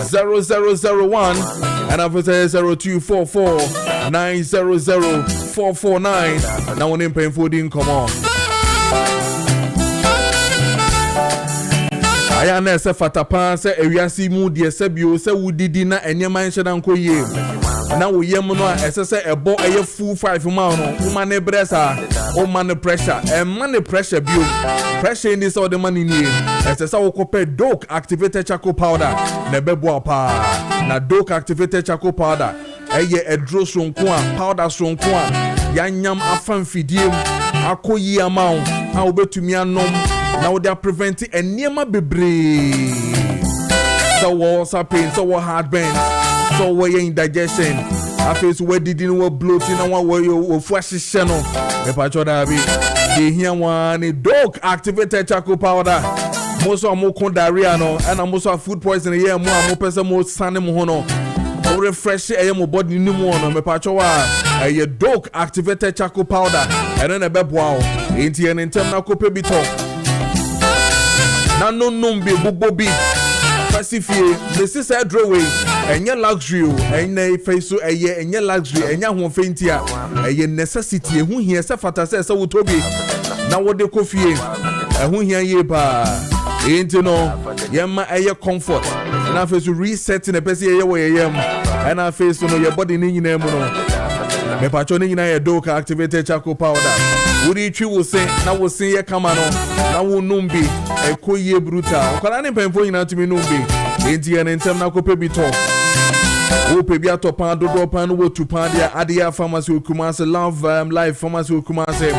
0001 and after 0244 900449. Now one in pain food in come on. I am a fatapa say ewiase mu de sebio say wudidi na enyema nheda nko ye na wo yem no esese ebo eye full 5 ma no woman ne bresa o man pressure e man pressure bio pressure ni so de man ni esese wo kope doke activated charcoal powder na bebo pa na doke activated charcoal powder eye edro sonko a powder sonko a yanyam afan fidiem akoyi amount a obetumi anom now they are preventing a niema bebre. So what's pain, so what heartburn, so what indigestion. I face where didn't work bloating and what were you fresh channel. If I try to be the here one a dog activated charcoal powder. Most of more diarrhea no, and I'm also food poisoning here more person more sunny mono. More refresh air more body new one. Me pachowa a dog activated charcoal powder and then a beb wow. Ain't here in term na kope bito. Na no be bobobi Pacifier this is a drawway enya luxury enya face enya luxury enya ho fentia enya necessity ehu hia se fata se wotobi na wode kofie ehu hia ye ba enti no yema eye comfort na face reset na pese ye wo yem na face no your body ni nyina mu no me pacho ni nyina ye doka activated charcoal powder wuri twi wo se na wo se ye kama no na wo numbi ekoye brutal kwala ne pemfo nyina tumi numbi enti ye ntem na kope bito wo pe bia topan dodo pan wo tupan dia adia pharmacy okumase love life pharmacy okumase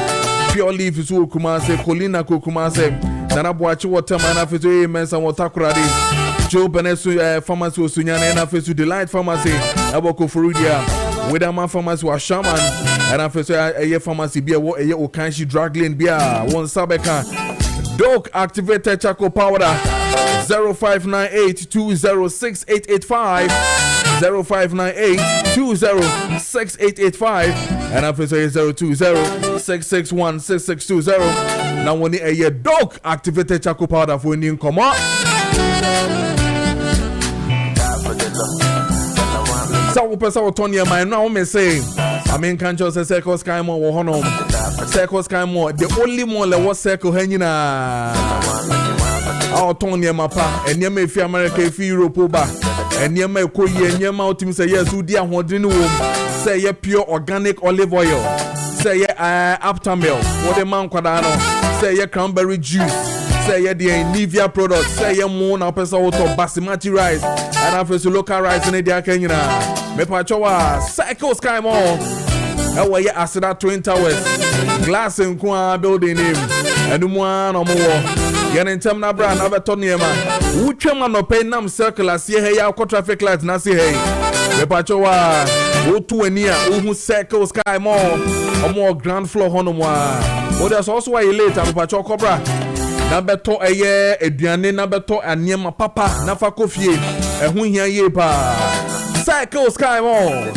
pure leaf so okumase colina okumase nana boachi water man afeso e mensa water kurade Joe Benesu pharmacy osunyana na afeso delight pharmacy aboko furudia Wedama pharmacy wa shaman and afeso eye pharmacy bia wo eye okanshi drug lane bia won sabeka dog activated charcoal powder 0598206885 0598206885 and afeso 020661620 now woni eye dog activated charcoal powder for ni nkomo so pesa otonia my now me say I mean can't just say circle sky more wo hono circle sky more the only more le what circle hanyina otonia mapa enyema efi America efi Europe ba enyema ekoyi enyema otim say yes udi ahodin wo say ye pure organic olive oil say ye Aptamil what the man kwada no say ye cranberry juice say ye the Nivea product say ye mo na pesa auto basmati rice and after local rice in the Kenya me pachowa cycle sky more ewa ye Asida Twin Towers glass in kwa building name and one or more yen in term na brand abeto niema utwema no pay nam circular see hey ya traffic light na see hey me pachowa otu ania uhu cycle sky more or more ground floor hono mo o there's also why later me pacho cobra na beto eye eduane na beto aniema papa na fa kofie ehu hia ye pa cycle sky more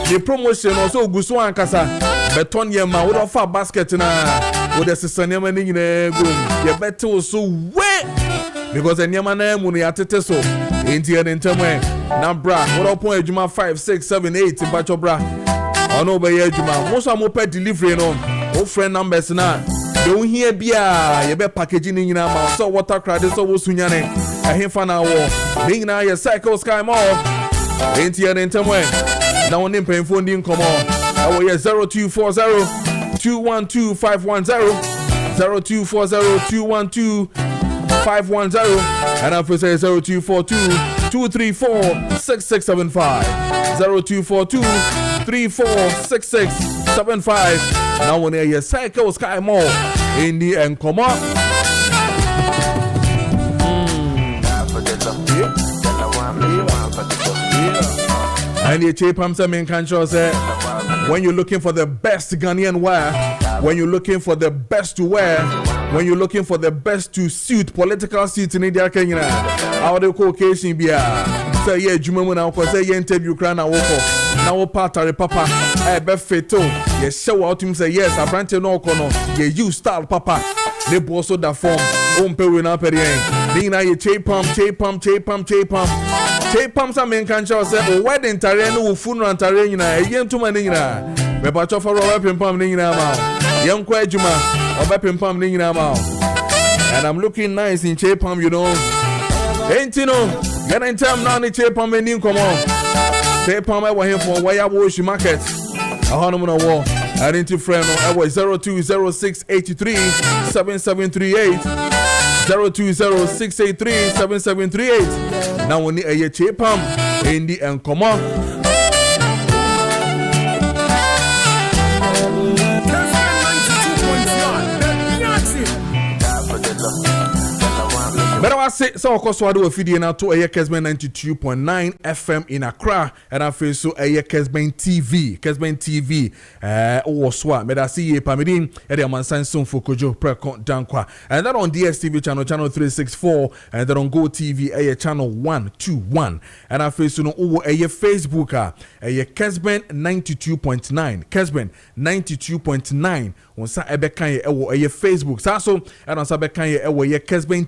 the promotion also guso ankasa beton ye ma wo fa basket na wo de sesane ma ni nyina go ye beto so we because aniema na emu no yatete so enti en ntemwe na bra wo pon adwuma 5 6 7 8 bacho bra ono be ye adwuma mo so mo pe delivery no wo friend numbers na don't hear bia ye be packaging ni nyina ma so water credit so wo sunyane ehfa na wo ni nyina ye cycle sky more enti en ntemwe na woni mpemfo ndi nkomo awo ye 0240 212510 0240 212510 and after say 0242 234 6675 0242 346675 now when you cycle sky more in the encomo and you cheap I'm saying can't say when you're looking for the best Ghanaian wear, when you're looking for the best to wear, when you're looking for the best to suit political suit in India Kenya how the occasion be say yeah jumamu na ko say yeah interview kra na wo na wo partare papa e be feto ye show out him say yes abrante no ko no ye you style papa ne bo so da form o mpe we na pere yen Dina ye chepam sa men kan show say o wedding tare no wo funeral tare nyina eye ntoma ne nyina me ba cho for o pempam ne nyina ma yen kwa adwuma o be pempam ne nyina ma and I'm looking nice in chepam you know ain't you know get in time now ni chepam eni nkomo chepam e wo here for where wash market ahono no wo identity friend no e wo 0206837738 0206837738 now we need a chepam endi enkomo but I say so of course we do a video now to a Kessben 92.9 FM in Accra and I feel so a Kessben TV or swap but I see a pamidin and the man sign soon for Kojo Preko Dankwah and that on DSTV channel 364 and that on Go TV a channel 121 and I feel so no over a Facebook a Kessben 92.9 Kessben 92.9 on sa ebekan ye ewo a Facebook so and on sa bekan ye ewo ye Kessben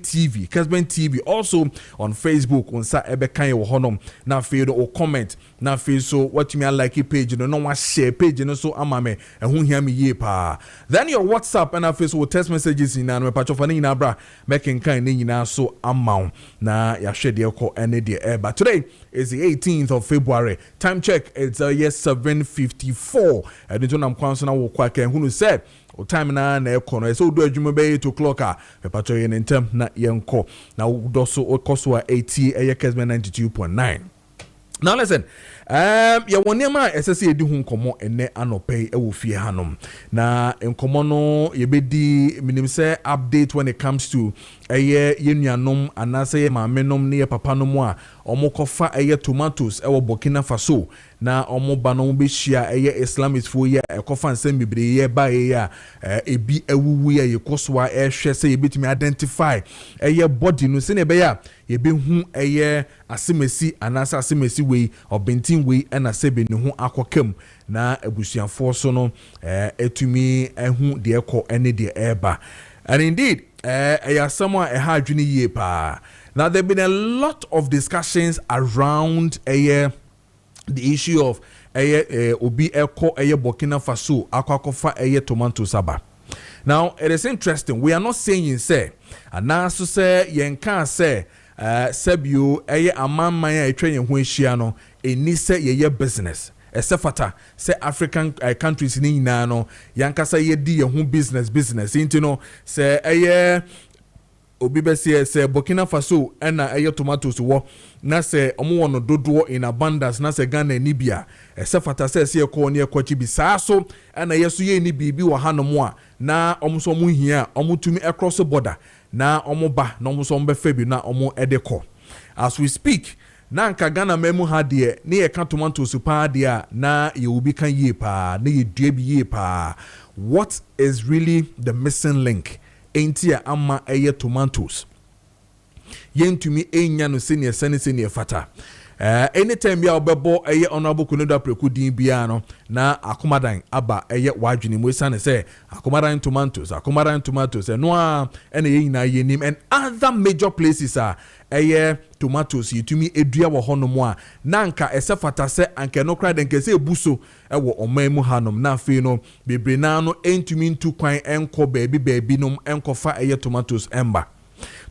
TV also on Facebook on sa ebekan ye wo honom na feel o comment na feel so what you mean like page no one share page no so amame ehun hia me ye pa then your WhatsApp and na feel so text messages in na me patcho fa na bra making kan ni nyina so amount na ya hwe de ko ene de but today is the 18th of February time check it's yes 7:54 and into nam kwan so na wo kwa kan hunu said o time na ekono so do adwuma be 8 o'clock a pepacho ye ntem na yenko na do so okoso a 80 Kessben 92.9 now listen ya wonema esese edi hu nkomo ene anope e wo fie hanom na nkomo no ye bedi minim say update when it comes to eye yenuanom anase ye maamenom ne ye papanom a omokofa eye tomatoes e wo Burkina Faso na omo ba no be hia eye Islamist fo ye ekofa nsem bibre ye ba ye a ebi awuwu ye yekosoa e hwe say ye betimi identify eye body no se ne be ya ye be hu eye asemesi anase asemesi we obenti we na sebe ne ho akokam na abusuafo so no etumi ehu de ekọ ene de eba and indeed someone ha adwene yie pa now there been a lot of discussions around the issue of obi ekọ Burkina Faso akwakofa tomato saba. Now it is interesting, we are not saying say anaso say yenka say sebio amamman ya etwa yen ho ahia no eni say ye business esefata say African countries ni nyina no yankasa ye di ye ho business into no say obi be say Burkina Faso na tomatoes wo na say omo wono dodo in abundance na say Ghana ni bia esefata say ko ne kwachi bi saa so na yeso ye ni bibi wo hanom a na omo so mo hia omo tumi across border na omo ba na omo so mbe febi na omo edeko as we speak na nka Ghana memu ha de ne ye ka tomatoes pa de a na ye obi kan ye pa na ye dua bi ye pa what is really the missing link entia ama tomatoes yentumi enya no senior fata anytime ya obebo honorable Kojo Preko din bia no na akomadan aba wadwene mu sane say akomadan tomatoes no a ene yina yenim and other major places are tomatoes yitumi edua wo honom a na nka esefata se anke no kra den kese ebuso wo omamu hanom na afi no bebre na no entumi ntu kwan enko baabi nom enkofa tomatoes emba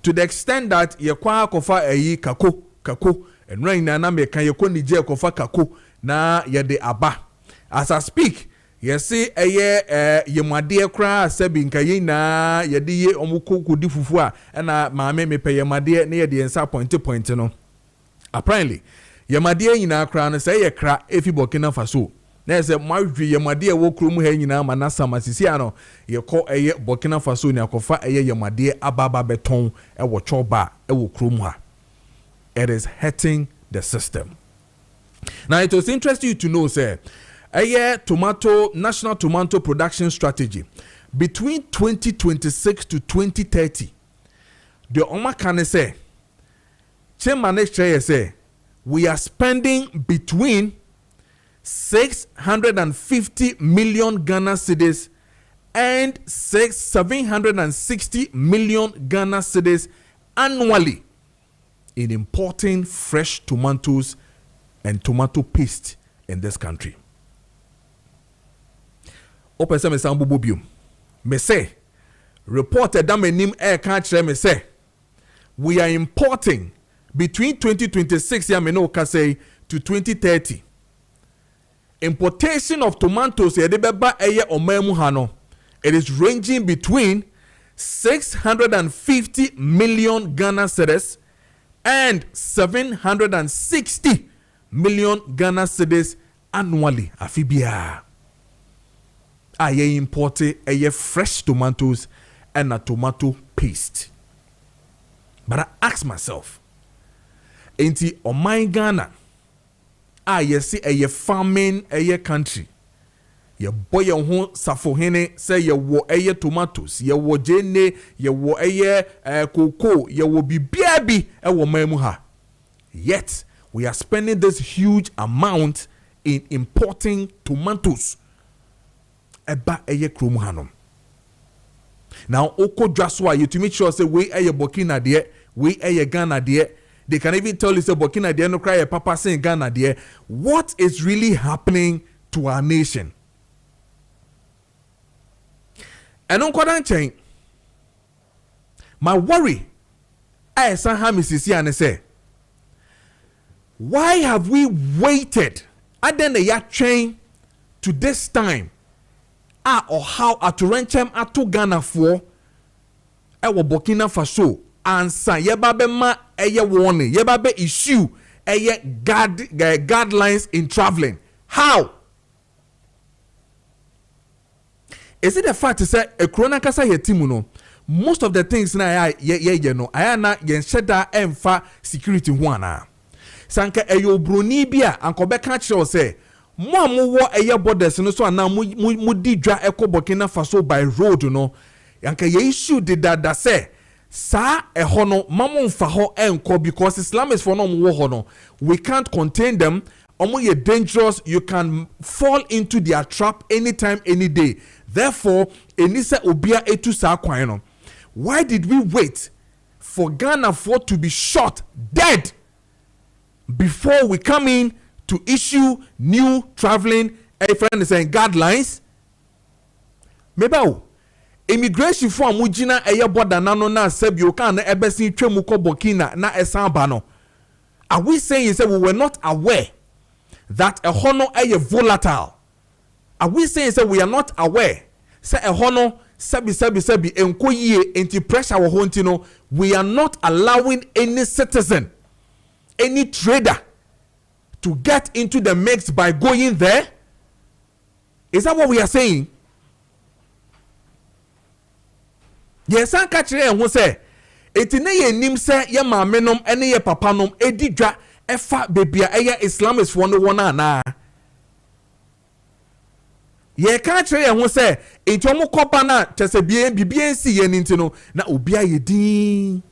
to the extent that ye kwa akofa kako and right now me kan yeko nije kofa kako na ye de aba as I speak ye see yemade kra sabi nka ye na ye de ye omukoko di fufu a na maame me pe yemade na ye de ensa point no apparently yemade nyina kra no say ye kra efi Burkina Faso na say mawi yemade wo krom ha nyina ma na samasisi ano ye ko Burkina Faso ni akofa yemade ababa beton wo choba wo krom ha. It is hurting the system. Now it was interesting you to know, sir, national tomato production strategy between 2026 to 2030. The Oma can say, Chairman say, we are spending between 650 million Ghana cedis and 760 million Ghana cedis annually in importing fresh tomatoes and tomato paste in this country. Open some sambu bobium. Me say, reported that name air country me say, we are importing between 2026 say to 2030. Importation of tomatoes it is ranging between 650 million Ghana cedis and 760 million Ghana cedis annually. Afibia. Aye imported a fresh tomatoes and a tomato paste. But I ask myself, ain't it on my Ghana? You see a farming a country. Ye boy your home safohene say ye wo a tomatoes, ye wo jene, ye wo a cocoa, ye wo be baby a wo memuha. Yet we are spending this huge amount in importing tomatoes. Eba a krumuhanum. Now oko draswa you to make sure say we a Burkina there, we a Ghana there. They can even tell you say Burkina there no cry a papa saying Ghana there. What is really happening to our nation? And on Kodan my worry I say, why have we waited at then the chain to this time? Or how at Renchem atu Ghana for ewo Burkina Faso ansa yebabe ma eye warning yebabe issue eye guidelines in traveling. How? Is it the fact to say a corona kasa yetimu no? Most of the things na ye no aya na yen sheda emfa security ho ana. Sanka eyo broni bia ankobe ka kire say mo wo eye borders no so ana mo di dwa eko Burkina Faso by road no. Yanka ye issue did that say sa eho no mamon fa ho enko because Islamists for no wo ho no. We can't contain them. Omo ye dangerous, you can fall into their trap anytime any day. Therefore, enisa obia etu sa kwan no. Why did we wait for Ghana for to be shot dead before we come in to issue new traveling friend is saying guidelines? Mebao immigration for amugina eye border nano na sebio kan na ebesin twemu ko Burkina na esamba no. Are we saying is that we were not aware that a hono eye volatile? Are we saying that we are not aware say a hono sebi enko yie enti pressure wo ho ntino? We are not allowing any citizen, any trader to get into the mix by going there? Is that what we are saying? Yes, I catch it who say etine ye nim say ye maamenom ene ye papanom edi dwa efa bebia eye Islamist for no one na. Ye catch it who say enti omo kopa na tese bibia si ye ntino na obia ye din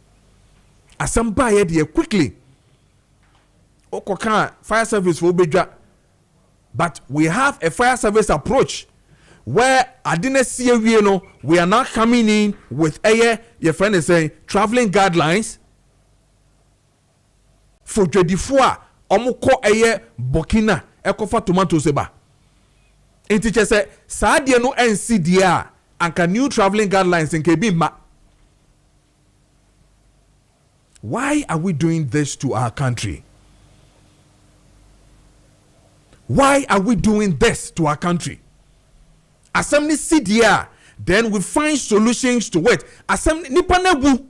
asamba ye de quickly. Okoka fire service for bedwa, but we have a fire service approach where adine see we no we are not coming in with your friend is saying traveling guidelines for 24 omko Burkina ekofa tomato seba enti say sa de no NCDA anka new traveling guidelines in Kessben. Why are we doing this to our country? Why are we doing this to our country? Assembly CDR, then we find solutions to it. Assembly Nipana wu.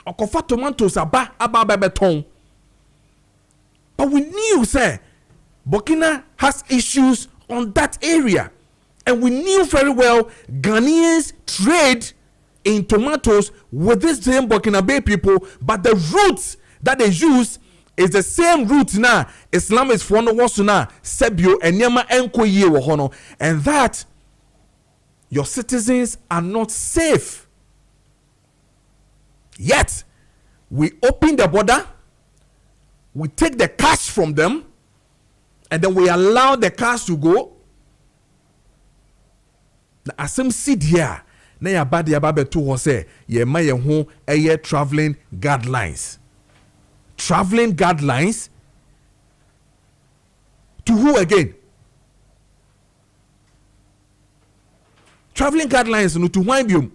Okofa tomatoes aba beton. But we knew say Burkina has issues on that area. And we knew very well Ghanaians trade in tomatoes with this same Burkinabe people, but the routes that they use is the same route now. Islam is for no wasuna sebio enyama enko ye wohono, and that your citizens are not safe. Yet we open the border, we take the cash from them, and then we allow the cash to go. na asem seed here na ya bad ya ba beto ho say ye ma ye ho eye traveling guidelines to who again? Traveling guidelines no to why biom.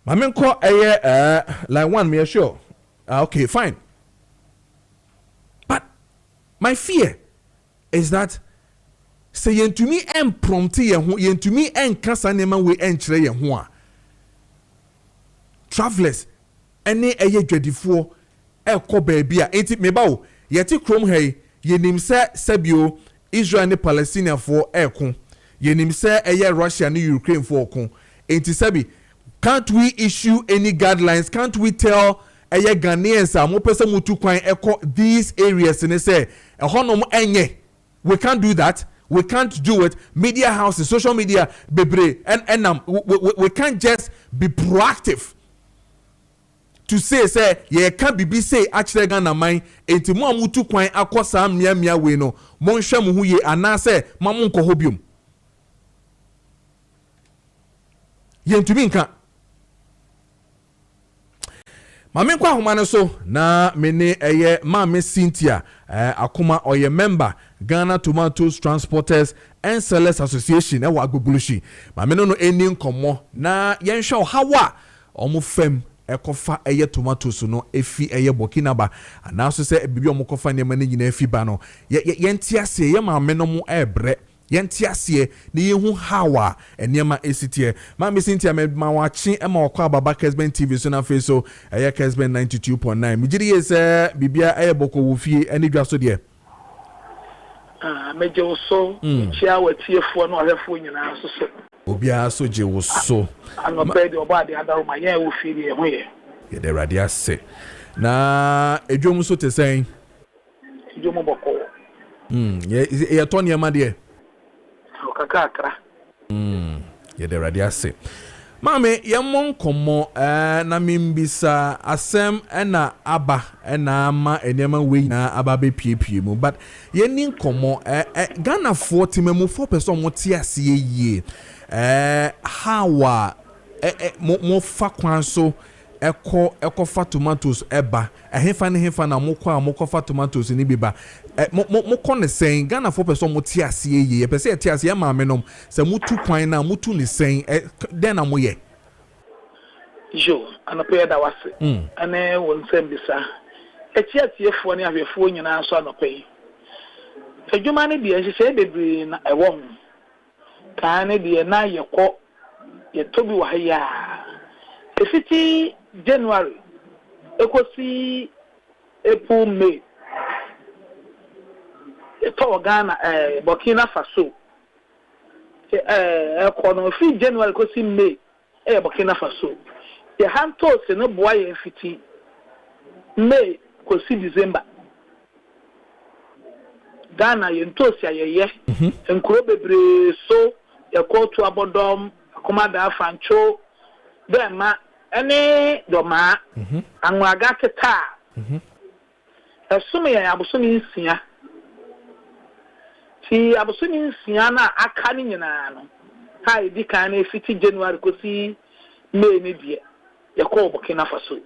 Mamen ko like one me sure. Okay, fine. But my fear is that say yen to me prompt yen to me kasa nema we enkyere yen ho a travelers ene dwadifo ekọ baabi a enti me ba wo yeti krom hey yenim se sabio Israel ne Palestine for eko yenim se Russia ne Ukraine for eko enti sabi can't we issue any guidelines? Can't we tell Ghanaians mo pese mutu kwan eko these areas and say ehonom enye? We can't do that. We can't do it. Media houses, social media, bebre, and we can't just be proactive to say ye can't be say actually Ghana mine enti mo mutu kwan akosa mia we no mo nhwe mo hu ye anase mamu nko hobium ye ntumi nka Mame kwa humane so na mene Mame Cynthia akuma oye member Ghana Tomatoes Transporters and Sellers Association ewa agbogulushi. Mame no eni nkomo na yensho hawa omu fem ekofa tomatoes no efi Burkina ba anaso se bibi omu kofa nema ne nyina efi ba no yentiase ye mame no mu ebre yentiase ne yehu hawa enema esitie Mame Cynthia ma wachi ema okwa ababa Kessben TV so na face so Kessben 92.9 migiri yese bibia boko wofie eni dwa so de meje so chia watiefo no ahefo nyina so so obia so je wo so anope de oba de adaru ma ye wofie de ho ye ye de radia se na edwom so te sen edwom boko ye to niam de kakakra ye de radia se Mame yemon komo na mimbisa asem na aba na ama enema we na aba be piepie mu but yenin komo Ghana 40 memu 4% mo ti ase yie hawa mo fa kwan so eko fa tomatoes eba hefa na mo kwa tomatoes ni biba mo kone sen Ghana 4% mo ti ase yie pese ti ase ma menom se mutu kwan na mutu ni sen den na mo ye jo anope da wase ane wonsem bisa etiatiefo ne ahwefo nyina so anope adwuma ne de hyehyɛ bebre na ɛwɔ ka ne de na yɛkɔ yɛtobi wa ya efiti January ekosi April May to Ghana Burkina Faso ekono fi January ekosi May Burkina Faso ye hanto se no boa ye fiti May ekosi December Ghana ye ntosi ayeye enkuro bebre so ye kotu abodom akomada afancho bema ene doma anwaga teta esumi ya abusumi nsia ti abusumi nsia na aka ni nyina no ha edi kan na fiti January kosi May ni die ye ko Burkina Faso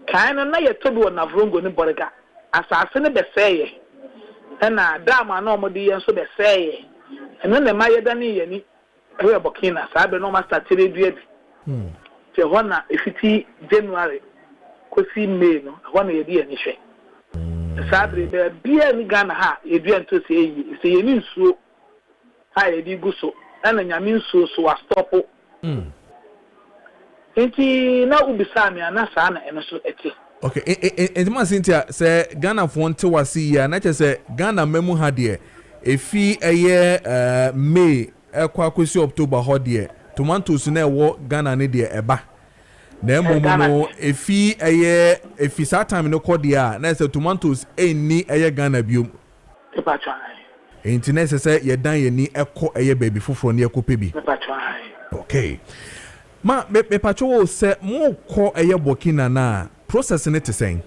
kan na ye tobi wona vrongo ni borga asase ne beseye na dama na omodi ye so beseye ene na maye dani ye ni e Burkina sabe no ma start redue bi te hona efiti January kosi May no hona ye di ye ni hwe sabe be bia ni Ghana ha edu ento se yi se ye ni nsuo ha ye di guso na nyame nsuo so wa stopo enti na ubisa me na sa na eno so eti okay enti ma Cynthia se Ghana fon te wasi ya na che se Ghana memu ha de efi May ekwa kosi October ho de tomatoes na ewo Ghana ne de eba na emomo efi sa time no kode a na se tomatoes eni Ghana biom pepa twan enti na se ye dan ye ni eko baby foforo ne ekope bi pepa twan okay ma me pacho se mo ko Burkina na process ne te sen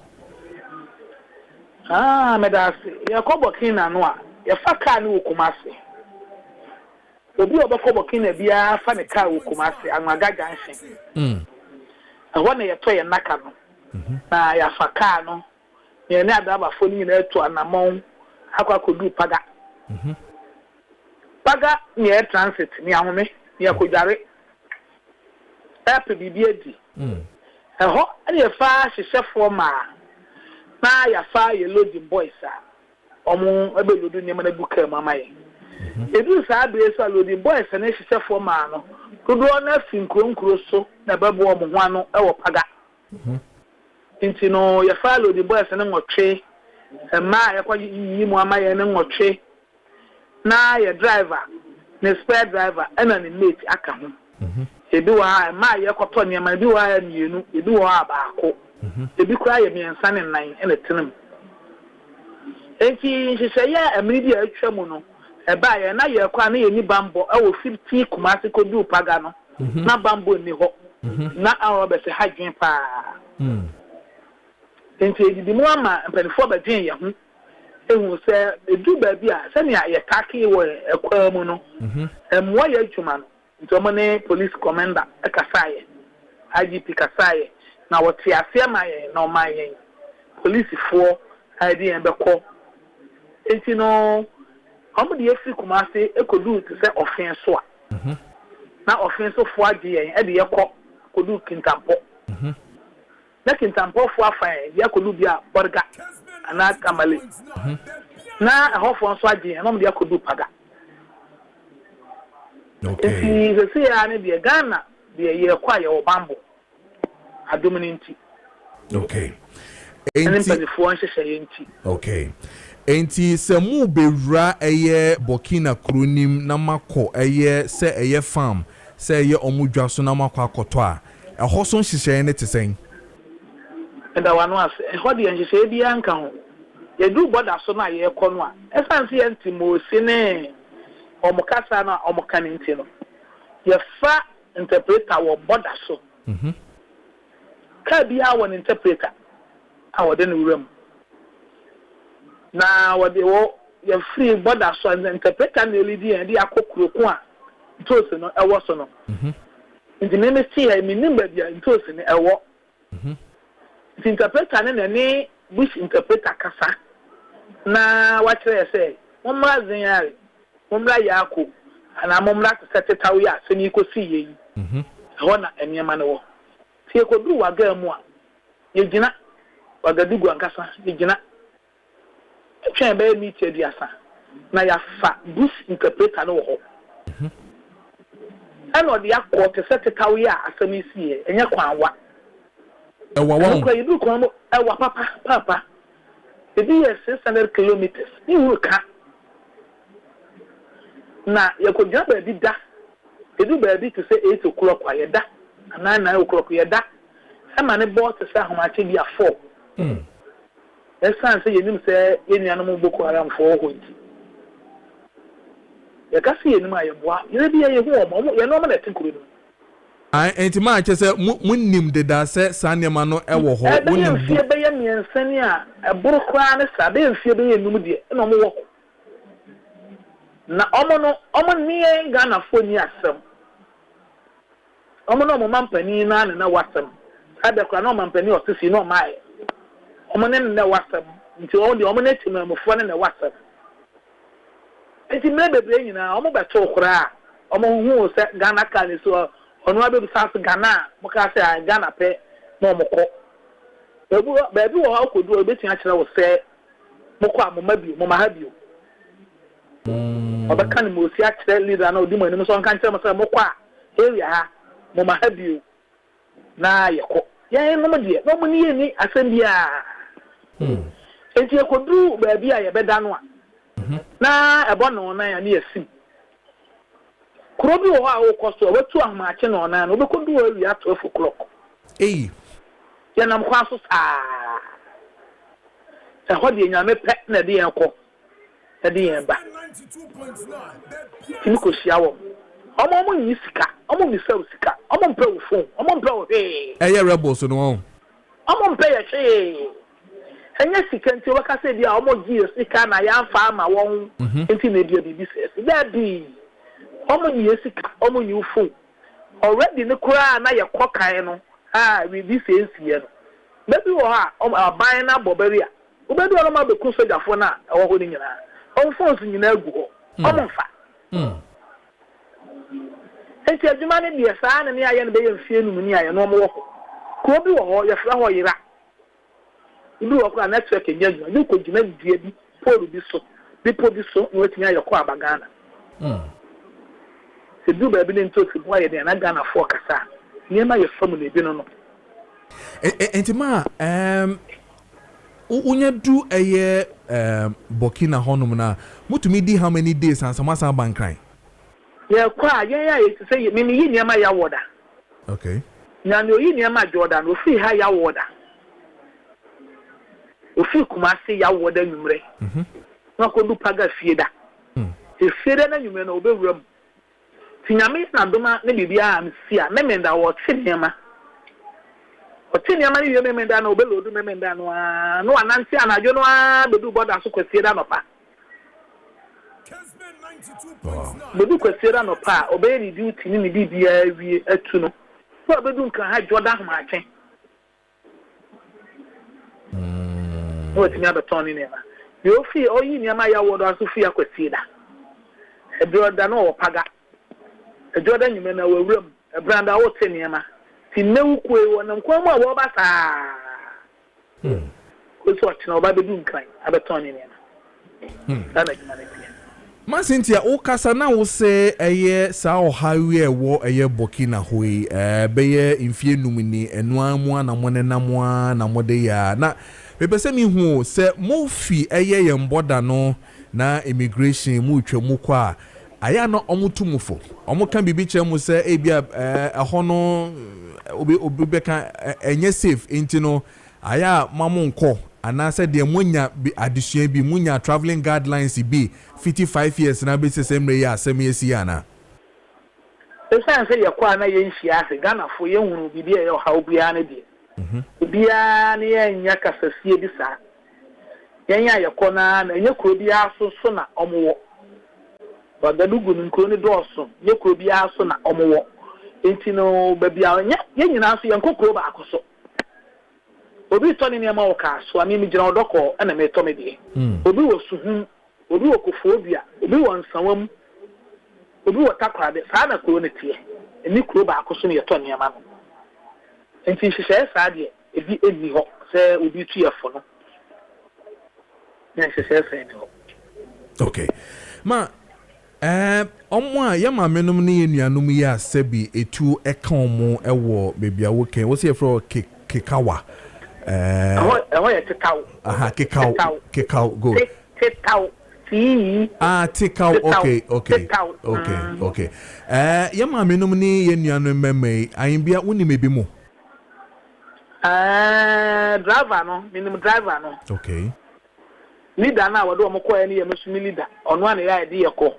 me da se ye ko Burkina no a ye fa ka ni Kumasi obi obako bokina bia fa ne car wo Kumasi Anwaga junction ɛhɔ na yɛtɔ yɛ naka no na yɛafa car no yɛne adabafo no nyina atu anamɔn akwa kodu paga paga ne yɛ transit ne ahome ne yɛkodware ɛpɛ bibi adi ɛhɔ ne yɛfa hyehyɛfoɔ ma na yɛfa yɛ loading boys a ɔmo ɛbɛlodu nneɛma no agu kaa mu ama yɛ edu saa bere so loading boys ne hyehyɛfoɔ ma no dodoɔ na fi nkuro so na bɛbɔ ɔmo ho ano ɛwɔ paga nti no yɛfa loading boys ne nwɔtwe ɛma yɛkɔ yi mu ama yɛ ne nwɔtwe na yɛ driver ne spare driver ɛna ne mate aka ho ebi wɔ ha ɛma yɛkɔtɔ nneɛma ebi wɔ ha mmienu ebi wɔ ha baako ebi kura yɛ mmiɛnsa ne nnan ɛna tenam enti nhyehyɛeɛ amiri bi a atwa mu no ɛba yɛ na yɛkɔ a na yɛni bambɔ ɛwɔ 50 Kumasi kodu paga no na bambɔ ni hɔ na awɔ bɛsɛ ha dwen paa enti edidi mu ama mpanifo bɛdwen yɛ ho ehu sɛ edu baabi a sɛnea yɛtake wɔ ɛkwa mu no ɛmmoa yɛ adwuma no nti ɔmo ne police commander ɛkasaeɛ IGP kasaeɛ na wɔte aseɛ ma yɛn na ɔma yɛn polisifoɔ a yɛde yɛn bɛkɔ enti no ɔmo de yɛfiri Kumasi ekodu te sɛ ɔfen so a na ɔfen so foɔ agye yɛn ɛde yɛkɔ kodu Kintampɔ na Kintampɔfoɔ afa yɛn de akodu bi a Bɔrga anaa Kamale na ɛhɔfoɔ nso agye yɛn na ɔmo de akodu Paga enti sɛsɛ yɛ ne deɛ Ghana deɛ yɛkɔ a yɛwɔ bambo adom ne nti ɛne mpanifoɔ nhyehyɛ yɛn nti enti sɛ mu bewura ɛyɛ Burkina kronim na makɔ ɛyɛ sɛ ɛyɛ farm sɛ ɛyɛ ɔmudwa so na makɔ akɔtɔ a ɛhɔ so nhyehyɛ ne te sɛn ɛda wano ase ɛhɔ deɛ nhyehyɛ bi anka ho yɛdu bɔda so na yɛkɔ no a ɛsan se yɛnti moosi ne ɔmo kasa na ɔmo ka ne nti no yɛfa interpreter wɔ bɔda so ka bi a wɔ ne interpreter a wɔde ne wura mu na wɔde wɔ yɛfiri bɔda so and interpreter na elidi yɛn de akɔ kuroko a ntoosi no ɛwɔ so no nti meme si yɛ menim baabi a ntoosi no ɛwɔ nti interpreter ne ne bush interpreter kasa na wakyerɛ yɛ sɛ mommra zenyare mommra yaako anaa mommra tetaw yɛ a sɛ ne yɛkɔsi yɛ yi ɛhɔ na nneɛma no wɔ nti yɛkɔduru wagaa mu a yɛgyina wagadugu ankasa yɛgyina twɛn bɛyɛ miti aduasa na yɛafa bush interpreter no wɔ hɔ ɛna ɔde akɔ te sɛ tetaw yɛ a asɛm yi si yɛ ɛnyɛ kwanwa ɛwɔ wɔn yɛdu kwan mu ɛwɔ papa ebi yɛ 600 kilometers ne wuru ka na yɛkɔgyina baabi da edu baabi te sɛ 8 o'clock a yɛda anaa 9 o'clock yɛda ɛma ne bɔɔ te sɛ ahomakye bi a 4 ɛsan sɛ yɛnim sɛ yɛnuanom Boko Haram foɔ hɔ nti yɛka sɛ yɛnim a yɛboa yɛrɛ bi yɛhu ɔmo yɛne ɔmo na ɛte kuro no enti ma kyɛ sɛ munnim deda sɛ saa nneɛma no ɛwɔ hɔ wonim fie bɛyɛ mmiɛnsa ni a ɛboro koraa ne saa bɛyɛ fie bɛyɛ num deɛ ɛna ɔmo wɔ hɔ na ɔmo ne Ghanafoɔ ni asɛm ɔmo na ɔmo mampanin na ne na wasɛm adakora na ɔmo mampanin ɔsisi na ɔmo ayɛ ɔmo ne na wasɛm nti ɔmo de ɔmo ne timamufoɔ ne na wasɛm nti mmerɛ bebree nyinaa ɔmo bɛtɔ koraa ɔmo hu sɛ Ghana ka ne so ɔno abɛbisa sɛ Ghana mo ka sɛ Ghana pɛ na ɔmo kɔ baabi wɔ hɔ akɔdu ɔbɛtumi akyerɛ wo sɛ mokɔ a moma ha bio ɔbɛka ne mosi akyerɛ leader na ɔdi mo anim so ɔnka nkyerɛ mo sɛ mokɔ a area ha moma ha bio na yɛkɔ yɛn nom deɛ na ɔmo ne yɛni asɛm biaa enti yɛkɔdu baabi a yɛbɛda no a na ɛbɔ no na yɛne yɛsim kuro bi wɔ hɔ a wokɔ so ɔbɛtu ahomakye na ɔnan no wobɛkɔdu wɔ awia 12 o'clock yɛnam kwan so saa ɛhɔ deɛ nyame pɛ na ɛde yɛn kɔ ɛde yɛn ba timi kɔhyia wɔ ɔmo nyi sika ɔmo misa wo sika ɔmo mpɛ wo phone ɔmo mpɛ wo hwee ɛyɛ rebels no wɔn ɔmo mpɛ yɛ hwee ɛnyɛ sika nti wɔka sɛ bi a ɔmo gye sika na yɛamfa ama wɔn nti na ebia biribi sɛ daabi Omo yesika, omo you phone. Already the kura na ye kokan no. We this is here. Maybe we are buying a boberia. Ubedu alama be kuso jafo na ewo ho ni nyina. On phones nyina agu. Omo fa. Enti adwuma ne de saa ne aye ne be ye mfie num ni aye no omo wo. Ko bi wo ho ye fra ho yira. Ibi wo kura network enya adwuma. Ni ko gina bia bi polu bi so. Bi po bi so no wetnya ye ko abagana. Se du ba bi ne ntosi bo ye de na Ghana fo kasa. Niema ye fam na ebi no. Enti ma unya du eye Burkina honum na mutumi di how many days and some bankran? Yeah, kwa yeah to say me yi niema ya woda. Okay. Nya no yi niema Jordan o fi ha ya woda. O fi Kumasi ya woda nwumre. Na ko du paga fieda. E fieda na nwumre na obewuram. Tinyame na doma na bibia am sia na menda wo tinyama. O tinyama ni yo menda na obelodu menda no no anansi anajo no bedu border so kwasieda no pa. Kessben 92.9. Bedu kwasieda no pa obey ni duty ni bibia wie atu no. So bedu nkan ha Jordan ma atwen. O tinya beton ni na. Yo fi oyi nyama ya wodo aso fi akwasieda. E brother no opaga. Jordan nyume na wawuram branda wo teniema ti newuko e wonam kwam a wo ba saa ko so tina oba bedu nkan abeton ni na ana jimane pia Masintia o kasa na wo se eye sa o hawe wo eye Burkina hoi beye mfie numini enu amu na monenam na mode ya na bepese mi hu se mo fi eye ye mboda no na immigration mu twemu kwa aya no omutumufo omuka bibi chemu se ebia ahono obi beka enye safe intino aya mamunko anase de munya addition bi munya traveling guidelines bi 55 years na be semre ya semyesi ana esan se yakwa na yenhia ase Ghana fo yehunu bibi e ha obia na die obia na yenya kasasie bi sa yenya yakona na enye kro bia so na omwo wagadugu nkro ni doso ye kro bia so na omwo enti no babia nya yenyina so yenkokro ba akoso obi toni ne ma woka so ami mi gina odoko na me to me die obi wo suhu obi wo kofobia obi wo nsawam obi wo takrade saa na kro ne tie eni kro ba akoso ne yeto ne ma no enti hihye saa de ebi eni ho se obi tu yefo no na hihye saa eni ho. Okay ma omwa ya ma menum ne yenuanum ya sebi etu eka omo ewo bebia wo ken wo se efro kekawa ya tikau. Aha, kekau, go. Tikau. Tikau, okay. Yama menum ni yenuanu meme, ayimbia uni mebi mo. Driver no, minimum driver no. Okay. Leader na wado omko ya ni yemesumi leader. Ono ane ya edi yeko.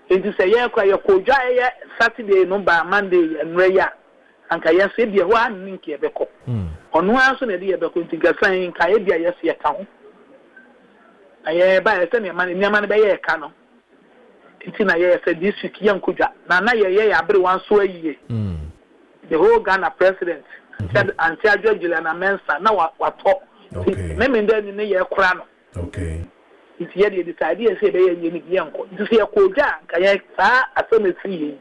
Enti se yeko yeko dwa ye Saturday no ba Monday enre ya. Anka yesi bia ho an nki ebeko. Ono aso na de ebeko ntinka san ka ye bia yesi eka ho. Aye ba yesi ne man nyama ne be ye eka no. Enti na ye yesi this week yankodwa. Na ye abre wan so ayiye. The whole Ghana president anti Adjojila na Mensa na wato. Okay. Meme ndani ne ye kura no. Okay. Iti ye decide say be ye ni bianko. Iti se yakoja ka ye saa asomesi yi.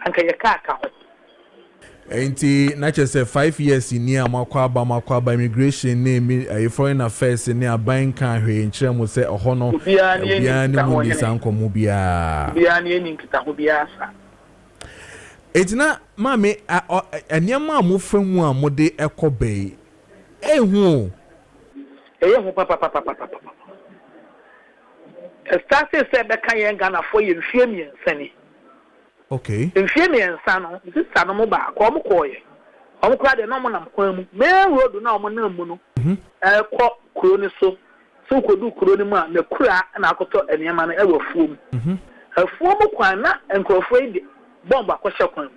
Anka ye ka ho. Enti na che say 5 years ni amakwa ba immigration name foreign affairs ni aban kan hwe nkyere mo say oho no bia ni mu ni sankomu bia ni ni nkita ho bia sa. Etina mame eniama amofemu amode ekobe ehu ehu papa started say be kan ye Ghana for ye mfie mi nsani. Okay. Mfie mi nsano sisa no mo ba ko mo koye omukura de no mo nam kwan mu me road na mo nam mu no ko kuro ni so kodu kuro ni mu na kura na akoto eniama na ewa fuom afuom kwan na enkrofo yi bomb akɔhyɛ kwan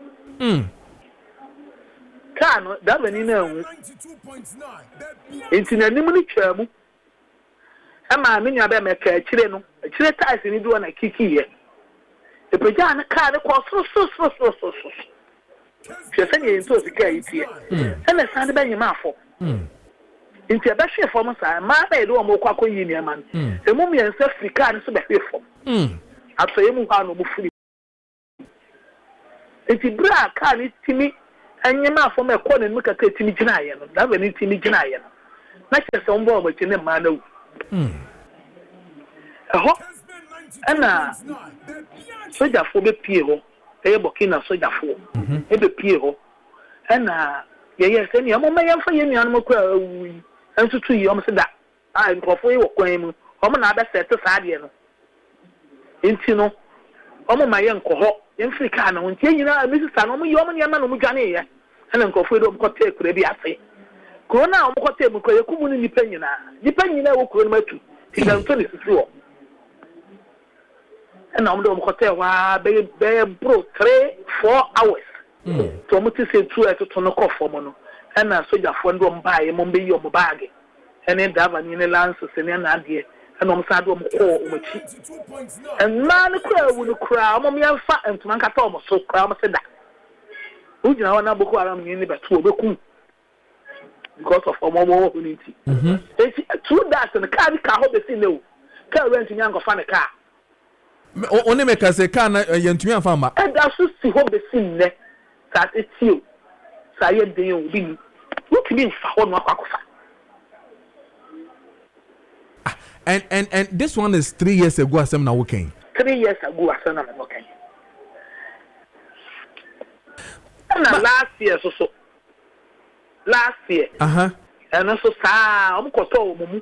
car no da bani na hu enti na nim ni twa mu ama me nua be meka akire no akire ties ni do na kikiye The Pajana car the cost so. She said you into the care here. And the Sunday Benny Maffo. Into a best for us, my bed or more quack union man. The moment and self free car is so beautiful. I'll say you no free. It's a bra car is Timmy and your mouth from a corner and look at Timmy Janayan. That will need Timmy Janayan. Not just on board, but in a man. And soldier for the Piero, they are Burkina soldier for the Piero. And yes, any moment for any animal and to 2 years that I am for you, Quam, Omanaba set to Sadian. Intino, Omo my uncle, young Fricano, and you know, Mrs. Sanomo, Yoman Yaman Mujania, and Uncle Fredo Cotte could be a say. Corona, Cotte, Mukoyakum independent, depending on what could make you. It's unfinished. And I'm going to be broke 3-4 hours. So I'm say 2 hours to knock off for mono. And I saw your phone don't buy a mumby your bag. And then Davan in the lances and an idea. And I'm sad on and man cry will cry. I'm a fat and to Mankatoma, so cry said that. Who you know, I'm going to be 2 because of our more unity. True that and the car hope they see no. Car renting young of a car. Only make us a can yentumi farmer. And that's just see what the scene there that it's you. Say they will be. Look me for one wakofa. And this one is 3 years ago as I'm now working. 3 years ago as I'm working. And last year so. Last year. And also sa I'm koto mumu.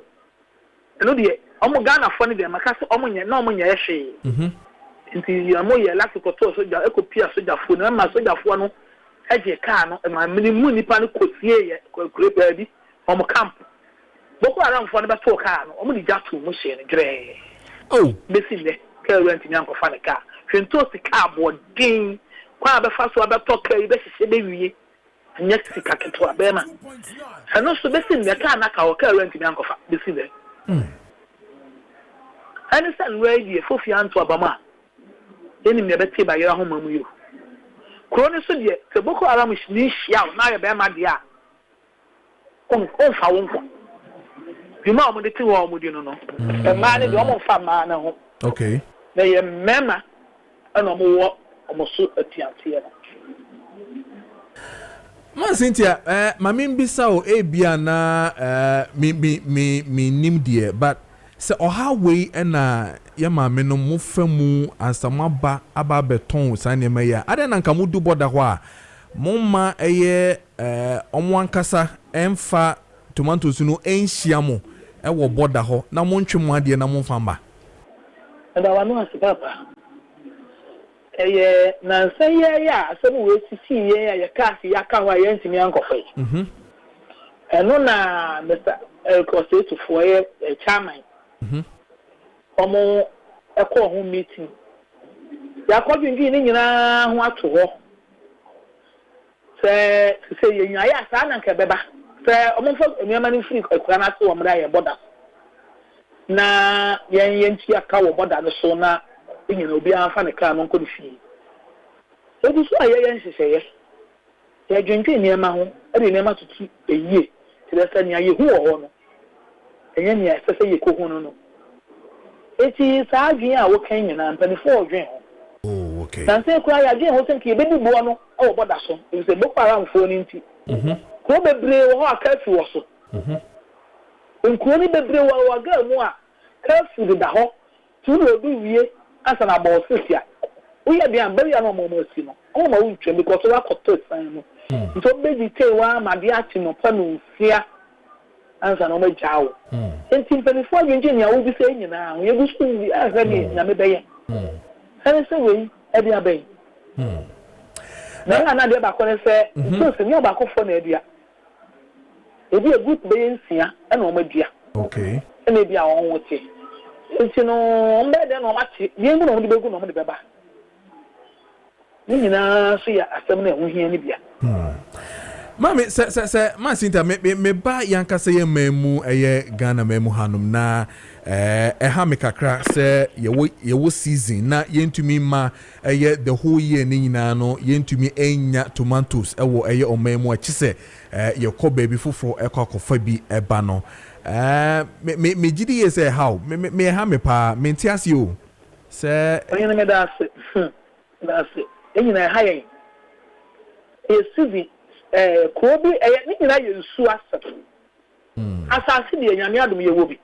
And no omo Ghana funny dem makase omo nye na omo nye ehwe nti omo ye last koto soja ekopia soja fu na ma soja fu no eje car no ma minimu nipa no kosie ye kurepa bi omo camp boko aram fu no be to car no omo di jatu mo hye ne dre besi le ka rent nyanko fa ne car hwento si car bodin kwa be fa so be to car be hye be wiye anya sika keto abema ano so besi le car na ka o ka rent nyanko fa besi le and it's a radio for Fianto Abama. Any me better by your home, you. Crony Sudia, the Boko Haram is niche out now, a bema dia. Oh, for you know, the 2 hours, you know. The man is almost fat man. Okay. They are memma and almost a tier. Ma Cynthia, Mamim Bissau, Biana, me nim dear, but. Se oha we na ye ma me no mo famu asama ba aba beton sane ma ya ade na nka mo du boda ho a mo ma eye omo ankasa emfa tomatoes no enhia mo e wo boda ho na mo ntwe mo ade na mo famba nda wanu asipapa na nse ye ya asem we sisi ye ya kasi ya ka ho ye ntimi ankofe eno na Mr. Kosetu for chairman omo eko ho meeting ya ko dwindwi ni nyina ho ato ho se ye nwa ya sa na nke beba se omo fo enema ni free akura na so omra ye border na yen ti aka wo border no so na nyina obi anfa ne ka no nko ni fi so du so aye yen hyehyeye ya dwindwi enema ho e enema tutu eyie ti da sa nya ye hu ho no enye ni asese ye ko hu no eti sa adwen a wo kan nyina mpanifo odwen ho oh okay dan se kura ya adwen ho se nke bebi bo no o boda so e se boko haram fo ni nti ko bebre wo akafi wo so nko ni bebre wo ga mu a kafi da ho tu no bi wie asa na bo sisia wo ya bi an bari ya no mo si no o ma wo ntwe because wa koto san no nto beji te wa ma bi ati no pa no sia ansa no majawo enti mpanifo adwen ya wo bi se nyina ye gu school bi a ni na me beye ene se we e bia beye na de ba ko ne se so se ni ba ko fo na edua e bi e good beye nsia e na o madua okay ene bia won wote enti no mbe de no machi ye ngu no de begu no de beba ni nyina so ya asem na ho hia ni bia Mami, ma Cynthia, me ba yankasa ye memu eye Ghana memu hanum na ɛha me kakra sɛ yɛwɔ season na yɛntumi ma ɛyɛ the whole year ne nyinaa no yɛntumi enya tomatoes ɛwɔ ɛyɛ ɔman mu akyi sɛ yɛkɔ baabi foforɔ ɛkɔ akɔfa bi ɛba no me gidi yɛ sɛ how me ɛha me paa me nte ase o sɛ ɔyɛ me da ase ɛnyina ɛha yɛn season kuro bi ɛyɛ ne nyinaa yɛ nsu asɛ asase deɛ nyame adom yɛwɔ bi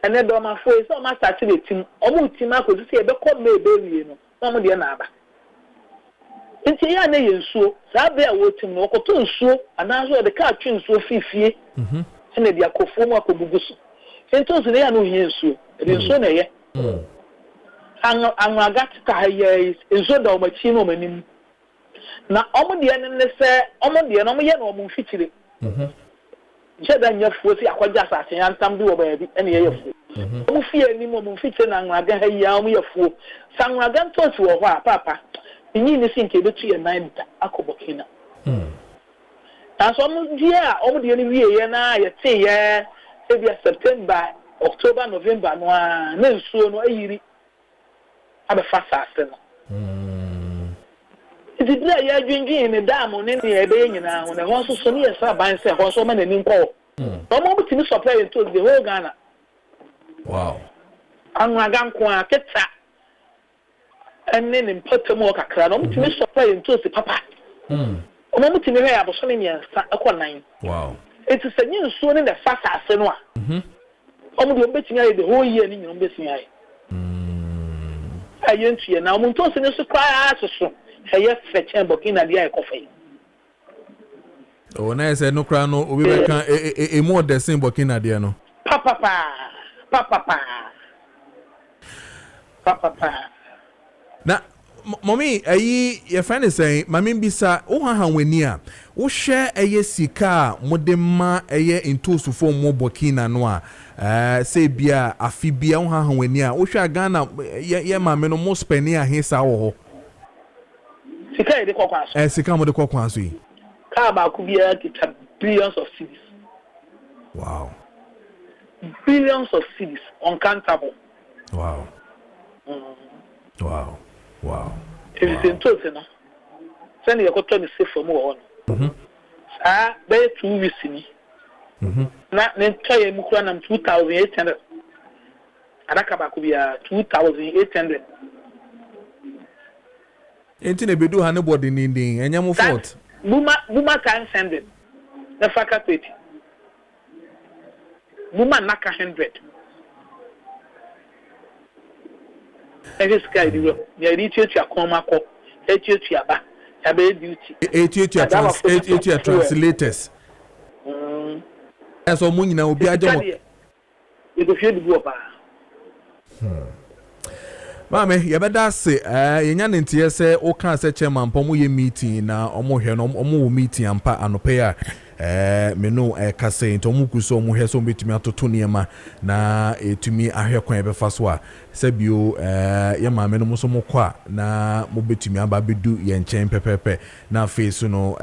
and then my voice on my Saturday team, almost team I could say a call me baby, no, some of the another. In Tia Nay so, Sabia would him no cotton so, and answer the car tune so fifi, and the Akofoma Kobugus. And told they are no here so, it is so near. And I got to is so down my chino meaning. Now, all the enemy say, all the enemy or moon feature. Jada nya fuosi akwaja asase yantam bi wo baabi ene ye yafu mu fie ni mo fiche na nwaga ha ya mu yafu sanwaga ntosi wo ho a papa nyi ni sinke betu ye 9 akobokina so mu dia o mu dia ni wie ye na ye te ye ebia September October November no a na nsuo no ayiri abefa sase no It is there, you are drinking in the dam on any day, and I want to send you a bind, say, also many in call. No more to supply to the whole Ghana. Wow. And my Gankwa, Ketsa, and then in Potamoka Crown, to supply into the papa. A moment in the way I was selling you a 9. Wow. It is a new soon in the fast as Senua. Almost betting the whole year in your business. I ain't here now, Montos in the cry as a Hey, fetch and bokina the coffee. Oh, I said no crown, we a more the same bokina diano. Papa. Now, mommy, your friend is saying, Mammy Bisa, oh, when near, oh, share a yesika, modema, a year in two to form more bokina noir. Say bia, a fibia, oh, when near, oh, shall Ghana, yeah, mamma, no more spenia, his hour. Sika de kokwa so. Sika mo de kokwa so yi. Ka ba ku bia kita billions of cedis. Wow. Billions of cedis uncountable. Wow. Wow. It is in total no. Send you go to me say for more on. Be 2 weeks ni. Na try mu kura na 2800. Adaka ba ku bia 2800. Enti ne bedu hane body nindin enya mo fault buma can send it the faculty buma naka 100 every sky di ya ri tietu akoma ko tietu aba ya be duty tietu translators eso mo nyina obi ajo mo e go fie di go ba Mame, yabeda se yenya ntie se o kan se chairman pomo ye meeting na omo hwe no omo meeting ampa anope a menu kase nto omo kuso omo hwe so betumi atoto niema na etumi ahwe kwan ebefa so a se bio ye mame no so mokwa na mo betumi aba bedu ye nchen pepepe na face no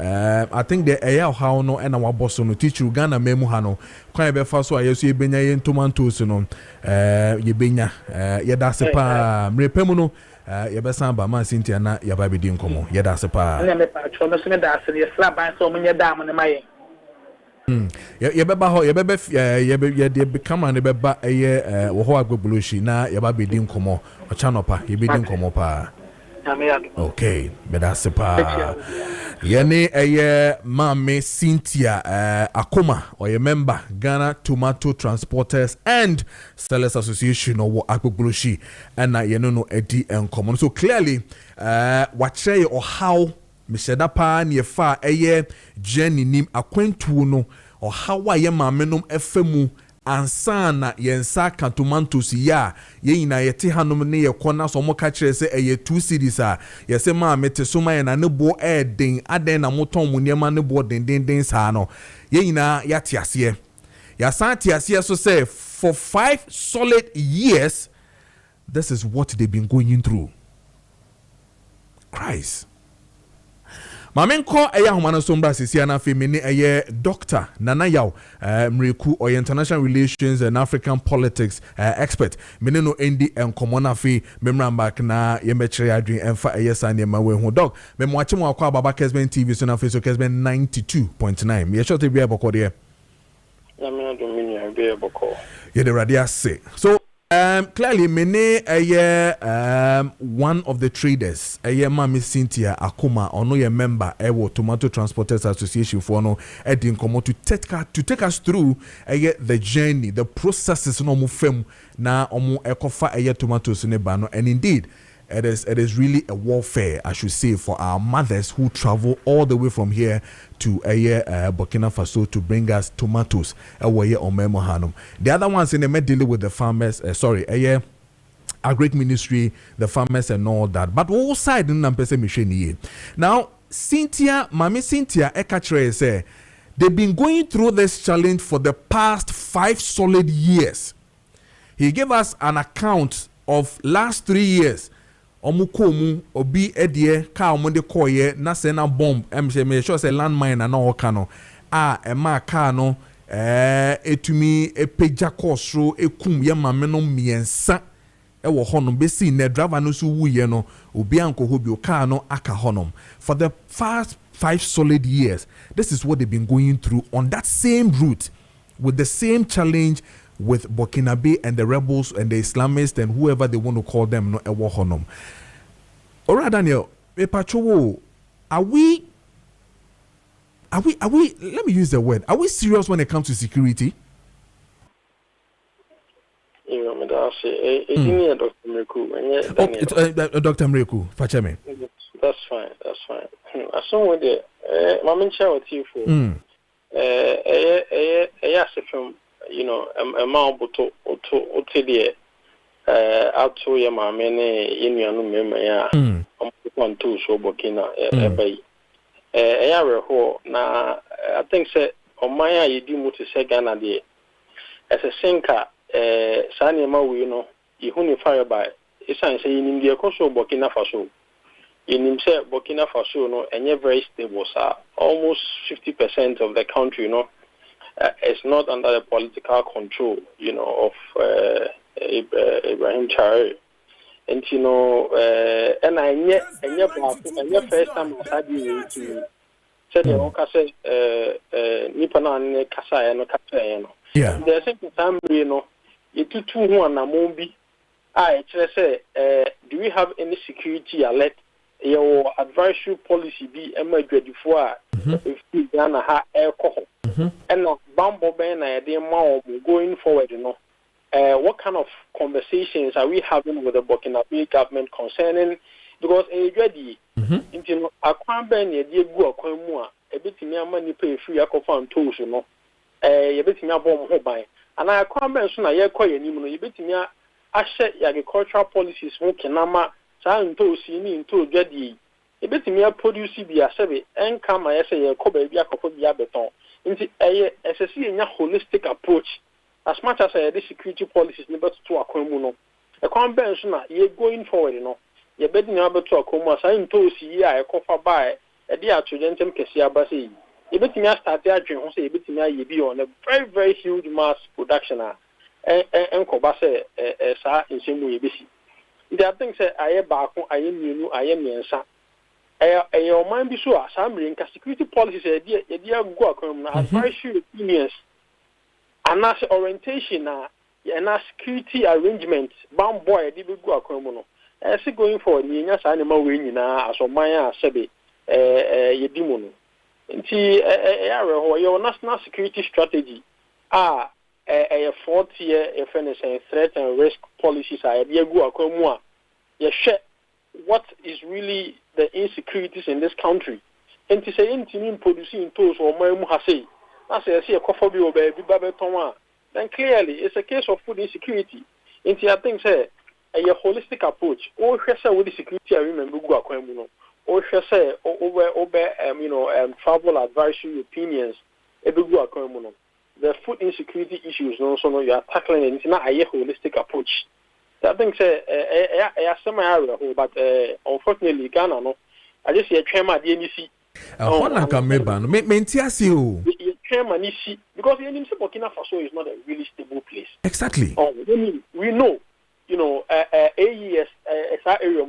I think the how no na waboso no teacher Ghana memu ha no kwan ebefa so a yeso ebenya ye tomatoes no ye benya ye da se pa mrepemu no yebesa ba man Cynthia na yaba bedi nkomo ye da se pa na me pa cho no se me da se ye sla ban so munye da mo ne maye yebeba ho yebe become an beba eye wo ho agbebulushi na yaba bedi nkomo o chanopa ye bedi nkomo pa okay beda se pa yene eye mame Cynthia Akoma or a member Ghana Tomato Transporters and Sellers Association or agbebulushi and na yeno no edi nkomo so clearly wachre or how Misheda pa ni fa eye Jenny nim akwentu no o hawa ye mamenom efemu ansa na yensa kantomantos ya ye nyina yete hanom ne ye kona so mo ka kire se eye 2 cedis a ye se ma mete so ma ye na ne bo den aden na moton mu niema ne bo den sa no ye nyina yate ase ya san te ase so say for 5 solid years this is what they've been going through. Christ. Mamenko eya humana sombra sisi ana femini eye doctor Nana Yaw Mreku or international relations and African politics expert meneno endi enkomona fe memramba na yemechire adwin emfa eye sane ma we hu dog memwache mo akwa baba Kessben TV so na face Kessben 92.9 me short be aboko de na me do mini be aboko ye the radio say so clearly mene one of the traders Mami Cynthia Akuma ono ye member ewo Tomato Transporters Association for no edin komo to take us through the journey, the processes no mu fem na omo ekofa tomatoes ne ba no, and indeed it is really a warfare, I should say, for our mothers who travel all the way from here to Burkina Faso to bring us tomatoes. The other ones in the dealing with the farmers, a great ministry, the farmers and all that. But all side in Nampese now, Mami Cynthia Ekachre say they've been going through this challenge for the past 5 solid years. He gave us an account of last 3 years. Omukomu obi edie ka omonde koye na se na bomb me sure say landmine na no kano ema ka no etumi epeja kosro ekum ye mame no miensa wo honom besi na driver no so wuye no obi anko hobi o ka no aka honom for the past 5 solid years. This is what they've been going through on that same route with the same challenge with Burkinabe and the rebels and the Islamists and whoever they want to call them, no ewo honom. Alright, Daniel, are we, let me use the word, are we serious when it comes to security? Dr. Mreku. Dr. Mreku, Facheme. That's fine. I saw with the Mamin Chow TV for film. You know, a mauboto otelie out to your mamma in your memory. On 2 so Burkina bay. Now, I think, say, on my you do to say Ghana de as a sinker, Sanya Maui, you know, you fire by it's saying in India, Koso Burkina Faso. In himself, Burkina Faso, no, and you're very stable, sir. Almost 50% of the country, you know. It's not under the political control, you know, of Ibrahim Traore. And you know, and I first time I had you to say the Okase Nipana Kasaya no Kasaya. Yeah. There's a time, you know, you 2-1 Namombi. I just say, do we have any security alert? Your advisory policy be emerged before if we done a alcohol. And Bambo Ben, going forward, you know, what kind of conversations are we having with the Burkinabe government concerning? Because already, you know, I can't ban a dear go a bit me money pay free alcohol tools, you know, a bit me a bomb hobby. And I can't mention a year quite a bit me a set agricultural policies smoking nama, sign to see me into Jadi. A bit me a produce be a survey and come I say a cover be a couple of beton. Into a holistic approach as much as the security policies never to a communo. A convention, you're going forward, you know. You're betting able to a comma, sign to see a coffer by a dear to Gentum Cassia Bassi. You betting us start there, say, betting you be on a very, very huge mass production and Cobase, sir, in some way. There are things I am back, I am new, I am your your mind be sure, some security policies, a dear go advisory opinions, and as orientation, and as security arrangement, bound boy, did go a criminal. As going for the animal winning as of Maya Sebe, a demon. Your national security strategy are a 40-year threat and risk policies. I dear go a criminal. Yes, what is really the insecurities in this country? And to say anything producing tools or my muhase, as I see a coffee or baby babeton, then clearly it's a case of food insecurity. Into I think say a holistic approach, or with the security I remember go a or say over travel advisory opinions, a big go a the food insecurity issues also you are tackling it. It's not a holistic approach. I think some area, but unfortunately, Ghana, no. I just see a tremor DNC. Hona can meba no. Mentiasi o. Chairman isi because Burkina Faso is not a really stable place. Exactly. We know, AES area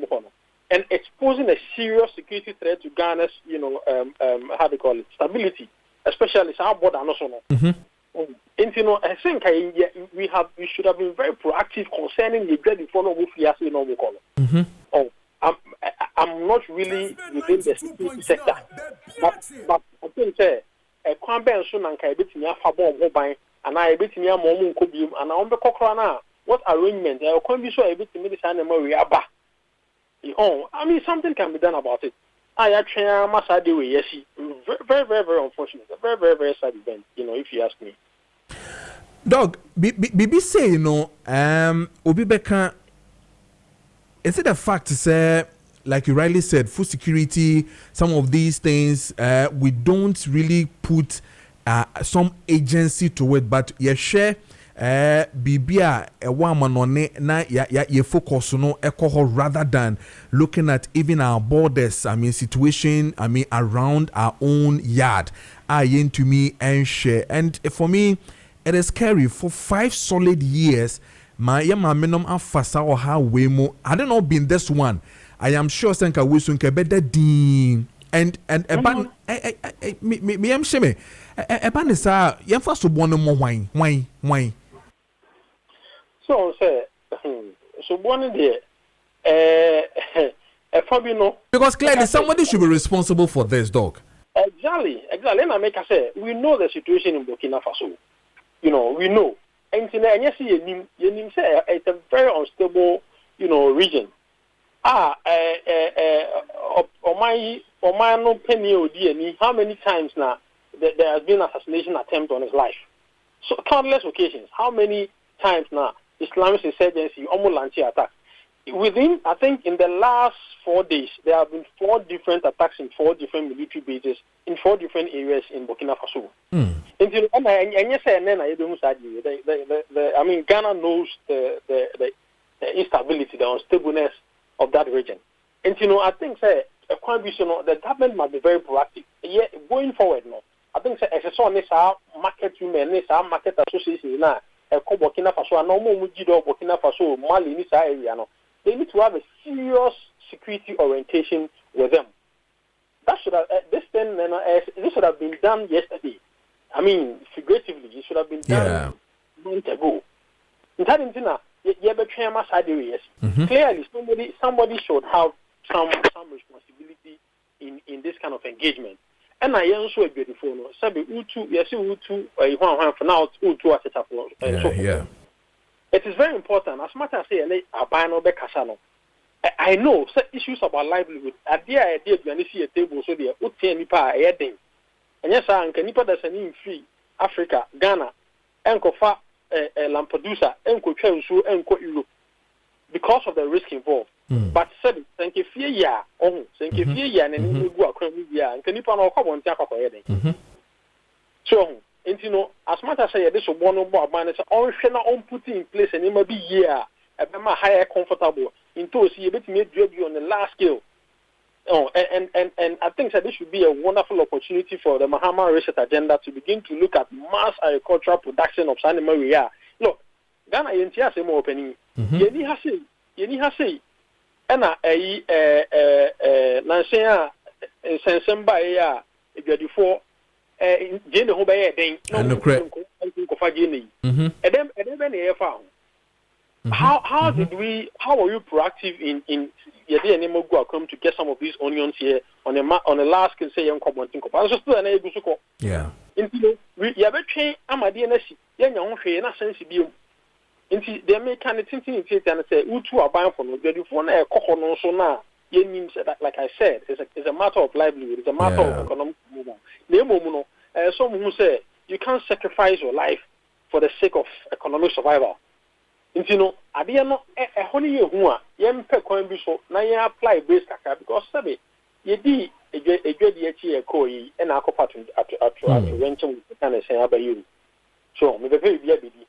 and it's posing a serious security threat to Ghana's, how do you call it, stability, especially our border and also. And I think we should have been very proactive concerning the dread before no call. I'm not really within the security sector, but I think a Kwambe soon and Kaibitinia Fabo Mobile and I Bitinia Momun Kubium and I Cocrana. What arrangement? I can't be so a bit to medicine and Mariaba. I mean, something can be done about it. I actually must do yes, very, very, very unfortunate, very, very, very sad event. If you ask me. Dog, Bibi say Obi Beka. Is it a fact to say, like you rightly said, food security, some of these things, we don't really put some agency to it, but you share Bibia a woman on it na ya focus no alcohol rather than looking at even our borders. I mean, situation, around our own yard. To me and share. And for me, it is scary. For 5 solid years, my minimum afasa or how way more. I don't know been this one. I am sure Senka Wilson can better dean and ban me am shame. A ban is yam first to one more wine. So say so one there Fabino. Because clearly somebody should be responsible for this, dog. Exactly. And I make I say we know the situation in Burkina Faso. We know. And yes, you say it's a very unstable, region. My no penny or DNA, how many times now there has been assassination attempt on his life? So countless occasions. How many times now Islamist insurgency, almost attack? Within, I think, in the last 4 days, there have been 4 different attacks in 4 different military bases in 4 different areas in Burkina Faso. Ghana knows the instability, the unstableness of that region. And I think the government must be very proactive. Yeah, going forward, I think as a son, market women, market association now, Burkina Faso, and no more Burkina Faso, Mali, this area. They need to have a serious security orientation with them. That should have this should have been done yesterday. I mean, figuratively, it should have been done months ago. Clearly, somebody should have some responsibility in this kind of engagement. And I also agree with you. Sabi utu, yes, utu. For now, utu at the It is very important. As much as I know issues about livelihood. At the idea you see a table so there nipa heading. And yes, nipa that's an free Africa, Ghana, Enkofa Lampedusa, Enko Chensu, Enko Europe. Because of the risk involved. But said thank you fear thank you fear and then go across and can nipa no come on heading. So as much as I say this one about man, it's on putting in place and it may be a higher comfortable into see a bit made you on the last scale. And I think that this should be a wonderful opportunity for the Mahama Reset Agenda to begin to look at mass agricultural production of animal area. Look, Ghana yentiya se mo opening. Yeni hase and Nansea Sensemba ya edwadifo Jane ho be den no ko fa Jane and then how are you proactive in your animal go come to get some of these onions here on a large scale say yeah into we ya be twen amade na si ya nya ho hwe na sense bi nti they make kind of thinking and say utu aban for no edwadifo na ekoko no so na yenim said that like I said it's a matter of livelihood, it's a matter of economic movement. Some who say you can't sacrifice your life for the sake of economic survival. Adia no honey hu a yem pe kwan bi so na ye apply base kaka because sabe ye di edwadi achi e ko yi e na akopa to wenchim kan say abayu. So me be bi abidi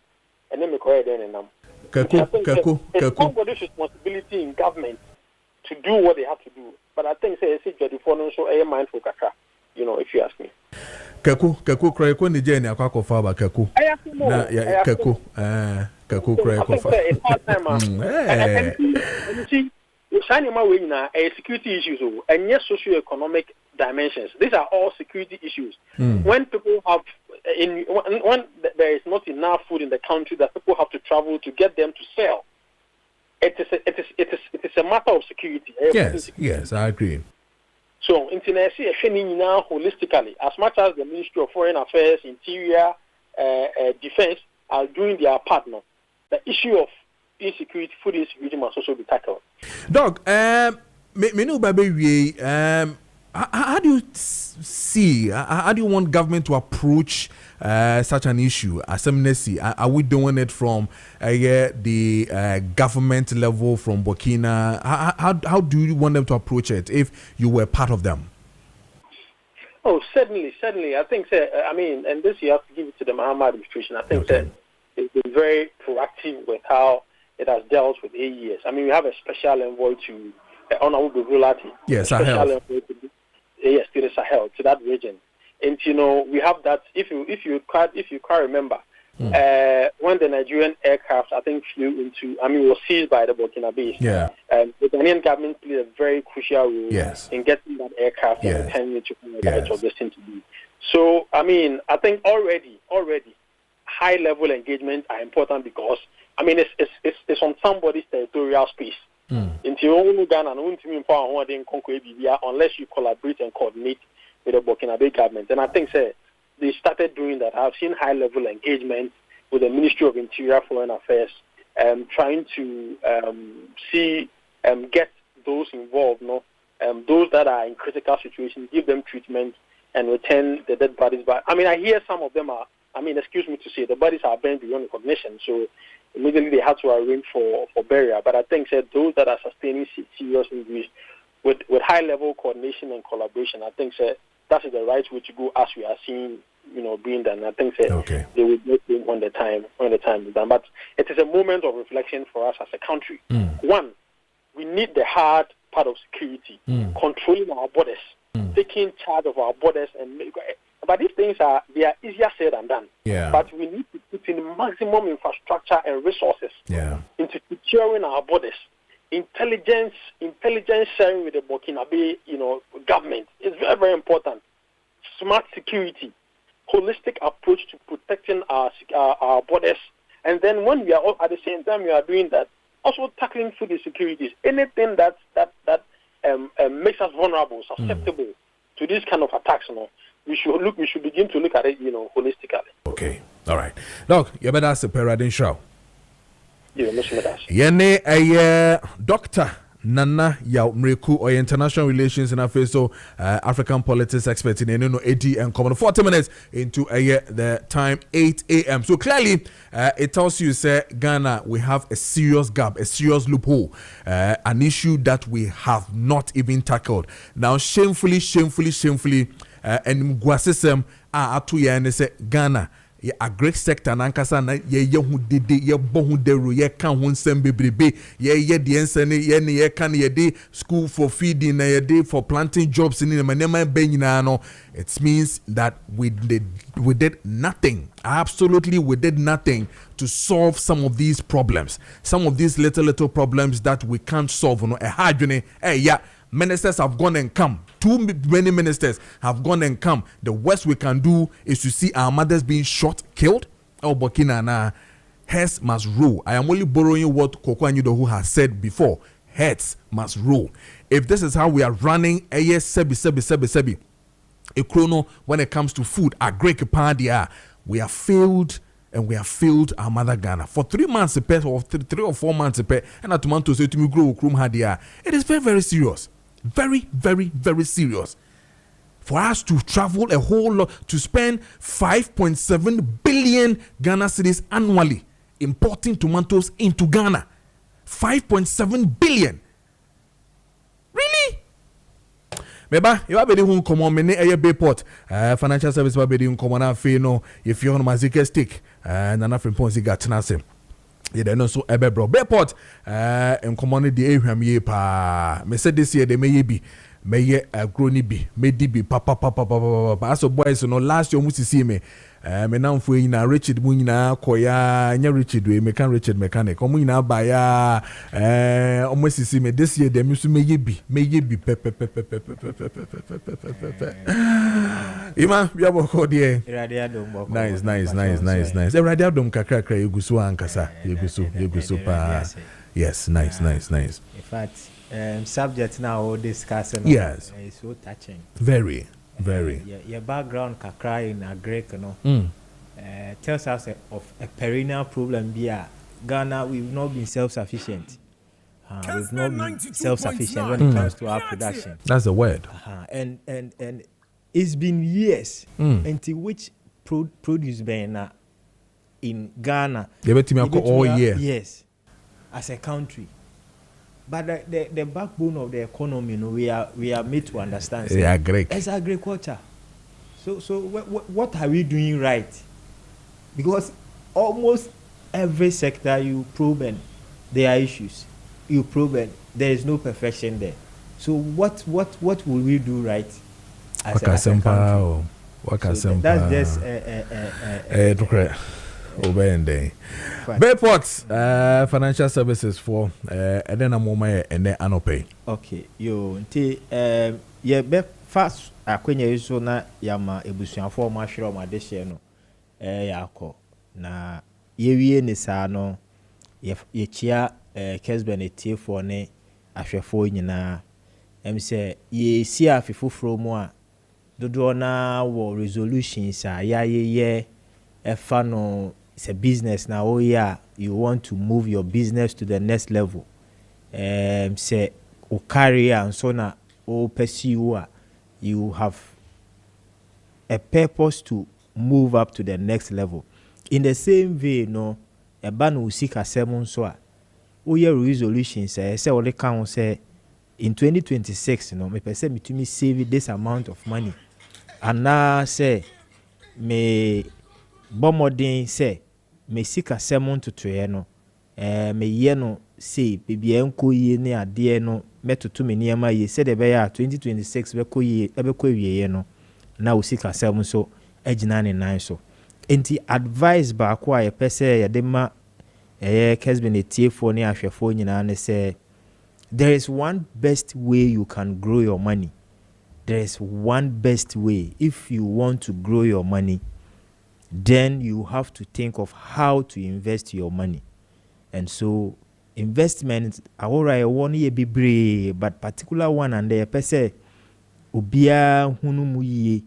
ene me ko e den nam. Kaku. Somebody's responsibility in government to do what they have to do. But I think say edwadi for no so e mindful kaka. if you ask me. Keku cry ko Nigeria akwa kofa ba keku. Na ya keku cry kofa. It's hard time. And you see, security issues and yes, socio-economic dimensions. These are all security issues. When people have when there is not enough food in the country that people have to travel to get them to sell, it is a matter of security. Yes, I agree. So, internationally, holistically, as much as the Ministry of Foreign Affairs, Interior, Defense are doing their part now, the issue of insecurity, food insecurity must also be tackled. Doc, how do you see, how do you want government to approach such an issue? Are we doing it from the government level, from Burkina? How do you want them to approach it if you were part of them? Oh, certainly. I think and this you have to give it to the Mahama administration. I think that it's been very proactive with how it has dealt with AES. I mean, we have a special envoy to Honorable Gulati. Yes, Sahel. Yes, to the Sahel, to that region. And we have that. If you can't remember, when the Nigerian aircraft, I think, was seized by the Burkina base. Yeah. The Ghanaian government played a very crucial role in getting that aircraft and returning it to where it was destined to be. So, I think already high-level engagement are important because, it's on somebody's territorial space. Unless you collaborate and coordinate with the Burkina government. And I think they started doing that. I've seen high-level engagement with the Ministry of Interior, Foreign Affairs, trying to get those involved, those that are in critical situations, give them treatment and return the dead bodies back. I hear some of them are, excuse me to say, the bodies are burned beyond recognition, so immediately they had to arrange for burial. But I think those that are sustaining serious injuries with high-level coordination and collaboration, I think that is the right way to go as we are seeing, being done. I think they will do it when the time is done. But it is a moment of reflection for us as a country. One, we need the hard part of security, controlling our borders, taking charge of our borders, but these things they are easier said than done. But we need to put in maximum infrastructure and resources into securing our borders. Intelligence sharing with the Burkinabe, government is very, very important. Smart security, holistic approach to protecting our borders, and then when we are at the same time we are doing that, also tackling food insecurities. Anything that makes us vulnerable, susceptible to these kind of attacks, we should begin to look at it, holistically. Okay, all right. Look, you better ask the Paradin Show. Yene a Dr. Nana Mreku or international relations and affairs, so African politics expert in AD and common 40 minutes into the time 8 a.m. So clearly it tells you Ghana, we have a serious gap, a serious loophole, an issue that we have not even tackled. Now shamefully and Gwasisem atuya and say Ghana a great sector nankasa na ye hu dede ye bohu deru ye kan ho nsem bebrebe ye de ensene ye kan ye de school for feeding na ye de for planting jobs in the manema be nyina no. It means that we did nothing, absolutely we did nothing to solve some of these problems, some of these little problems that we can't solve. Ministers have gone and come. Too many ministers have gone and come. The worst we can do is to see our mothers being shot, killed. Oh, Burkina, nah. Heads must rule. I am only borrowing what Koko Anyudo has said before. Heads must rule. If this is how we are running, sebi. A chrono when it comes to food, a great pandia, we have failed. And we have failed our mother Ghana for 3 months or 3 or 4 months and a tomato say to me grow krum hadia. It is very, very serious. Very, very, very serious. For us to travel a whole lot, to spend 5.7 billion Ghana cedis annually importing tomatoes into Ghana. 5.7 billion. Really? Meba, you are being come on many a Bayport, financial service by being come on fe no if you're on Mazika stick and an African Ponzi got Tanase. You don't know so Ebebro Bayport and common the Abraham ye pa. Me said this year they may be meye agroni bi medi bi papa aso boys no last year mu sisi me me namfo nyina Richard mu nyina koya nya Richard we me kan Richard mechanic omu nyina ba ya omu sisi me this year dem so meye bi pe ima bia boko de nice radio dom kakra yegusu ankasa yegusu pa yes nice in fact subject now we're discussing yes is so touching very your background kakra in Greek tells us of a perennial problem here. Ghana, we've not been self-sufficient. We've not been self-sufficient when it comes to our production. That's the word. And it's been years until which produce been in Ghana. They were all year. Yes, as a country. But the backbone of the economy, we are made to understand. Yeah, Greek. It's agriculture. So what are we doing right? Because almost every sector you proven there are issues. You proven there is no perfection there. So what will we do right as a country? So that's just Obeying Bayport financial services for and then a moment and then anope. Okay, you ye be fast akwenya iso na yama ebusuafo ma hwere ma de hye no yakọ na ye wie ni sa no ye chia Kessben etiefo ne ahwefo nyina say ye si afefoforo mu a dodo na wo resolutions a ye efa no it's a business now. Oh yeah, you want to move your business to the next level. Say o career and so na o pursue you have a purpose to move up to the next level. In the same way, no, a ban will seek a sermon so. Oh yeah, resolution say what they can say in 2026. No, me person to me save this amount of money, and now say me. Bomodin say me sika sermon to no me ye no say bibia enko ye ne ade no metoto me niam ye said e be ya 2026 be ko ye e be ko wie no na usika sermon so agina ne nan so enti advice ba ko a ye pese ye de ma Kessben etiefo ne ahwefo nyina ne say there is one best way you can grow your money. There is one best way if you want to grow your money. Then you have to think of how to invest your money. And so investment awora one ye bibre but particular one and the pese obia hunu mu ye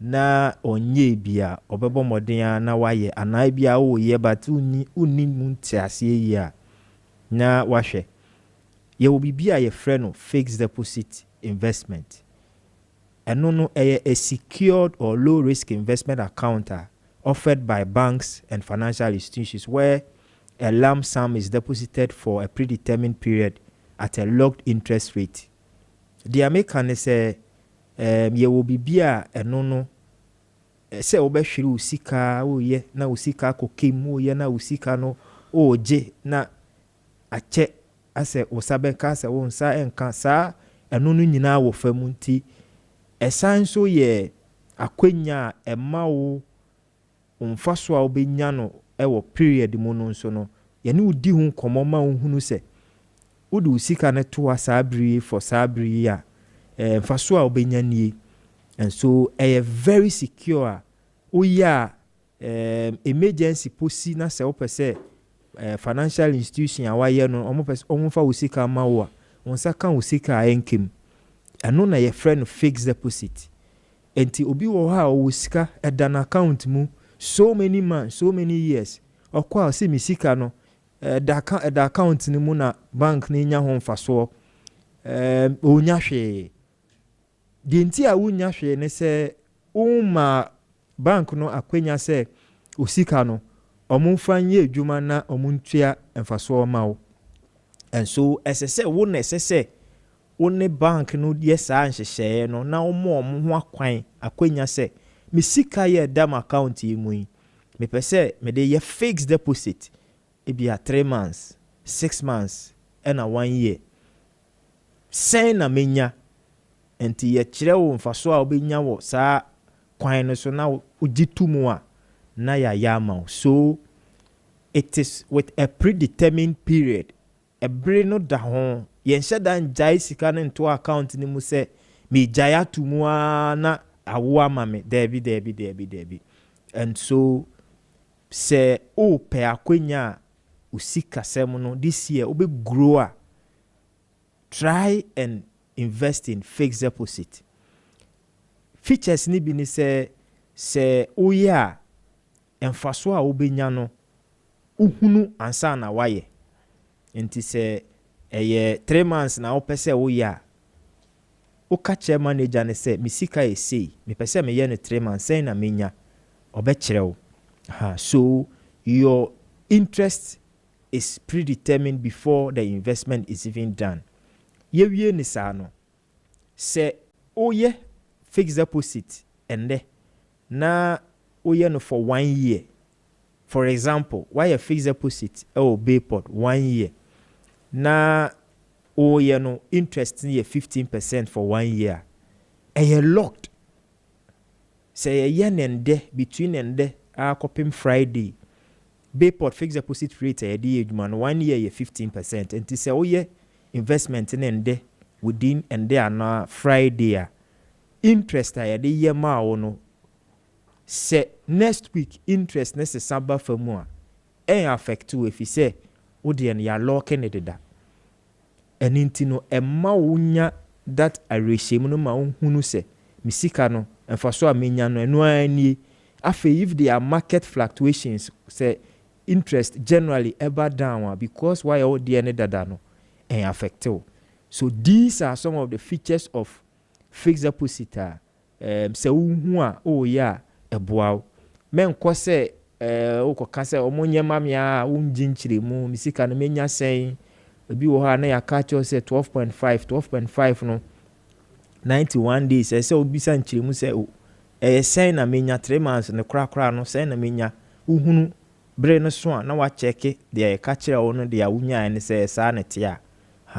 na onye bia obebo moden na waye anai bia wo ye but uni munti ase ye na wahwe ye obi bia ye frɛ no fixed deposit investment. Eno no a secured or low risk investment account offered by banks and financial institutions where a lump sum is deposited for a predetermined period at a locked interest rate. The American say ye will be bia no say obehwiri usika o ye na usika kokem o ye na usika no o je na ache ase osabeka se won sa enka sa eno no nyina wo famunti esan so ye akwenya ema wo umfaso a obenya no ewo period mu no nso no ye ne udi hu komoma ohunu se udi usika ne to asabri for sabri ya mfaso a obenya nie and so very secure oya emergency posi na se opese financial institution awaye no omfa usika mawa onsa kan usika enkem eno na ye friend fixed deposit enti obi wo ha usika edan account mu so many months, so many years. Okwa se misika no the account ni mu na bank ni nya ho mfaso onya hwe de nti a wonya hwe ne se uma bank no akwenya se osika no omumfanye adwuma na omuntua mfaso mawo and so esese wo na esese wo ne bank no yes a nhyehyɛ no na omo ho akwan akwenya se misika ye dam account yimu me pese me de ye fixed deposit e bia 3 months 6 months and a 1 year say na menya enti ye kyerɛ wo mfaso a obenya wo saa kwan no so na ugitu mu a na ya yama. So it is with a predetermined period. Ebre no da ho yen hyeda njai sika no into account ni mu se me jaya to mu na awo ama me debi. And so se o pe akwenya usika sem no this year obe grow a try and invest in fixed deposit. Features ni bi ni se oye a emfaso a obenya no uhunu ansa na waye. Enti se 3 months na opese oye a o catch manager ne se misika e sei me pese me ye ne 3 months say na menya obekyerew. So your interest is predetermined before the investment is even done. Yewie ni sa no se oye fixed deposit ende na oye no for 1 year. For example, why a fixed deposit Bayport 1 year na oye no interest ni 15% for 1 year. Eye locked. Say ye nende between ende a kopim Friday. Bayport fixed deposit rate a di edman 1 year ye 15%. And say oye investment in ende within ende ana Friday a interest a di ye ma ono. Say next week interest necessary for more. Affect to if you say Odian ya locking it da. And intino emma unya that a regime no ma hunu se misika no and for so amenya no eno ani afi if there are market fluctuations say interest generally ever down because why all the any dada no affect you. So these are some of the features of fixed deposit. Se hu a oh yeah eboa men ko se o ko ka se omonye mamia unji nchire mu misika no menya sen ebi wo ha na ya ka cho se 12.5 no 91 days se obi san nchire mu se sen na menya 3 months ne kra no sen na menya uhunu bre no so na wa check de ka kire wo no de ya unya ne se sa na tia.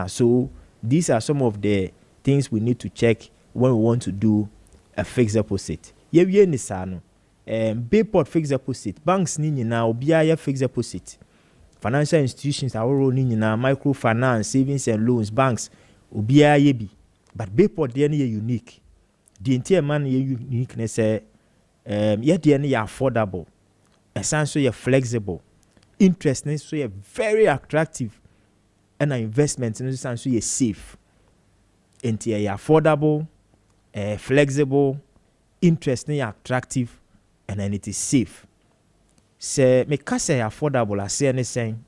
So these are some of the things we need to check when we want to do a fixed deposit. Ye ni sa no Bayport fixed deposit banks ni nyina obia ya fixed deposit financial institutions aworo ni nyina microfinance savings and loans banks obia ye bi but Bayport dey na unique the entire man ye unique ne say ye dey na affordable essentially ye flexible interest ne so ye very attractive and investment ne so ye safe entire ye affordable flexible interest ne attractive and then it is safe. Say me ka say affordable as say anything.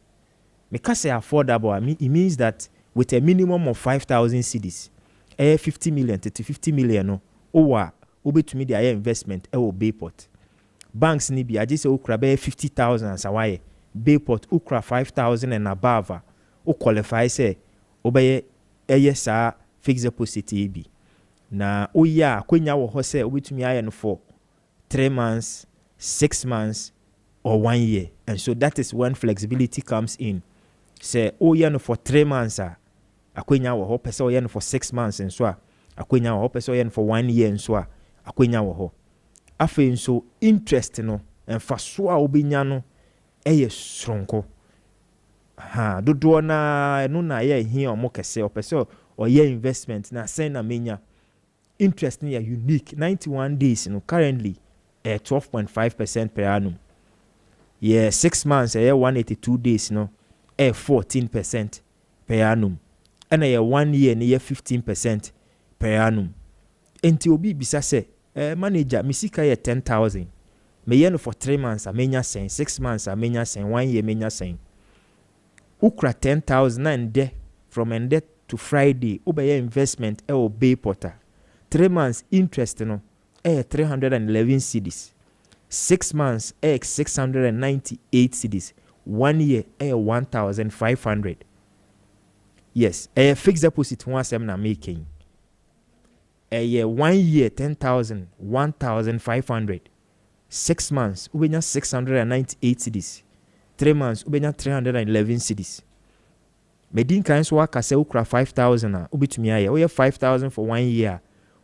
Me ka say affordable it means that with a minimum of 5,000 cedis 50 million to 50 million no owa obetumi their investment o Bayport. Banks ni bi aje say okra be 50,000 as why Bayport okra 5,000 and above o qualify say obeye sa fixed deposit bi. Na oya kwenya wo ho say obetumi aye no for 3 months, 6 months, or 1 year. And so that is when flexibility comes in. Say, oh, yeah, no, for 3 months, akwenya wo ho, pesa oh, yeah, no, for 6 months, and so, akwenya wo ho, pesa oh, yeah, no, for 1 year, and so, akwenya wo ho. Afe, so, interest, no, and for so, obinya, no, stronko. Dodo na, no, na, yeah, here, or mo kese, or pesa, or yeah, investment, na, send na, menya, interest, ni, unique, 91 days, you know, currently, 12.5% per annum. Yeah, 6 months, 182 days, no, 14% per annum. And 1 year, 15% per annum. Enti obi bisa se, manager, misika 10,000. Me yen for 3 months, a menya sen, 6 months, a menya sen, 1 year, menya sen. Ukra 10,000 and de from ende to Friday, obey investment, Bayport. 3 months interest, no. 311 cedis. 6 months 698 cedis. 1 year 1,500. Yes, fixed deposit once I'm not making. 1 year 10,000, 1,500. 6 months ubenya 698 cedis. 3 months ubenya 311 cedis. Medin kan so waka se ukra 5,000 ubitumi aye. Oye 5,000 for 1 year.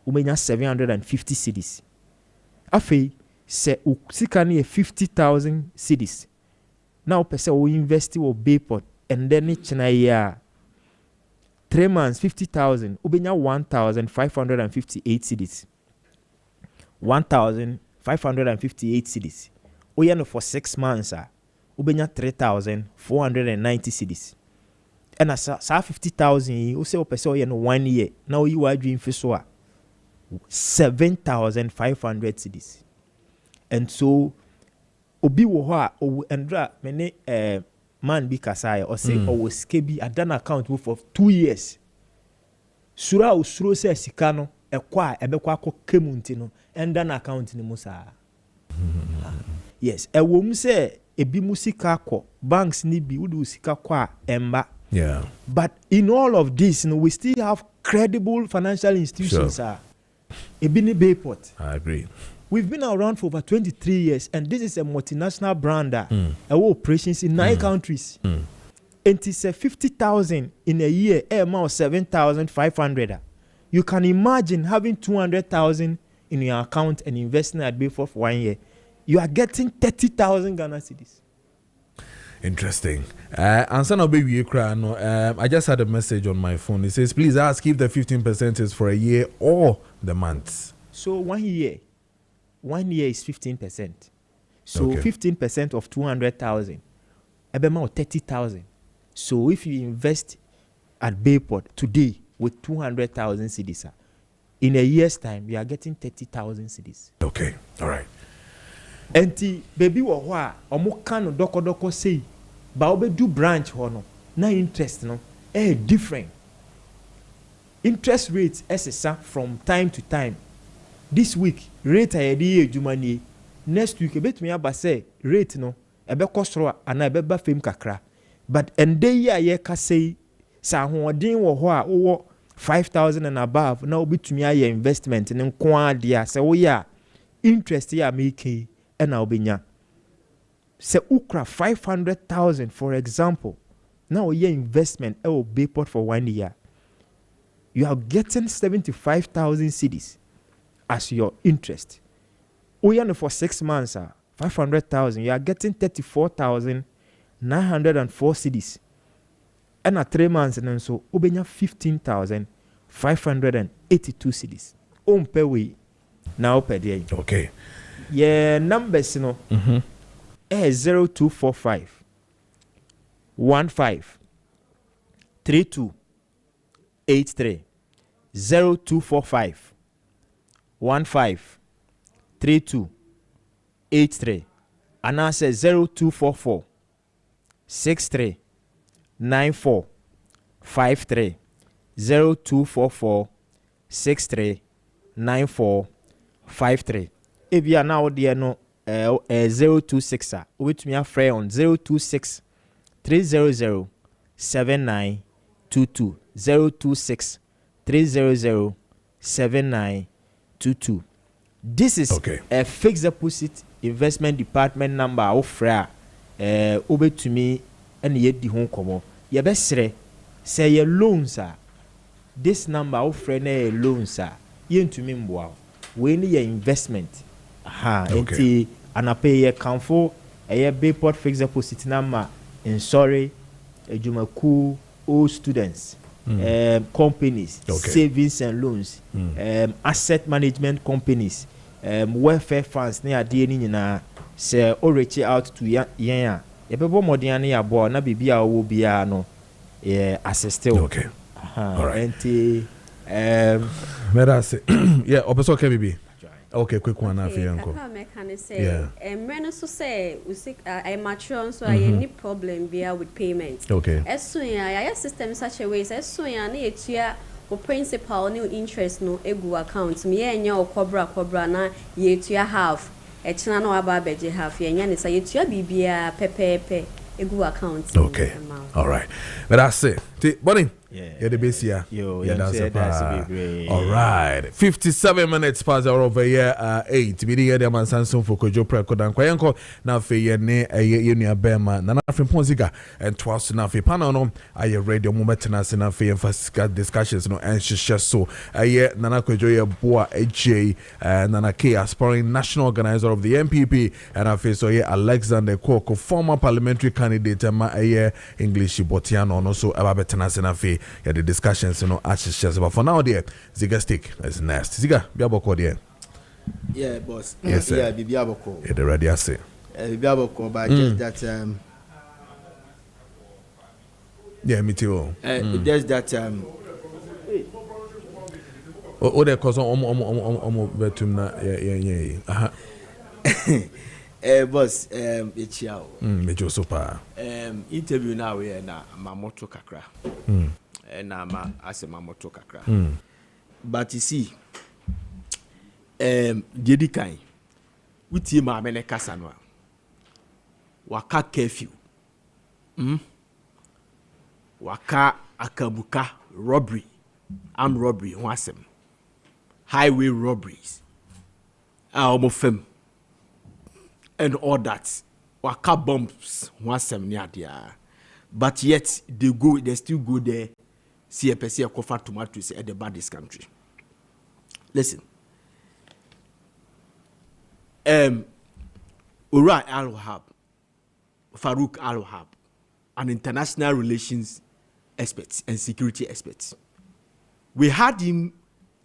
umenya 750 cedis afei se sika ne 50,000 cedis now pese we invest wo Bayport and then it china year 3 months 50,000 ubenya 1,558 cedis 1,558 cedis oye no for 6 months ubenya 3,490 cedis and as 50,000 you say opese oye no 1 year now you are doing so 7,500 cedis and so obi wo ho a endra mene man bi kasaya or say o skebi adan account for 2 years sura usuro se sika no ekwa ebekwa akokemu nti no endan account ni musa yes ewom se ebi musika akọ banks ni bi wudu sika kwa emba but in all of this we still have credible financial institutions ebi ni Bayport. I agree. We've been around for over 23 years, and this is a multinational brand. Our operations in 9 countries. And it's 50,000 in a year, amount 7,500. You can imagine having 200,000 in your account and investing at Bayport for 1 year. You are getting 30,000 Ghana cedis. Interesting. Answer no baby I just had a message on my phone. It says, please ask if the 15% is for a year or the months. So 1 year. 1 year is 15%. So 15% of 200,000, about 30,000. So if you invest at Bayport today with 200,000 cedis, in a year's time, you are getting 30,000 cedis. Okay, all right. Enti baby wo ho a omo kan no doko say ba obe do branch ho no na interest no different. Interest rates SSA from time to time. This week rate ayedi ejumani, next week ebetumi aba say rate no ebe kosoro ana ebe ba fam kakra, but ende ya ye ka say sa hoodin wo ho a wo 5,000 and above na obetumi aye investment ne nko ade say wo ya interest ya make na obenya say ukra 500,000 for example now your investment will Bayport for 1 year, you are getting 75,000 cedis as your interest. Oyan for 6 months, 500,000, you are getting 34,904 cedis. And at 3 months, and so obenya 15,582 cedis. Per way now per day. Okay. Yeah, numbers, 0245 15 32 83 0245 15 32 83 and I say 0244 63 94 53 0244 63 94 53. If you are now there no 026 with me a friend on 026 300 7922 026 300 7922. This is a fixed deposit investment department number of fra over to me and yet the home come. You best say your loans this number of friend loans you to me wow. We need your investment. Enti anape ye kanfo a Bayport fixed deposit number in sorry Jumaku all students companies savings and loans asset management companies welfare funds ne ade ni nyina say o reach out to yen ye bebo modern ya bo na bibia wo bia no assist all right enti say yeah opeso KPD. Okay, quick one after uncle. Can say, and so say, I mature, so I need problem via with payments. Okay. As soon as I system such a way, as soon as I need to or principal new interest no egu account. Me and your cobra na ye to have a channel about beje half ye and say to your BBA pepe egu account. Okay. All right. But I say, Bonnie, Yeah, the base here. Yeah, that's all right. 57 minutes past our over here 8. Be the man Samson for Kojo Preko Dankwah yanko na fe ye ne ye nua bema na na Ponziga and twice na fe panel no aye radio moment na se na fe emphasize discussions no and so aye nana Kojo ye boa AJ nana K aspiring national organizer of the MPP and afe so ye Alexander Koko former parliamentary candidate ma aye English botiano no so aba betena se na fe yeah, the discussions you know ashes but for now there Ziga stick is next Ziga biaboko there yeah boss yes, yeah biaboko yeah the ready I say biaboko but just that yeah me too just that oh there cause omo betum na yeah boss it's yao mejo super interview now we na mamoto kakra na ma ase mamoto kakra but you see dedi kan wutie ma amene kasa no waka curfew waka akabuka robbery armed robbery ho asem highway robberies omofem and all that waka bombs ho asem ni adia but yet they still go there see a person cover tomatoes at the baddest country. Listen, Ura Al-Wahab, Farouk Al-Wahab, an international relations expert and security expert. We had him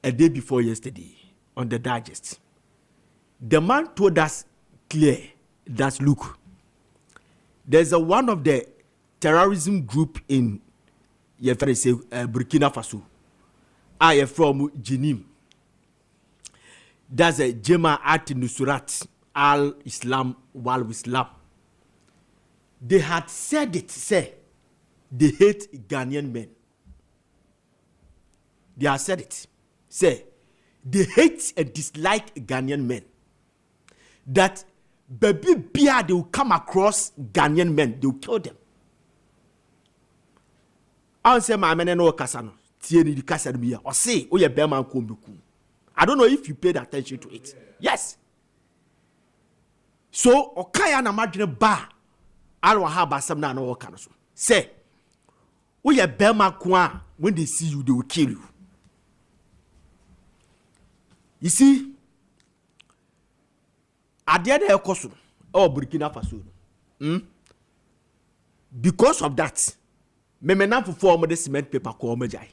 a day before yesterday on the digest. The man told us clear that look, there's one of the terrorism group in Burkina Faso. I am from Jinim. That's a Jama'at Nusrat al-Islam wal Islam. They had said it, say, they hate Ghanaian men. They have said it, say, they hate and dislike Ghanaian men. That baby beer, they will come across Ghanaian men, they will kill them. I say my man no kasano. Tieni di kasa biya. Or say, oh yeah, bearman kombuku. I don't know if you paid attention to it. Yes. So okaya na madwene ba alwa ha basam na no waka no so. Say, oh yeah, bearman kwa when they see you they will kill you. You see, at the end of the Burkina Faso. Because of that, me now for form the cement paper ko omajai.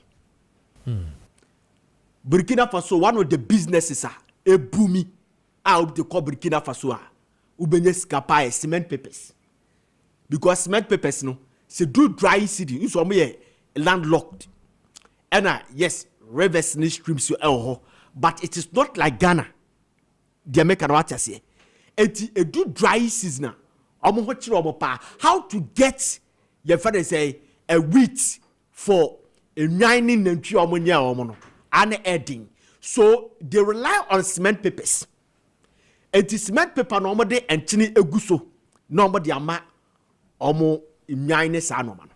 Burkina Faso, one of the businesses a boomy out the call Burkina Faso ubenye skapa cement papers. Because cement papers no se do dry city you so me landlocked. And yes, rivers and streams you but it is not like Ghana. The American watch say it do dry season. How to get your father say a wheat for a mining and pure and adding. So they rely on cement papers. And the cement paper normally and chini eguso normally ama omo mining sanoman.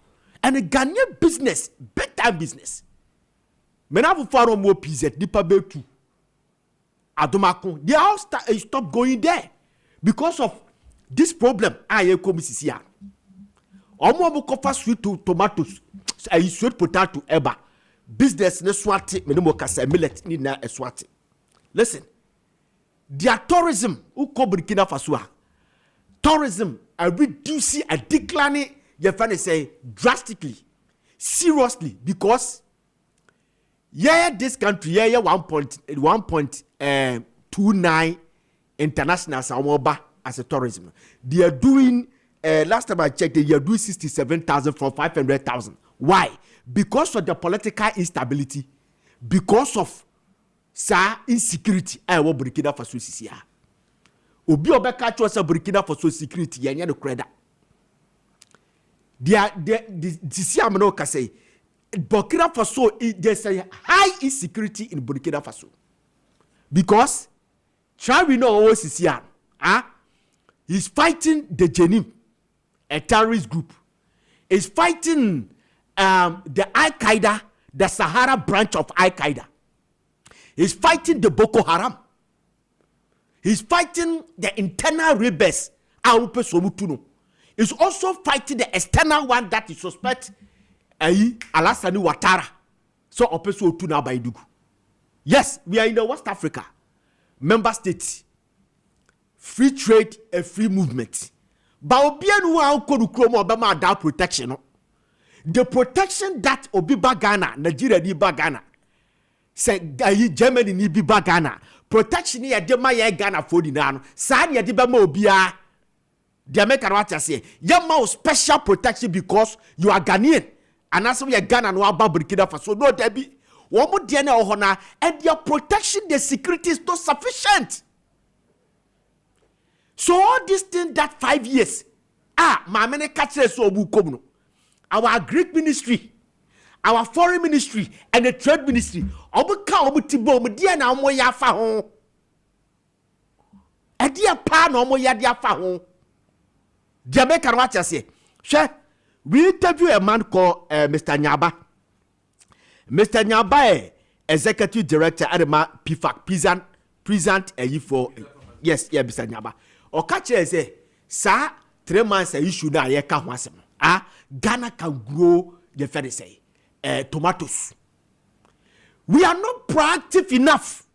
And a Ghanaian business, better business. Men have found more PZ, Nipa Betu. Adomako, they all stop going there because of this problem. I come here. Omo kofa sweet tomatoes, sweet potato eba. Business ne swati, me no mo kasa millet ni na swati. Listen, their tourism who come Burkina Faso. Tourism are reducing a declining. Your friend say drastically, seriously because this country 1.29 international samoba as a tourism. They are doing. Last time I checked, they are doing 67,000 from 500,000. Why? Because of the political instability, because of insecurity. I want Burkina Faso CCA. Obi obeka chosa Burkina Faso security. Yanya no credit. The CCA no kase. Burkina Faso there's a high insecurity in Burkina Faso because try we know CCA. He's fighting the Jenim. A terrorist group is fighting the Al-Qaeda, the Sahara branch of Al-Qaeda. He's fighting the Boko Haram. He's fighting the internal rebels. He's also fighting the external one that is suspect Alassane Ouattara. So opeso tu na baidugu. Yes, we are in the West Africa. Member states. Free trade and free movement. But obianu wa kodu kromo obama da protection. The protection that Obiba Ghana, Nigeria ni ba Ghana. Say Germany ni ba Ghana. Protection ya de ma Ghana for di na no. Sa ya de ba ma obia. The American what say, you special protection because you are Ghanaian. And as we are Ghana no aba Burkina Faso no debi. One more DNA ohona and their protection, the security is not sufficient. So all these things that 5 years, my many catches so bukono. Our Greek ministry, our foreign ministry, and the trade ministry, obuka obutibo mudia na omo ya fa ho. Edia pa na omo ya dia fa ho. Jamaica what you say? Sure. We interview a man called Mr. Nyaba. Mr. Nyaba, executive director at the PFAC, present for yes, Mr. Nyaba. Or catch say, sir, 3 months issue that I can't want some. Ghana can grow the fair say tomatoes. We are not proactive enough.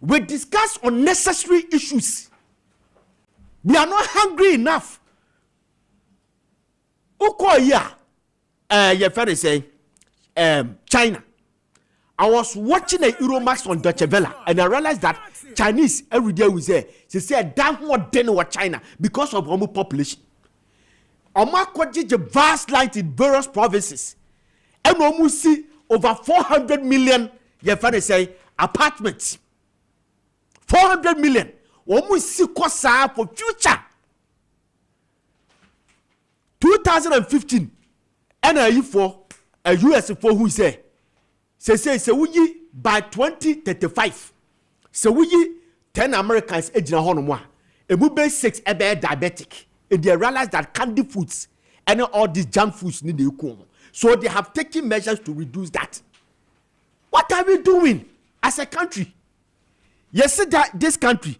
We discuss unnecessary issues. We are not hungry enough. Your friend is saying, China. I was watching a Euromax on Deutsche Welle and I realized that Chinese every day we say, they say, damn what they know what China because of our population. Oma kwaji the vast land in various provinces. And we see over 400 million, your friend is saying, apartments. 400 million. We see kosa for future. 2015, and a US for who say we by 2035. So we 10 Americans age na hono a mobile 6 diabetic. And they realize that candy foods and all these junk foods need to come. So they have taken measures to reduce that. What are we doing as a country? You see that this country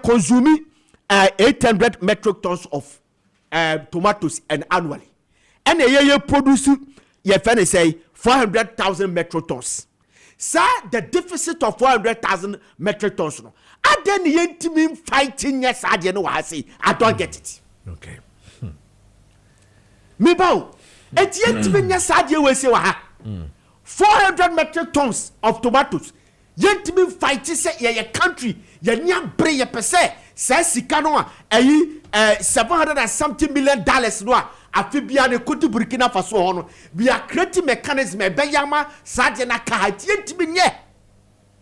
consuming 800 metric tons of tomatoes and annually. And produce say 400,000 metric tons. Sir, the deficit of 400,000 metric tons. No. I then fighting yes, I don't know what I say. I don't get it. Okay. Me bow. It's yet to be yes, I do say 400 metric tons of tomatoes. Yet to be fighting say your country, your nyam bre your per se, says Sikanoa, 700 and something $million no. Afibia ne Kojo Burkina Faso hono. We are creating mechanism beyama sadena ka yet be nye.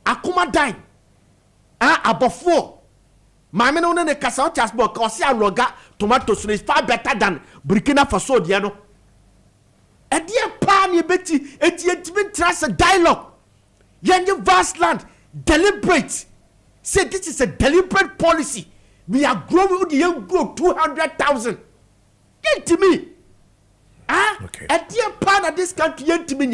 Akuma dine. Abofo. Mame no ne kasa chasbo ka osi aroga tomatoes is far better than Burkina Faso dia no. E dia pa ne beti eti trust dialogue. Yenye vast land deliberate. Say this is a deliberate policy. We are growing the young grow 200,000. To me. Okay. A dear part of this country to me.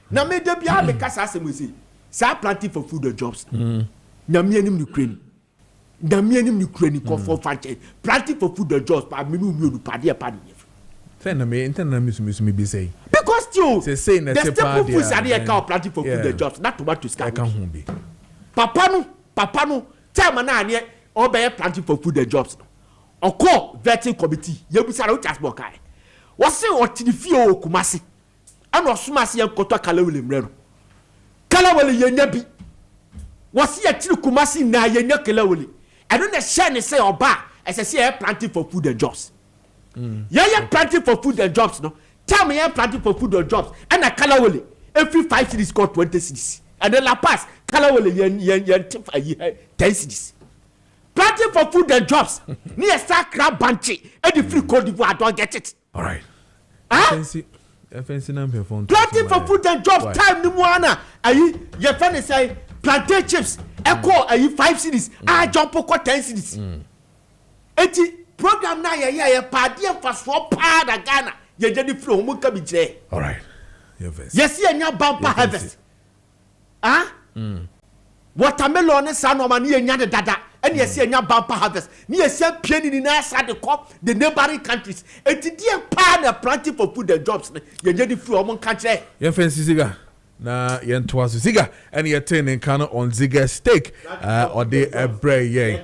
Now may there be a because as we say, say planting for food or jobs. Now me and Ukraine. Now me and Ukraine for franchise. Planting for food or jobs, but me no party. Then me me be say. Because you say the staple foods are there planting for food or jobs, not tomatoes. I can't be. Papa no, tell me now or be planting for food or jobs. Oko vetting committee yebusara o chasbo kai wose otinifie o Kumasi ana osumase yankoto kalawele mrero kalawele yenya bi wose yatiri Kumasi na yenya kalawele eno na share say oba esese e planting for food and jobs planting for food and jobs no tell me planting for food and jobs and na kalawele every 5 cities got 20 cities and then La Paz kalawele yen 10 cities. Planting for food and jobs. Near Sakra Banchi. And the free Cote d'Ivoire, I don't get it. All right. Planting for food and jobs. Time Numuana. Your friend is saying, plantain chips. Echo, 5 cities. I jump over 10 cities. Eti program na ya party for so part of Ghana. ye jadi free omo ka bi je all right your verse yes ye nya bumper harvest watermelon ne sa no ma ne ye nya de dada and yes ye nya bumper harvest ne ye se pie ni na sa de cop the neighboring countries etidie pa na planting for food and jobs ye jadi free omo ka je your fancy cigar na yen twas ziga and ye ten in kana on ziga steak or the ebre ye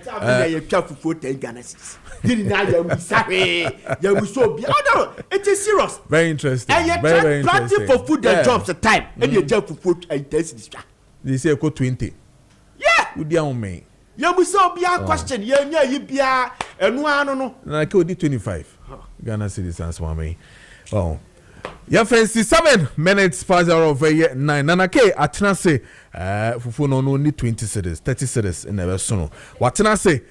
twa fufu 10 Ghana cedis did na ya sorry ya we so be no it is serious very interesting and very planting for food and jobs a time and you twa fufu 10 cedis they say ko 20 yeah we dia on me ya we so be a question ya nya yi bia enu anu no na ke odi 25 Ghana cedis as one me oh yeah, fancy 7 minutes past the hour of 9. Nana K atena say fufu no only 20 cedis, 30 cedis in the sono. Watena say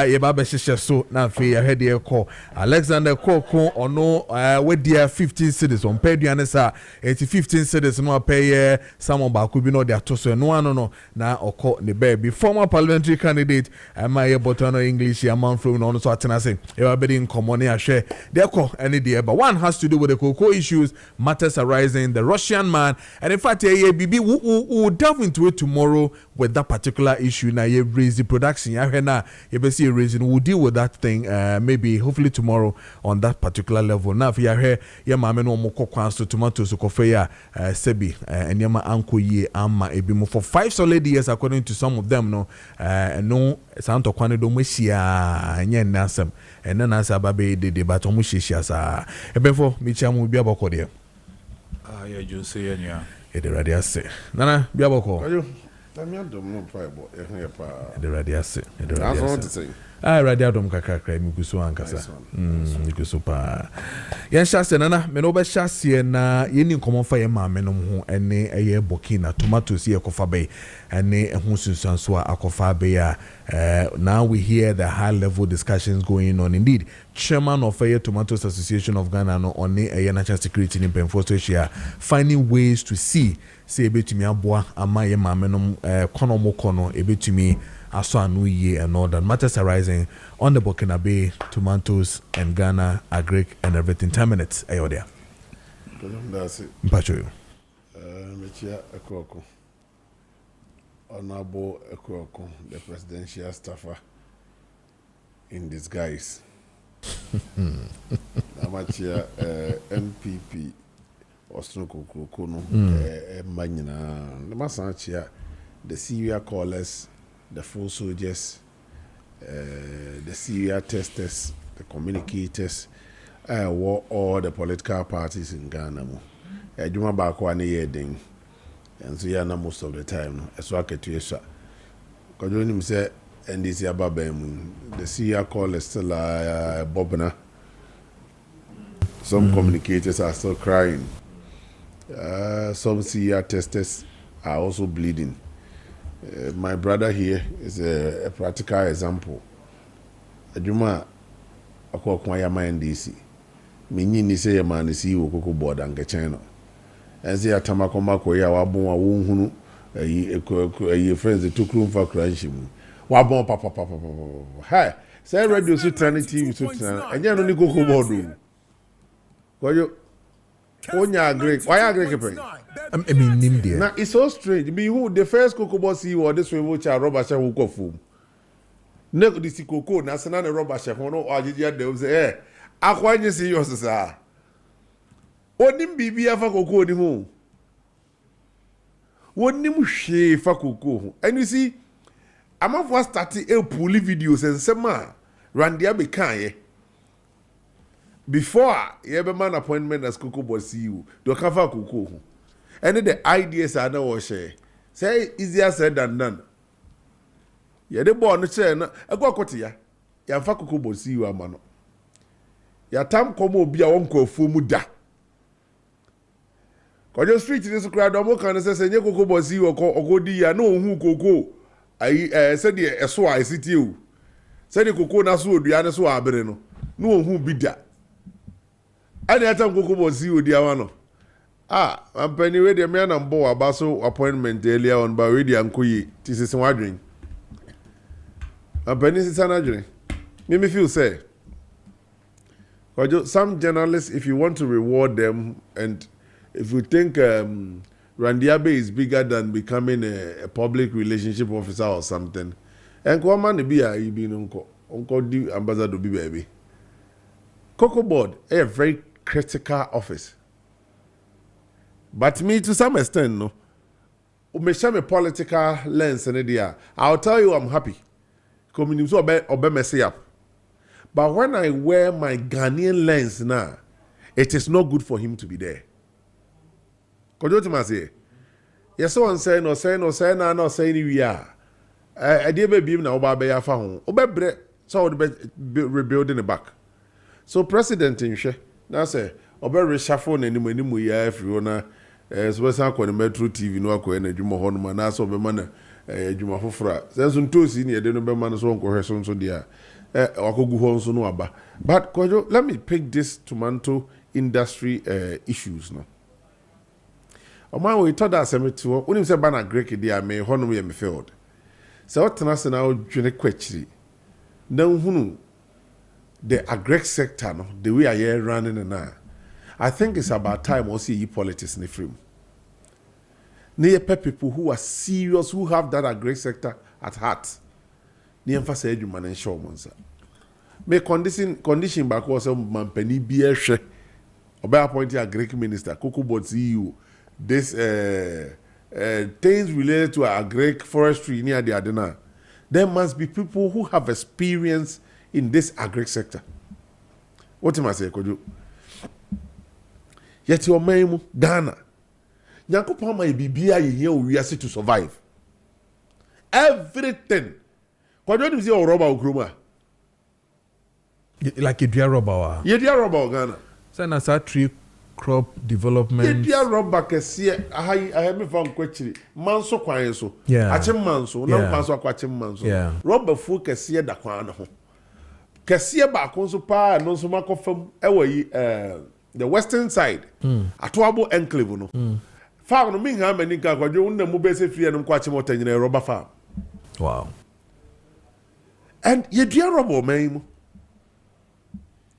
ye ba be hye so na fe ye head ye call Alexander Koko ono we dia 15 cedis on pay duane sa 15 cedis no pay someone ba ko bi no dia to so no ano no na oko ne baby former parliamentary candidate my botono English ya man from no so atena say ye ba be in common ya hwe de ko any there but one has to do with the cocoa issues matters arising the Russian man and in fact bibi we delve into it tomorrow with that particular issue na ye raise the production ya hwe na ye be see reason we'll deal with that thing maybe hopefully tomorrow on that particular level now if you hear ya mama no moko kwan so tomatoes ko fe ya sebi enyama anko ye ama ebi mo for 5 solid years according to some of them no no santo kwan do mo hia nya nasam ena na sa ba be de but mo hia sa ebefo mi chia mo bia boko de ya jo se ya nya e de radio se nana bia boko ayo tamia dom no fibo e pa de radio se that's what to say radio dom kakakra mi kuso ankasa mi kuso pa yen shase nana me no be shase na yeni nkomo fa ye ma me no ho ene eye Burkina tomatoes ye kofa be ene ehun sunsanso akofa be ya now we hear the high level discussions going on indeed chairman of a Tomatoes Association of Ghana no on a national security in Penfosto share finding ways to see say betumi aboa ama ye ma me no kono ebetumi aso anu ye and all that matters arising on the Burkinabe tomatoes and Ghana agric and everything 10 minutes ayo there that's it mpacho yo mechia ekoko Honorable Ekoko, the presidential staffer in disguise. Amachia MPP Osnoko Kono Manina the Masanchia, the Syria callers, the full soldiers, the Syria testers, the communicators, all the political parties in Ghana. Juma Bakwane Yeding. And so yeah, most of the time, as well as you say, because when you say and this year the CIA call is still a bobna. Some communicators are still crying. Some CIA testers are also bleeding. My brother here is a practical example. Ajuma akwa kwa ya NDC. Minyi ni say man is you koko board and China. Enzi atamakoma ko ya wabon wa wonhunu ayi friends the tukrum for cranshim wabon papa ha say radio so TV so enya no ni koko board koyo onya agree why agree kepe I mean nim there now it's so strange be who the first koko boss see or this way which are rubber share who kofu ne this koko na sana na rubber share no ajija dem say akwanye serious sir onim bibi afa koko ni ho wonim hwe fa koko ho and you see amafo start a pull videos and sema randia be kan before you be man appointment as koko boss you do ka fa koko ho and the ideas are na wo share say easier said than done ye de boy no share na agwakote ya fa koko boss you amano ya tam komo obi a wonko afu mu da Kojo street this crowd omo kan say nye koko bosi okodi ya no hu koko ai say de eso a city o say de koko na so odua ne so abere no no hu bida ani atam koko bosi odi awa no ampani we de me na mbo abaso appointment earlier on ba we de ankoyi tisisi wadwen ampani sisa na dwen me feel say Some journalists, if you want to reward them, and if you think Randiabe is bigger than becoming a public relationship officer or something, and come on, be a uncle do ambassador be baby. Cocoa board, a very critical office. But me, to some extent, no. Me share my political lens in the I'll tell you I'm happy. Community obey mess up. But when I wear my Ghanaian lens now, it is not good for him to be there. Kojo to say, yes, so saying we are. I did baby now about be a phone. Obe so rebuilding the back. So president in she now say obe reshuffle any mu ya everyone. So some kwa Metro TV no akwa na dwuma ho no ma na so be ma na dwuma fofora senso ntosi ne de no be ma no so nko hweso so dia akogu ho so no aba. But Kojo, let me pick this tomato industry issues no. Oman we told us emetiwo unim se ba na Greek dia me ho no ye me field. So otena se na odwene kwachiri na hunu the agric sector no the way I running na I think it's about time we see politics in the frame. Near people who are serious, who have that agri sector at heart. Near emphasize you man ensure monsa. May condition back was some man penny be a share. Oba appointed a Greek minister, Cocoa Board CEO. This things related to agri forestry near the Adena. There must be people who have experience in this agri sector. What am I saying, Kojo? Yet your name, Ghana. Nyankopon ma bibia ye here we are to survive. Everything. Kojo nim say roba okroma. Like a dear robber. Ye dear robber Ghana. Say na sa tree crop development. Ye dear robber kese I me fan kwachiri. Manso kwan so. Yeah. Achim manso, na kwan so akwachim manso. Yeah. Robber fu kese da kwan ho. Kese ba kon so pa no so makofam e the western side. Atoabo enclave no. Farm no me ha mani ka Kwadwo unna mu be se fie no kwache mota nyina rubber farm. Wow. And ye dua rubber man mu.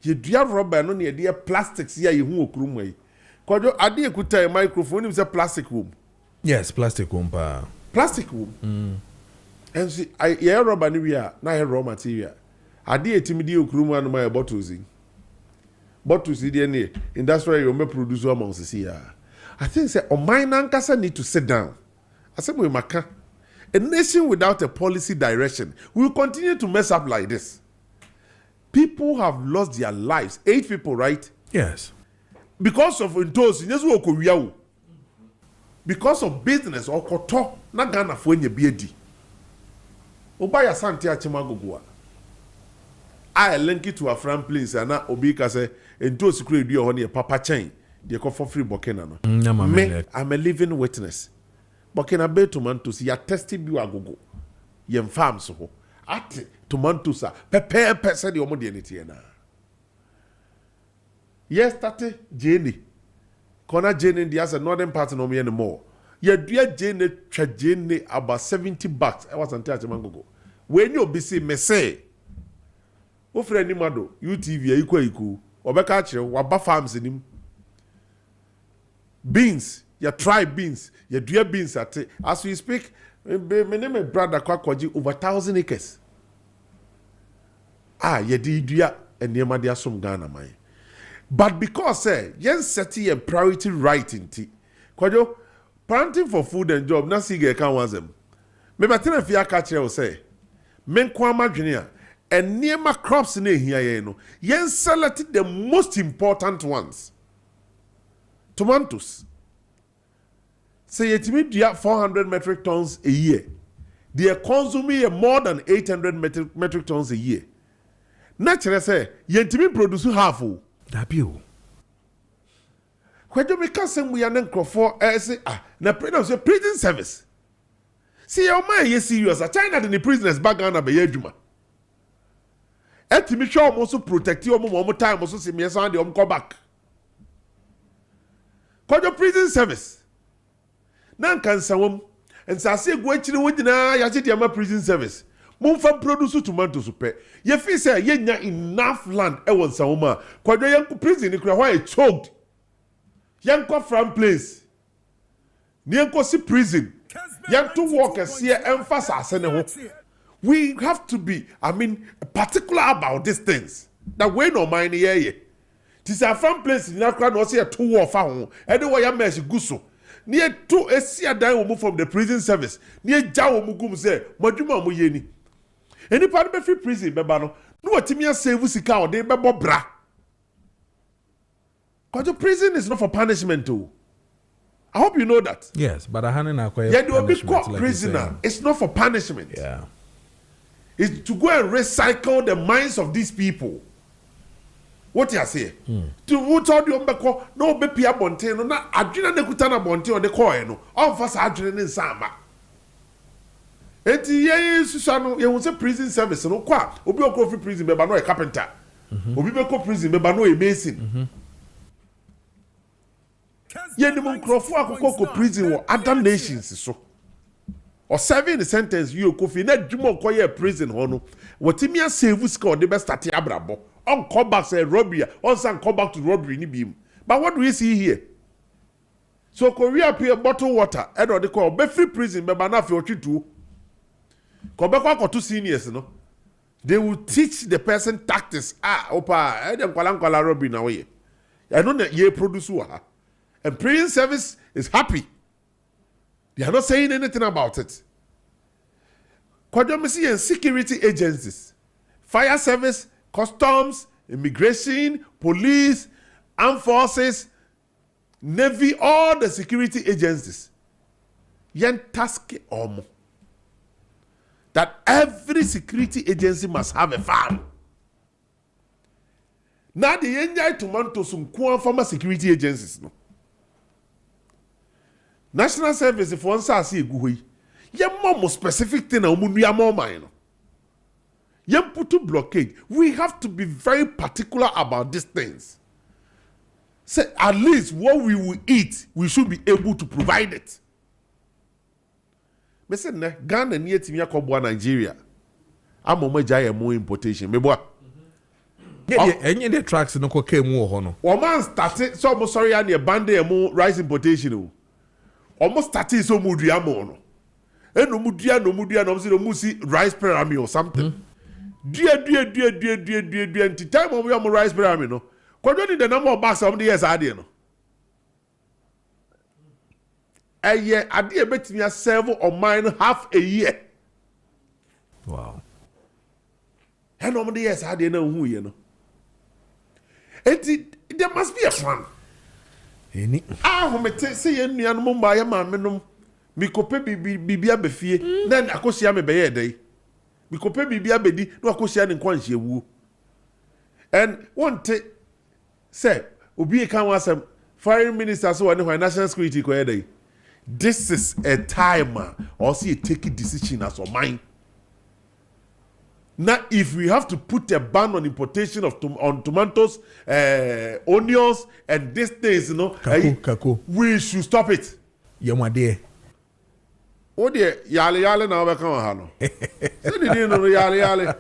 Ye dua rubber no ne ye de plastics ya ye hu okrum yi. Kwadwo ade ekuta microphone nim say plastic room. Yes, plastic room pa. Plastic room. And see ye rubber ni we are na ye raw material. Ade etimidi okrum anu my bottles in. Bottles dey industrial you may produce among see ya. I think say Oman Nankasa need to sit down. I said we maka. A nation without a policy direction will continue to mess up like this. People have lost their lives. 8 people, right? Yes. Because of intos, because of business or koto, na Ghana for any BD. Obaya Santi Achimagogua. I link it to a friend, please, and now Obika say, intos create your honey, Papa chain. They call for free Burkina no. I'm a living witness. Burkina Bay tomatoes, ya tested you agogo. Yem farms so. At tomatoes are prepare said your modernity na. Yes, tate Jenny. Corner Jenny in the other northern part no me anymore. Ye dear Jenny Jenny about $70. I was until Mango. When you be see me say, O friend Nimado, UTV equal Obeka che waba farms in him. Beans, you try beans, you do beans at as we speak. My name is brother Kwakoji over 1,000 acres. You do and near my some Ghana my. But because yen seti a priority right in tea. Kwajo, planting for food and job, not see get can was them. Maybe I tell if you catch you say, men kwama junior and near my crops in here, yen selected the most important ones. Tomatoes. Say yet 400 metric tons a year. They are consuming more than 800 metric tons a year. Naturally, say yet produce half. That you. When you make us we are not for say na prison service. See your man is serious. China the prisoners back on a bayejuma. Etimi show also protect you more time also see me and the come back. Kojo prison service. Nan kan sawom and say go actually wodina ya che dia prison service. Mumfa produce tomatoes pe. Ye feel say ye nya enough land e won Sawoma. Kwadwo yanko prison ni kura why choked. Yanko from place. Yanko si prison. Yanko workers here emphasize ne ho. We have to be, particular about these things. That we no mind here. Tis a from place in that crowd was here 2 war found. Anyway, I mesh guso. Near 2 Asia die will move from the prison service. Near Jawo Mugum say, Majuma Muyeni. Any part of free prison, Bebano. No, Timia say Wusika or de Bebo Bra. Because prison is not for punishment too. I hope you know that. Yes, but I hadn't acquired. Yeah, you will be caught prisoner. It's not for punishment. Yeah. Is to go and recycle the minds of these people. What you say? To who told you no be pia bonte no na adwena na kuta na bonte o de koe no. All for adwena ne nsama. Enti ye susa no ye won say prison service no kwa obi okro free prison be ba no a carpenter. Obi be ko prison be ba no a mason. Ye ni mo krofo akoko prison wo other nations so. Or serving the sentence you kofi na dwuma koye prison ho no wotimia save score de be start abrabo on come back say robbery on san come back to robbery ni bim. But what do we see here? So Korea pay bottle water and or they call be free prison be na fi otwitu ko be kwa to seniors no they will teach the person tactics opa dem kwala robbery na we I know that ye produce wa and prison service is happy. They are not saying anything about it. Kwadomisi and security agencies, fire service, customs, immigration, police, armed forces, navy, all the security agencies. Yen task that every security agency must have a farm. Now the yenjai tomanto some former security agencies no. National service if one say see egu yi ye more specific thing na omunu ya more mine no ye put to blockade. We have to be very particular about these things. Say at least what we will eat we should be able to provide it. Me say ne Ghana ni etimi akobua Nigeria amoma jaye mo importation me boa any the tracks no ko came wo ho no o man started so mo sorry ya ne bande mo rice importation o almost starting so mudria mo no eno mudria no so musi rice pyramid or something dua nti time of your rice pyramid no kodo ni the number of bags of the years ade no eye ade betimi serve on mine half a year. Wow. And on the years ade na hu ye no there must be a plan. Any Homete say ye nuanom mba ye maamenom mikope bibia befie then akosia me beye dey mikope bibia bedi no akosia ne nkwanhye wuo and wonte say obi kan wasem foreign minister so one national security ko dey. This is a time or see take a decision as a mind. Now, if we have to put a ban on importation of on tomatoes, onions, and these things, you know, kaku. We should stop it. Yamade. Oh dear, yale now we come on. So did you know yale?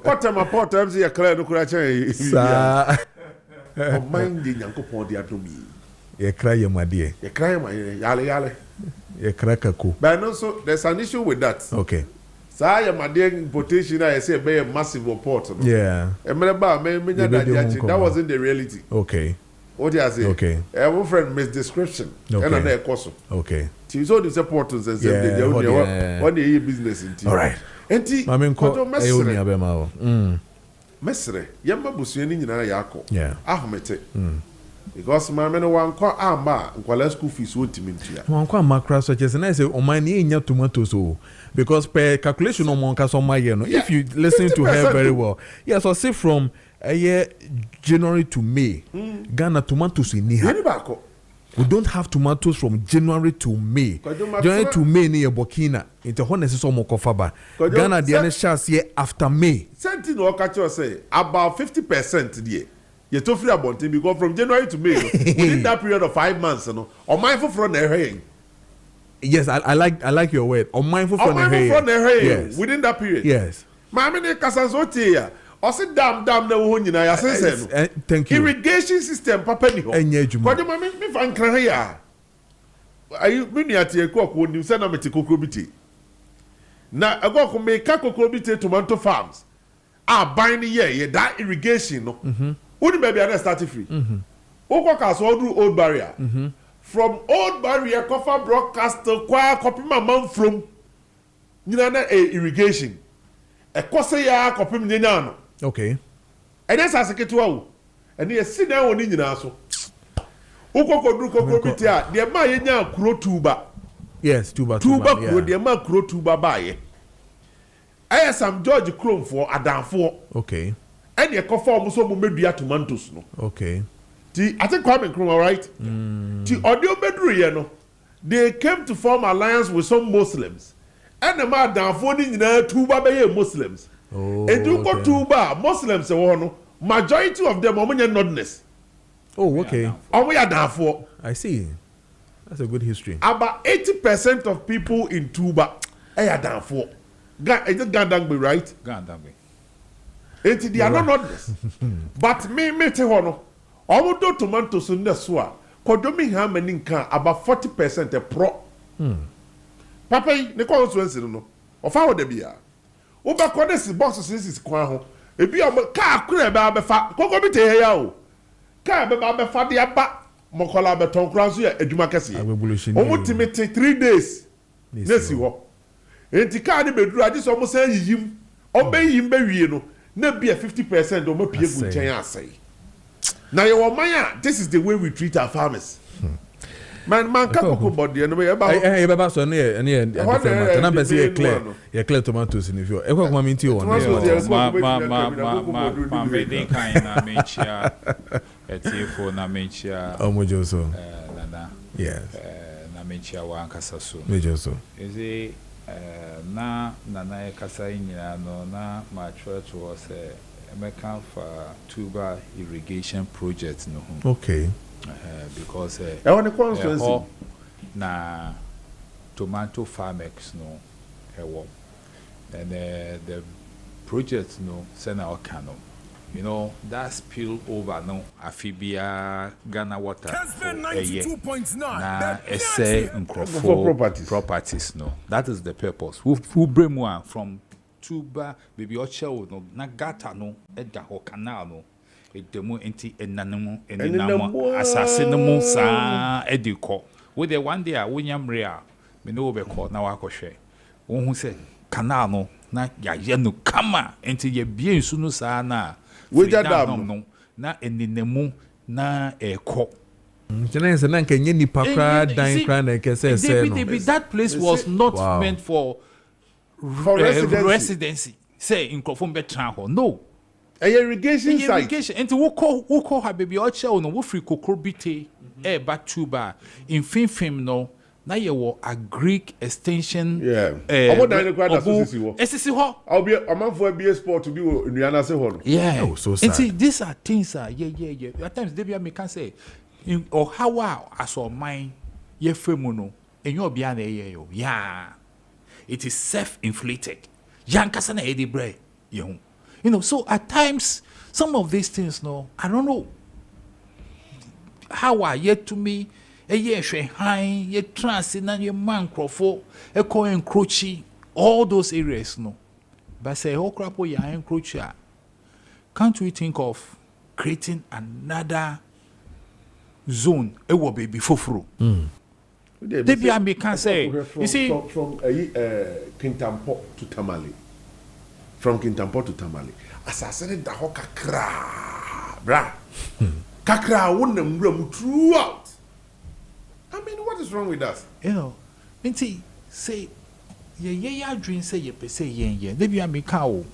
What time a pot times you clear no cracha? Sa. Mind the yanko pon the atomi. Ye cry yamade. Ye cry my yale. Ye cry kaku. But also, there's an issue with that. Okay. Say my dear importation, I say be a massive report. No? Yeah. That wasn't the reality. Okay. What do you say? Okay. Our friend misdescription. Okay. And also. Okay. She saw the supporters and said what they business in. All right. And Mesre, Yamba Busiani in Ayako. Yeah. Ahmete. Because my men one call Amba and call school fees won't mean to you. One call macro such as and I say, oh, my name tomatoes. Because per calculation on Monkas on my year. If you listen to her very well. Yes, so say from a year January to May, Ghana tomatoes in Niha. We don't have tomatoes from January to May. January to May near Burkina. Into honest is almost Kofaba. Ghana the other chance year after May. Something or catch you say about 50% there. You're too free about it because from January to May, within that period of 5 months, you know, or my for front there. Yes, I like your word. Unmindful from the hair. Yes. Within that period. Yes. Mama ne kasanzote ya. Ose dam na wo nyina ya sense no. Thank you. Irrigation system papa ni ho. Enye adwuma. Kwade mama me fa nkran ha ya. Ayi me nuate ekoko nim se na mete kokro biti. Na agoko me ka kokro biti tomato farms. Ban ni ye that irrigation no. Uni baby na start free. Oko ka so do old barrier. From old barrier cover broadcaster kwa copy man from nyina na irrigation. E kose ya copy nyanya no. Okay. And that's as a ketwa. And you sit down on nyina so. Oko kodru kokro bitia, de ma yenya kuro tuba. Yes, tuba kuro de ma kuro tuba baye. I am George Chrome for Adamfo. Okay. And you conform so medua tomatoes no. Okay. I think Kwame Nkrumah, right? The audio bedroom, no, they came to form alliance with some Muslims. And the man down for the Tuba by Muslims. Oh, and you go Tuba, Muslims, majority of them are nodness. Oh, okay. And we are down for. I see. That's a good history. About 80% of people in Tuba are down for. Is it Gandangbe, right? Gandangbe. They are not nodness. But me te hono. Omodo tomatoes in the soa. Kodomi ham and inka about 40% a pro. Papa, ne constituency no. Of how de bia. Oba kodesi boxes is kwa ho. Ebi o car kure ba be fa. Koko bi te ya o. Car be ba fa de aba. Mokola be ton kran so ya adwuma kese. Omo timete 3 days. Nesi ho. Enti car ne beduru ade so mo san yiyim. Obe yiyim be wie no. Na bia 50% o mo pie gu chen asai. Now your maya, this is the way we treat our farmers. Man, kako body and we about. Eh, baba so ne different. Na be say clear tomatoes in you. E kwa kuma minti o. Ma me kind na menchia. Etifo na menchia. Omojo so. Nana. Yes. Na menchia wa nkasa so. Mejo so. Eze na nana e kasa nyina no na ma church was American for tuber irrigation project no. Okay. Because I want to constituency na tomato farmex no and the project no send our canon. You know that spill over no Afibia Ghana water Kessben 92.9 na essay properties no. That is the purpose. Who bring one from tuba baby ocho no na gata no eda ho canal no edemu enti enanemu asase no mu sa ediko we the one day a wonyamre a me no be call na wakohwe wo hu se canal no na ya no kama enti ye bie nsu no sa na we dam no na enenemu na eko Jenna say na kenye nipa kra dan kra na kese say no that place was not meant for residency. Say in Krofon Betran. No. A irrigation site. Irrigation. And to call her baby or child no free cocorbite back tuba in film no. Now you were a Greek extension. Yeah. I'll be a man for a BS sport to be in Rihanna say. Yeah. Oh, so sad. And see, these are things yeah. At times they be can say in or how as or mine ye femuno and you're beyond yeah. It is self-inflated. Yankasana edi bre. You know, so at times, some of these things, no, I don't know. How are yet to me, a year high, ye trans in your man crofo, a coin crochi, all those areas, no. But say, oh, crapo ya encroacher. Can't we think of creating another zone? It will be before through. They be I can say you see from Kintampo to Tamale. From Kintampo to Tamale. As I said the ho kakra bra. Kakra wonnem ram throughout. I mean, what is wrong with us? You know, say yeah dream say you say yeah. They be I can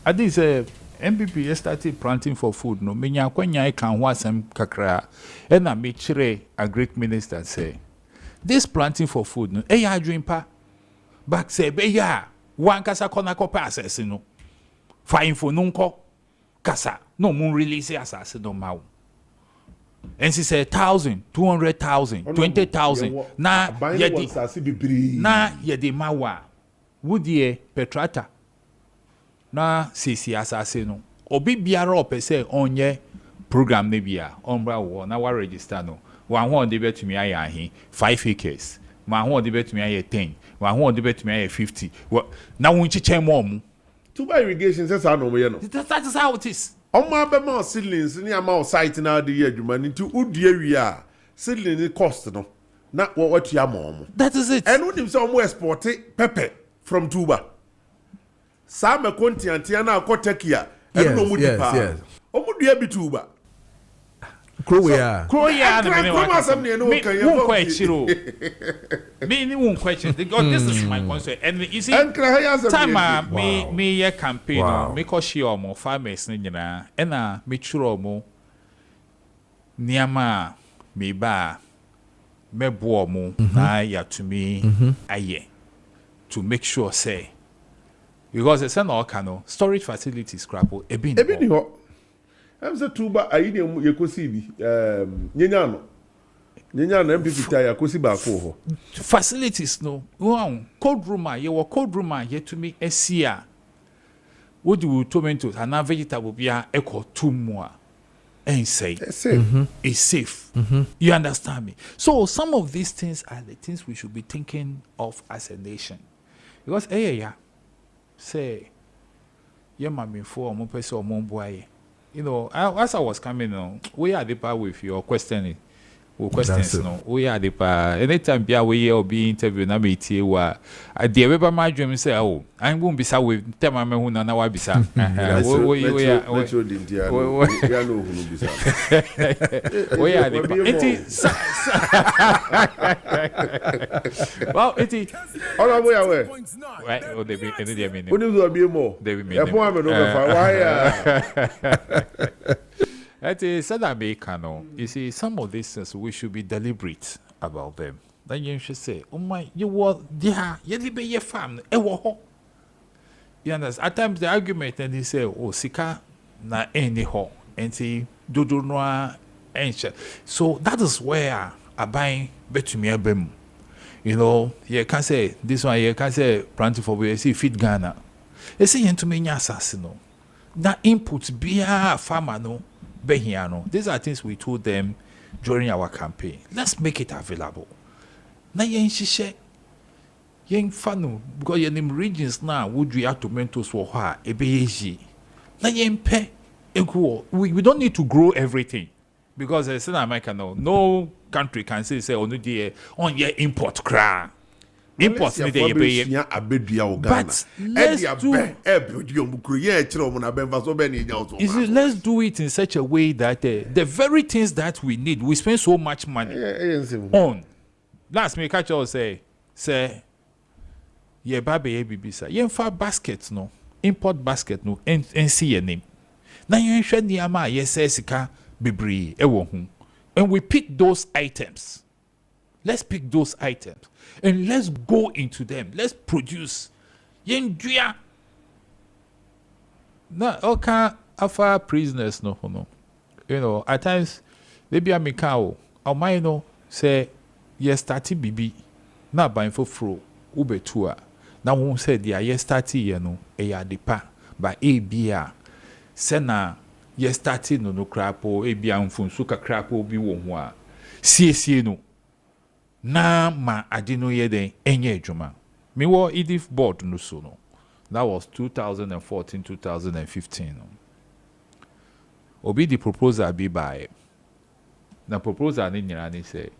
I did say MPP started planting for food no menya kwanya kan ho asem kakra and na me chire a Greek minister say this planting for food no ya dream pa back say be ya one kasa kona ko process no fa info no nko kasa no mun release asase no mawo and she said 1,000, 200,000, 20,000. Na yedi mawa. Woodie petrata. Na sisi asase no. Obi biara opese onye program ne bia ombra wo na wa register no. Wa ho de betumi aye ahi 5 acres. Ma ho de betumi aye 10. Wa ho de betumi aye 50. Na won chiche mo. Tuba irrigation says I know me no. That is how it is. Oma be ma seedlings ni ama site na de ye adwuma nti udie wi a seedling cost no. Na what you am. That is it. And unim say omo export pepper from Tuba. Some kontiantia na akotakia. Yes, yes. Omo dua bi Tuba. Kroya. Kroya no question. Because this is my concern. And you see, time me ye campaign me cause she more farmers nyina and me churo mo niama me ba me bo mo na ya to me aye to make sure say because it's an all storage facilities crapple ebini ho I'm say Tuba ayi ye kosi bi nyenya no MPP ta ya kosi ba ko ho facilities no cold room ye wo cold room ye to me esia wo do tomatoes and vegetable bia eko tumu and say it's safe. You understand me? So some of these things are the things we should be thinking of as a nation. Because say ye mami for mo pese o mo boy. You know, as I was coming on, we are the part with your questioning. Questions no. We are the part. Anytime we will be interviewed, na me tie wa. The ever my dream say, oh, I won't be sad with tell my who na wa bisa. We are the well, it is. All the way away. Right? Oh, they be any day minute. When you be more. They be minute. Why? That is no. You see, some of these things we should be deliberate about them. Then you should say, oh my, you were there, you be your farm, you understand? At times the argument and they say, oh, sika na any ho, and say, dodo noa ancient. So that is where I buy betumi abem. You know, you can say this one, you can say planting for we see feed Ghana. You see into me assassino. That input be a farmer no. These are things we told them during our campaign. Let's make it available. Na yen shishe yen fanu because yen in regions now would you have tomatoes for her ebeyeji. Na yen pe we don't need to grow everything because as in America no country can say on the on your import cra. Import need to be but let's do it in such a way that the very things that we need, we spend so much money on. Last me catch all say, yeah, baby, bibisa. You for baskets no, import basket no, and see your name. Now you should niama yes sika bibri ewo hu, and we pick those items. Let's pick those items and let's go into them. Let's produce. Yenduya. Na oka afa prisoners no. You know, at times they be a mikao. Or mine no say yes starti bibi. Na buying for fro ube tour. Na won say dia yes starti ye no e ya depa by a bia. Sena yes starti no crapo e bia mfunsu kakrapo bi wo ho a. Sie no. Na ma adino yede enye juma. Me wo edif board no so no. That was 2014, 2015. No. Obi the proposal be by. The proposal ni say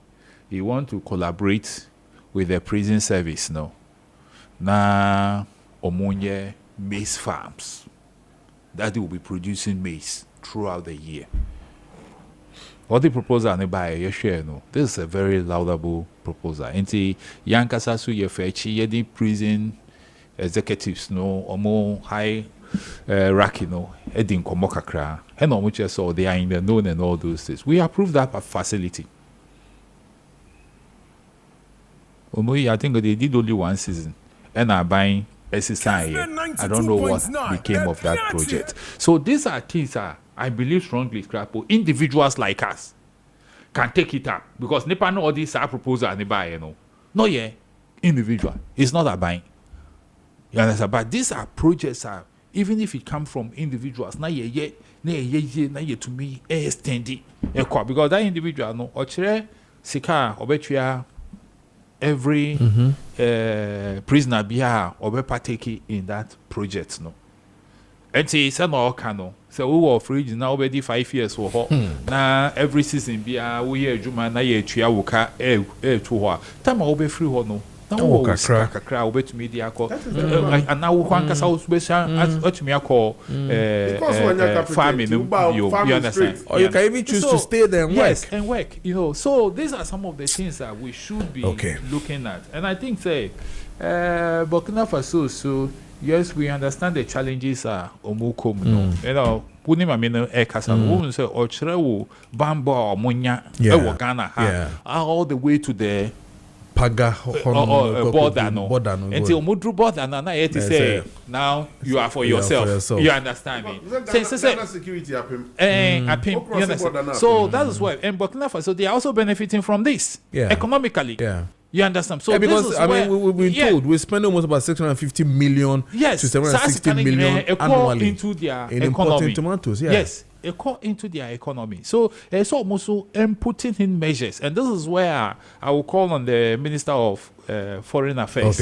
he want to collaborate with the prison service no. Na omonye maize farms. That they will be producing maize throughout the year. What the proposal ne by you share no. This is a very laudable proposal. Enti yankasa su ye fechi ye di prison executives no omo high ranking no edin komo kakra. And omo che so they are in the known and all those things. We approve that facility. Omo I think they did only one season and are buying SSI. I don't know what became of that project. So these are things I believe strongly, Scrapo, individuals like us, can take it up because nipa no all these are proposal and buy, you know. No, yeah, individual. It's not a buying. You understand? But these are projects are even if it come from individuals, na ye to me extend it. Because that individual no ochre sika obetua every prisoner bia obe partake in that project no. And say no cano. So we were fridge now already 5 years for her. Now every season bia we hear juma na ye tua woka to her. Time obe free ho no. Now kakra obe to media call. And now one kasa as to me call farming you understand. Or you can even choose to stay there and work. Yes, and work. You know, so these are some of the things that we should be looking at. And I think say Burkina Faso so yes, we understand the challenges are omukom no. You know, puni ma meno e kasa wo say ochre wo bamba omunya e wo Ghana ha all the way to the Paga border no. Until omudru border na yet say now you are for yourself. You understand me? Say security apim. You understand? So that is why and Burkina Faso they are also benefiting from this economically. Yeah. You understand? So because this is I mean we've been told we spend almost about 650 million to 760 million annually into their in economy. importing tomatoes. Yes, a core into their economy. So it's almost putting in measures, and this is where I will call on the Minister of Foreign Affairs.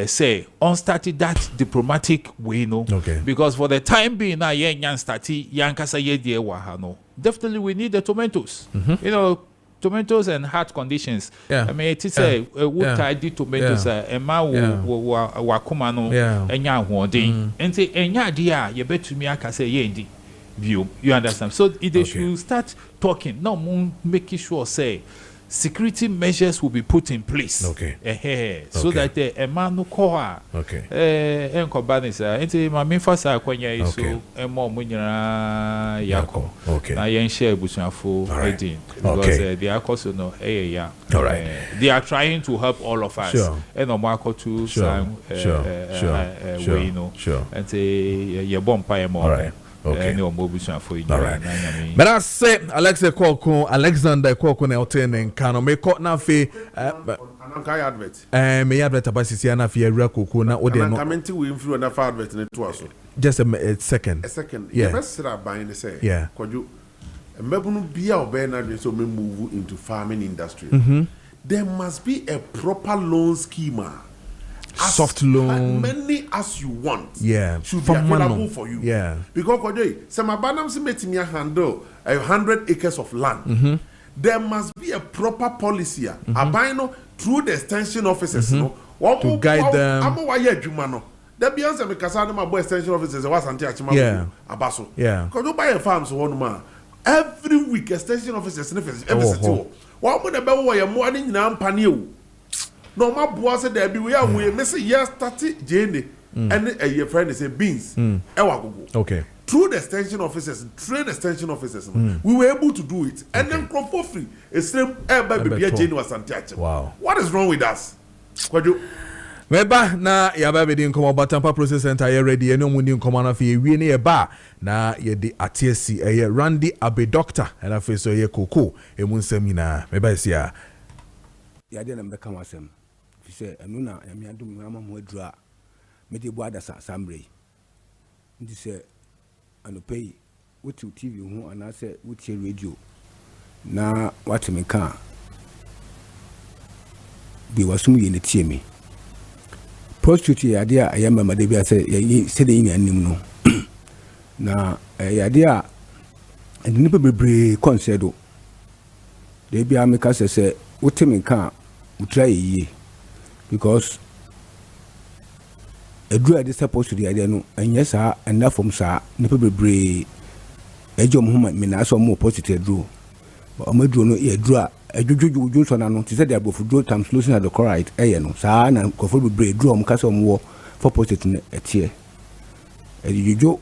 Say on started that diplomatic way, no. Because for the time being, now yan started yankasa ye die wahano. Definitely, we need the tomatoes. You know. Tomatoes and heart conditions. I mean, it is a wood tidy tomatoes. Emma wakuma no enya huodin. And say enya dia you bet to me I can say yendi view. You understand? So they should start talking. No making sure say security measures will be put in place. So that the Emma no koa. Enkobanisa. Enti mami fasa kwenya iso emo munyira yako. Na yen share busuafo edin because they are also no they are trying to help all of us. And omako to some way no. Enti ye bompa emo. But I say Alexander Kwoko na otene nkano me ko na fe advert me advert abasisi na fe awura koko na ode no comment we influence na fa advert na to aso just a second yeah best sira ban say Kojo mbebunu bia obe na so me move into farming industry there must be a proper loan scheme. Soft loan, many as you want, should be from available for you. Because Kojo, some abanam se metimi handle 100 acres of land. There must be a proper policy. Abino through the extension officers, no, to guide them. Amo wa ye adwuma no. The Beyonce me kasa no ma boy extension officers e wasante achima abaso. Kojo buy farms one ma. Every week extension officers every city. Wa mo na be wo ye mo ani nyina mpane o. No, my boss said there be we are we miss yes 30 JN and your friend is a beans. Through the extension officers, train extension officers, we were able to do it. And then crop for free. It's same baby JN was antiache. Wow. What is wrong with us? Kojo. Meba na ya ba be di nkomo batampa process center ye ready eno mu ni nkomo na fe wie ne ye ba na ye di atiesi ye Randy Abe doctor and afi so ye koko emu nsam nyina meba sia ya de na mbeka wasem fi se enu na ya mi adum ama mo adura me de bo adasa sambre ndi se anopei wuti TV hu ana se wuti radio na wati me kan bi wasum ye ne tie me prostitute ya de a ya mama de bi ase ya se de yin anim no na ya de a ni pe bebre concedo de bi a me ka se wuti me kan utrai ye because edura de supposed to the idea no anya sa enough from sa ne pe bebre ejom ho me na so mo positive dro o maduro no ye dura ejujujujun so na no ti say the abofudro times solution at the correct no sa na kofo bebre dro mo ka so mo for positive ne etie ejujujo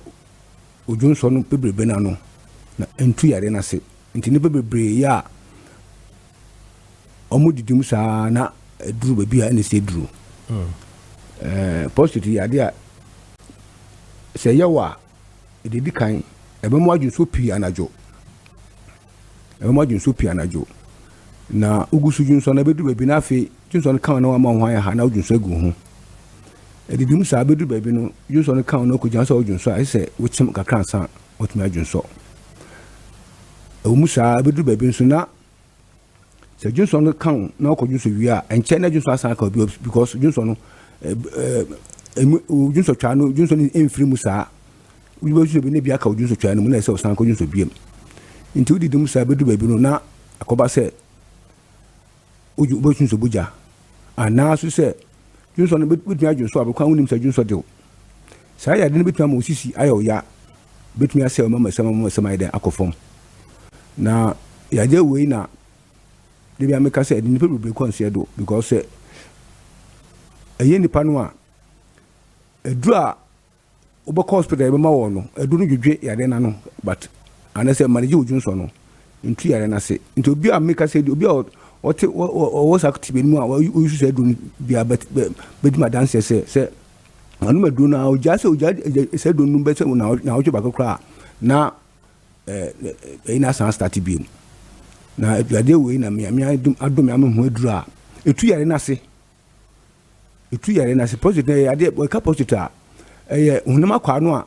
ujun so no pe bebre na no na entu yare na se nti ne pe bebre ya omo didim sa na duru baby a ne se duru positive ya dia se yawa edidi kan ebe mo aju so pi anajo ma dwunso pia na jo na ugusu dwunso na bedu baabi na afi dwunso no kan na wa ma ho ya ha na dwunso agu ho edidim sa bedu baabi no dwunso no kan na ko jan so dwunso a ise wo chim kakra nsa otumi adwunso musa bedu baabi nso na se dwunso no kan na ko dwunso wi a enche na dwunso asan ka obi because dwunso no dwunso twa no dwunso ni emfiri musa wo dwunso bi ne bia ka dwunso twa no mu na se osan ka dwunso biem nti wo didim sa bedu baabi no na akoba se oju bo dwunso buja ana so se dwunso no betumi adwunso abekwa wonim se dwunso de sa ya de no betumi ma osisi ayo ya betumi ase o mama sama ide akofom na ya je we na de bia meka se de nipa bebre konse do because eye nipa no a edu a obekọ hospital be ma wo no edu no dwedwe ya de na no but anase manage ojunso no ntu ya de na se nti obi a meka se obi a ote o sakti be mu a o yusu se edu bia bet ma dance se anu medu na oja se se edu no be se na ojo bakokra na ina san start bi na aduade we na me adom ya me ho adura etu yare na se positive na ade we ka positive eh hunam akwa no a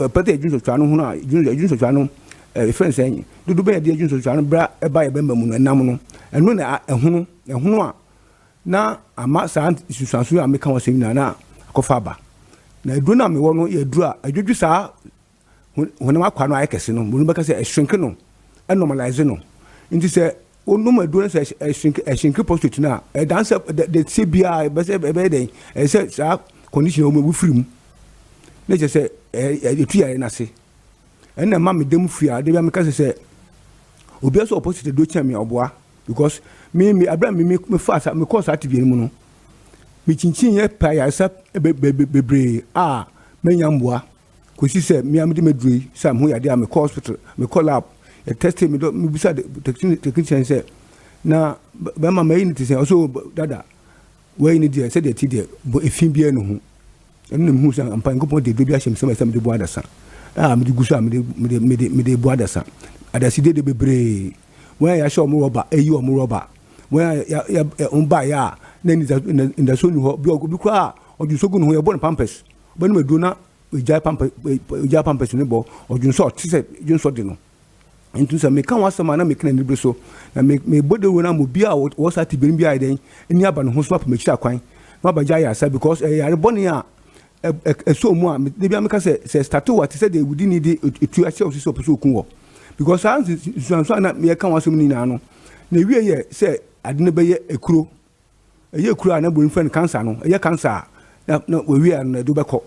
pete ejun so twa no ho na ejun so twa no friends enyi dudu be ade ejun so twa no bra e ba ye bemba mu no enam no eno na ehunu a na ama san susansu a meka wasem na akofa ba na edu na me wo no ye dura adwudwu saa hunam akwa no ayekese no mu beka se eshrink no e normalize no nti se onum edu se eshrink prostitute na e dance the cbia be se be dey e se sa condition o mu firim na je se etu yare na se na ma me dem fia de bia me ka se obi so opposite do chami oboa because me abra me fast me course ati bi mu no me chinchin ye pa ya sa bebre a me nyamboa ko si se me am de medui sam ho ya de me hospital me call up e test me do me bisa technician say na ba ma me ni say also dada we ni dia say de ti de efin bia no ho enu me hu say ampa ngopon de do bia hyem say me de bo adasa me de gusu me de bo adasa adasi de bebre when ya show mo roba eyi o mo roba when ya umba ya na ni in so ni ho bi ogo bi kwa ojusogu no ho ya bo pampers ba ni medu na ujai pampers ni bo ojunso ti se junso de no ntu se me kan wasama na me kan ni so na me bodo na mo bia wo sa ti bin bia den ni aba no ho so pa me kira kwan ma ba ja ya sa because yare boni a so mu a de bia me ka se start what say they would need to achieve so so kun wo because so na me kan wasam ni na no na wie ye se ade ne be ye ekuro na bo infant cancer no ye cancer na we wie na do be ko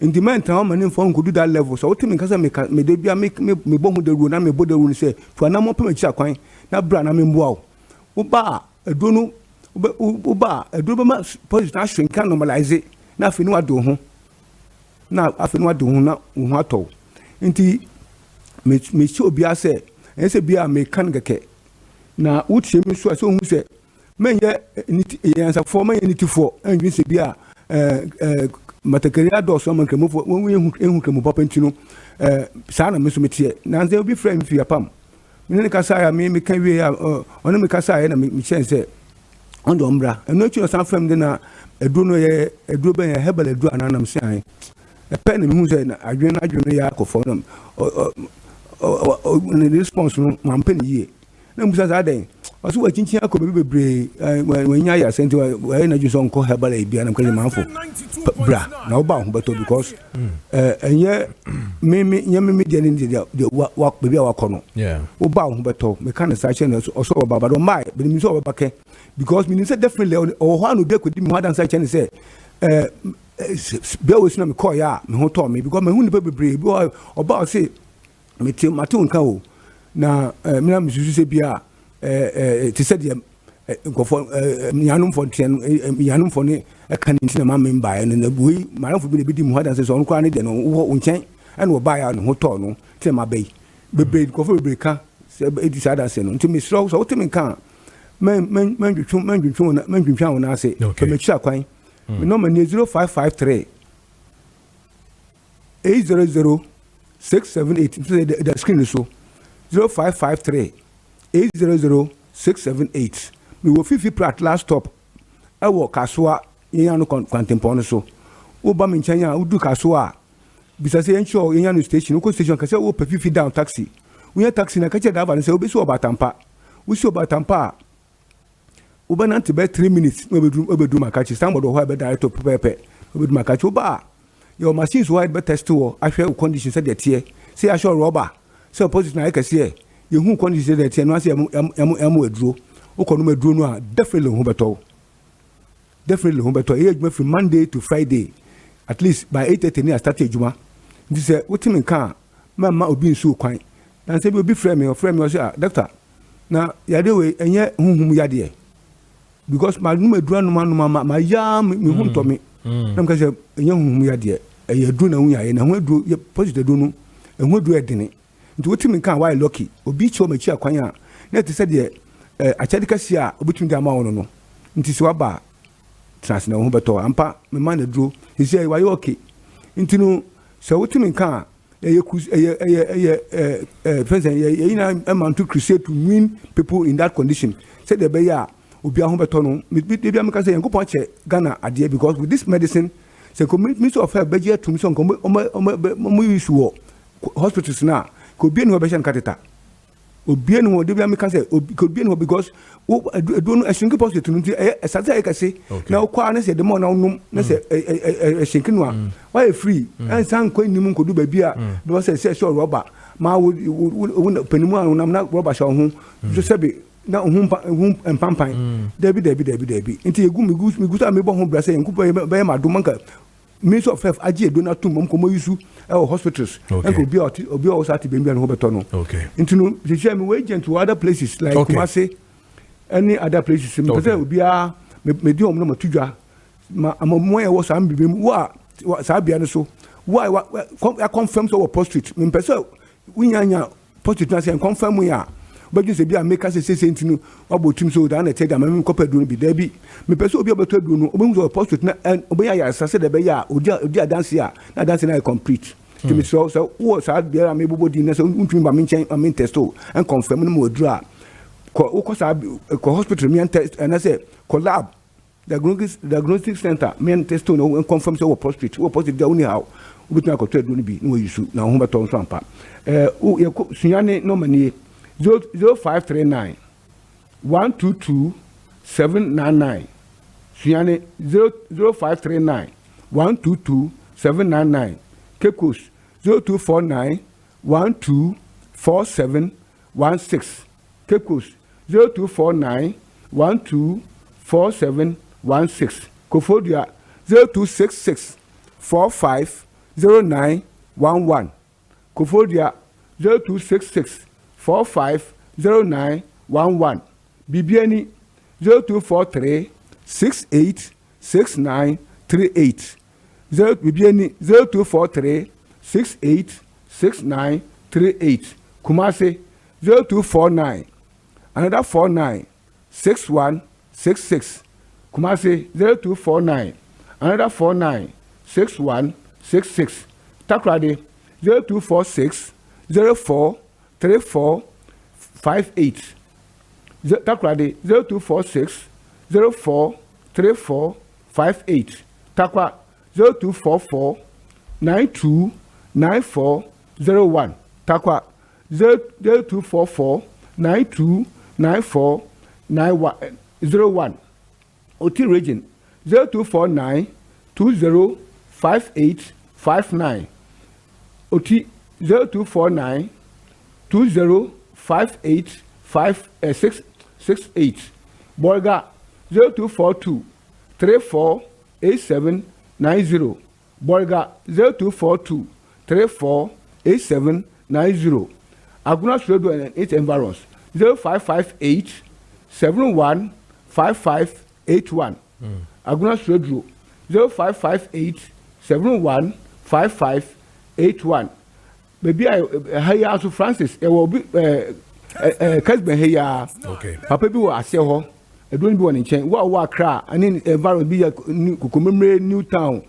in the meantime man for go do that level so what me kasa me de bia me bo hu de ru na me bo de ru say to na mo pa me kira kwan na bra na me mboa wo ba edo no wo ba edo be ma position shrink can normalize na afinu ado ho na ho ato nti me chi obi ase ense bia me kan geke na wutie me so hu se menye yansa for menye nitifo anwin se bia matakaria do so man kremofo won ehu kremo papa ntino sa na me so metie na nze obi frame fi apam me ka sa ya me kan wie ya ono me ka sa ya na me chen se on do mbra eno chi no san frame de na edu no ye edu ben ya hebel edu ananam se an e pen me hu se na adwen ya akofo no the response no man pen ye na musa za den wasu wa chinchin akobe bebre wanya ya senti wa na ju so nko hebal e bia na mkele manfo bra na oba ho beto because enye me dia ni dia wa bebia wa kono oba ho beto me kan sa che na so baba do mai be mi so baba ke because me say definitely o ho anu de kodi mi hadan sa che ni say be we suna me call ya me ho to me because me hu ni bebre bi oba say me ti matu nka o na me na me susu se bia ti said nkofo nyanum fo ne kan ntina ma memba na bui maranfo bi di mu hadan se so onko ne de no wo nchen ene wo ba ya no ho to no ti ma bei bebe nkofo bebe ka se edi sada se no nti me so wo timi kan men dwitwa na se me kira kwan me no ma 0553 800 678 the screen so 0553 800 678 me wo fifi prat last stop ewo kasoa yen no kwantempon so wo ba me nkyanya udu kasoa bisa se encho yen no station ko station kase wo fifi down taxi wo taxi na kache driver say obesu obatampa wo si obatampa wo ba nanti be 3 minutes obedu makachi somebody ho be direct to pepe obedu makachi wo ba your machines wide be test wo ahwe condition say de tie say assure rubber say opposite na ekase ye hu condition de tie no say am aduro wo kono maduro no a definitely hu beto e adwuma from Monday to Friday at least by 8:30 ni start adwuma ndi say wetin kan ma obi nsu kwan na say bi obi frame me say doctor na yade we enye huhum yade because ma no maduro no ma ya me hu to me na mka say enye huhum yade e aduro na hu ya na hu aduro ye positive do no hu aduro edene nti wetin kan why lucky obi chi o machi akwan a na te say de achadika sia obitum de ama wono no nti so aba trans na ho beto ampa me man aduro he say why okay nti no so wetin kan ina amount to crusade to win people in that condition say the be ya obi ahun beto no me ka say yankopon che Ghana ade because with this medicine say community of health budget to so mo use wo hospitals na ko bi no be shan kateta obi no de bi am ka say ko bi no because do no ashinki positive no esate e ka say na kwa na say de mo na unum na say ashinki no a why free and san ko nim ko do ba bi a do say sure rubber ma wo panimu anam na rubber sha ho so say be na hu empampan debi nti egu migu ta me bo ho bra say enkupo be ma do manka Ministry of Health agie do na tum mom ko mo yusu hospitals and obi o sati be no beto no nti no je me we agent to other places like Kumasi any other places me say obi a me di omno matudwa ma mo ye wo sam bibem wo sa bia no so wo I confirm so prostrate me pese winyanya prostrate na say confirm ya but you say bia make us say ntinu obotum so da na tell them me kopa do no bi da bi me pese obi obeto do no obi so prostrate na obi ya asase de be ya odi dance ya na dance na complete to me so wo sa bia me bobodi na so untumi ba me nchen me testo and confirm no mo dura ko sa ko hospital me test and I say collab diagnostic center me testo no confirm so prostrate wo positive da uni how obi tuna ko to do no bi no yusu na ho beto so ampa sunyane no mani 0539 122 799 Sunyane 0539 122 799 Kekos 0249 124716 Kekos 0249 124716 Kofodia 0266 450911 Kofodia 0266 450911 Bibiani 0243 686938 Bibiani 0243 686938 Kumasi 0249 another 49 6166 Kumasi 0249 another 49 6166 Takrade 0246 04 3458 Takrade 0246 04 3458 Takwa 0244 92 9401 Takwa 0244 92 9401 Oti region 0249 205859 Oti 0249 20585668 Borga 0242 348790 Borga 0242 348790 Aguna Stredo and 8 environs 0558 715581 Aguna Stredo 0558 715581 Baby I hire to Francis e will be Kessben here papa bi wo ase ho edon bi wo ne nchen wo akra ani environment bi ya kokomemre new town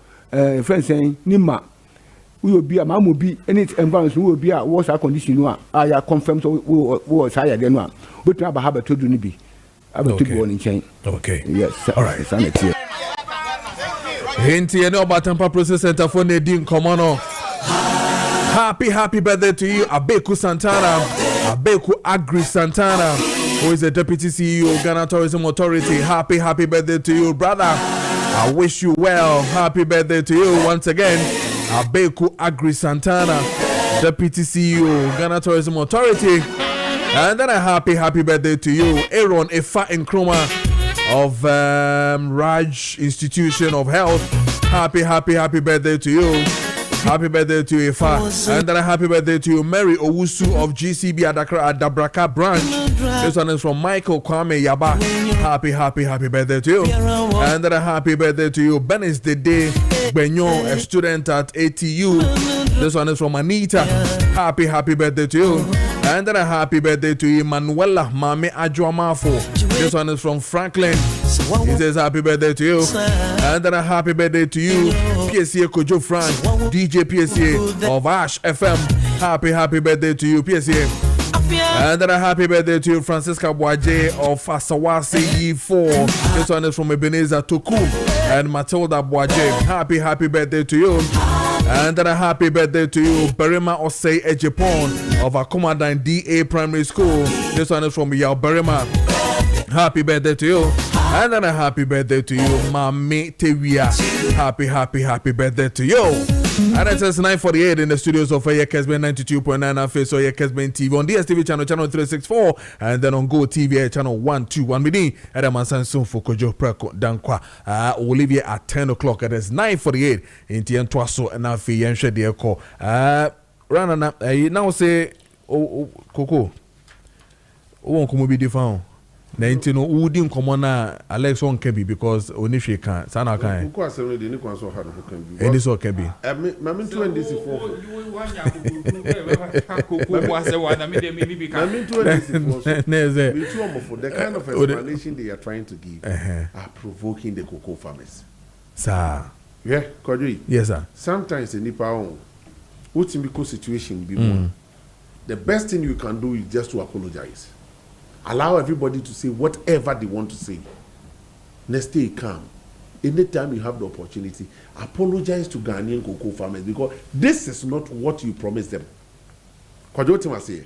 friends nima we will be a mamma be any environment will be a was a condition I are confirmed was higher than one but I have a to do be I will take one in chain. Okay, yes, all right. Sanity. Hinti ene Obatampa Process Center for Nedin Komono. Happy birthday to you, Abeku Santana, Abeku Agri Santana, who is the Deputy CEO, Ghana Tourism Authority. Happy birthday to you, brother. I wish you well. Happy birthday to you once again, Abeku Agri Santana, Deputy CEO, Ghana Tourism Authority. And then a happy birthday to you, Aaron Efa Nkrumah of Raj Institution of Health. Happy birthday to you. Happy birthday to you, Efa. And then a happy birthday to you, Mary Owusu of GCB Adabraka branch. This one is from Michael Kwame Yaba. Happy birthday to you. And then a happy birthday to you, Benis Dede Benyon, a student at ATU. This one is from Anita. Happy birthday to you. And then a happy birthday to you, Manuela Mame Ajuamafo. This one is from Franklin. He says happy birthday to you. And then a happy birthday to you, PSA Kojo Frank, DJ PSA of Ash FM. Happy birthday to you, PSA. And then a happy birthday to you, Francisca Boaje of Asawasi E4. This one is from Ebenezer Toku and Matilda Boaje. Happy birthday to you. And then a happy birthday to you, Berima Osei Ejipon of Akomadan DA Primary School. This one is from Yao Berima. Happy birthday to you. And then a happy birthday to you, Mami Tewia. Happy birthday to you. And it says 9:48 in the studios of Kessben 92.9 face or Kessben TV on DSTV channel 364 and then on Go TV channel 121 within Edamansan soon for Kojo Preko Dankwah. Olivia at 10 o'clock. It is 9:48 in Tien Twaso and now for Yenshe de Eko. Rana now say Coco. Won't come be different. 19 Udin Commona Alex on Kebi because Onishi can Sana can. Who are selling the new ones who can be? Any so Kebi. I'm into this for. The kind of explanation they are trying to give are provoking the cocoa farmers. Sir. Yeah, Kodri. Yes, sir. Sometimes in Nipa, what's in the situation be more. The best thing you can do is just to apologize. Allow everybody to say whatever they want to say. Stay calm. Anytime you have the opportunity, apologize to Ghanaian cocoa farmers because this is not what you promised them. Kwajotima say.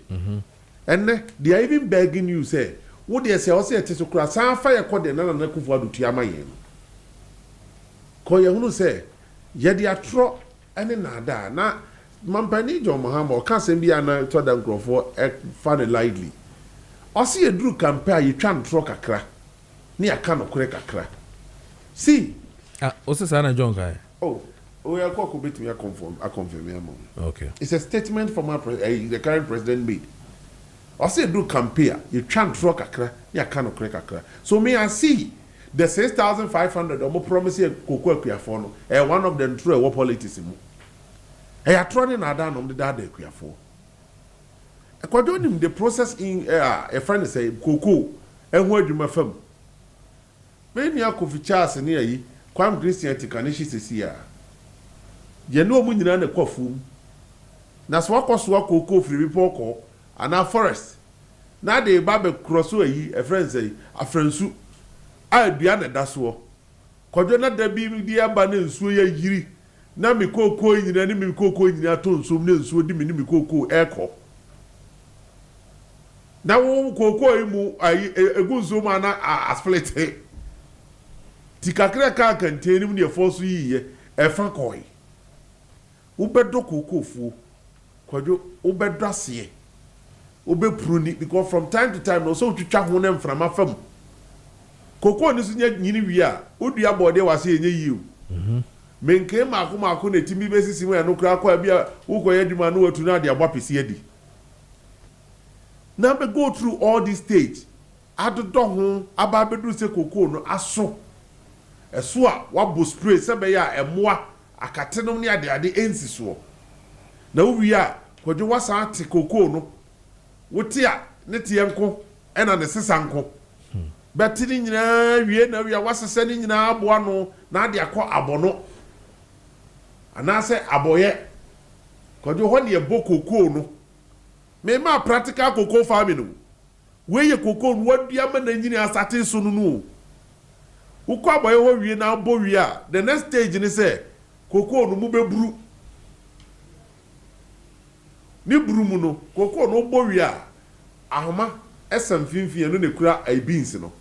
And they are even begging you say, what they say, also it is to cross some fire called the Nana Kufa to Tiamayen. Koya say, Yadi atro any nada na Mampani John Mahamo can't send me an to them grow for funny lightly. I see a drew compare you can't throw a crack. Near cannot crack a crack. See, also Sana John guy. Oh, we are going to be to confirm. Okay. It's a statement from the current president made. I see a drew compare you can't throw a crack. Near cannot crack a crack. So may I see the 6,500 or more promising cocoa for no, one of them through a war politics. I are trying to down on the dad for. According to the process in a friend say cocoa and where you my firm. When you are coffee chas near ye, Quam Christian Tikanishi is here. You know when you run a coffee. That's what costs what cocoa free porco and our forest. Now they barber cross away, a friend say, a friend soup. I be an that's what. Quadrona de be dear banner suya yiri. Now me cocoa in the enemy cocoa in your tone, so no so dimini cocoa echo. Now, cocoa, a good zoom as split. Tikakra car containing your force ye, a francoy. Ubedo cocoa fool, Quadro, Ubedrassier. Ube pruni, because from time to time, also to chat one them from a firm. Cocoa is yet Ninivia, would be a body was saying you. Men came Makuma, a Timmy basis where no crack will be a Uko to Nadia Wapis Yedi. Now we go through all this stage. At the door, Ababedu se cocoa no aso. A swa, what bus spray, Sabaya, and moi, a catenom near the ensiso. Now we are, what you was at cocoa no. What ya, Netianco, and an assessanco. But in we are was sending in our buano, Nadia call abono. And I say, Aboye, Kojo ho ne bo cocoa no me ma practical cocoa farming no we ye cocoa no wadua ma na nyini asate so no no ukwa boy ho wie na bo wie a the next stage ni say cocoa no mu beburu ni buru mu no cocoa no bo wie a ahoma esam finfin no ne kura ai beans no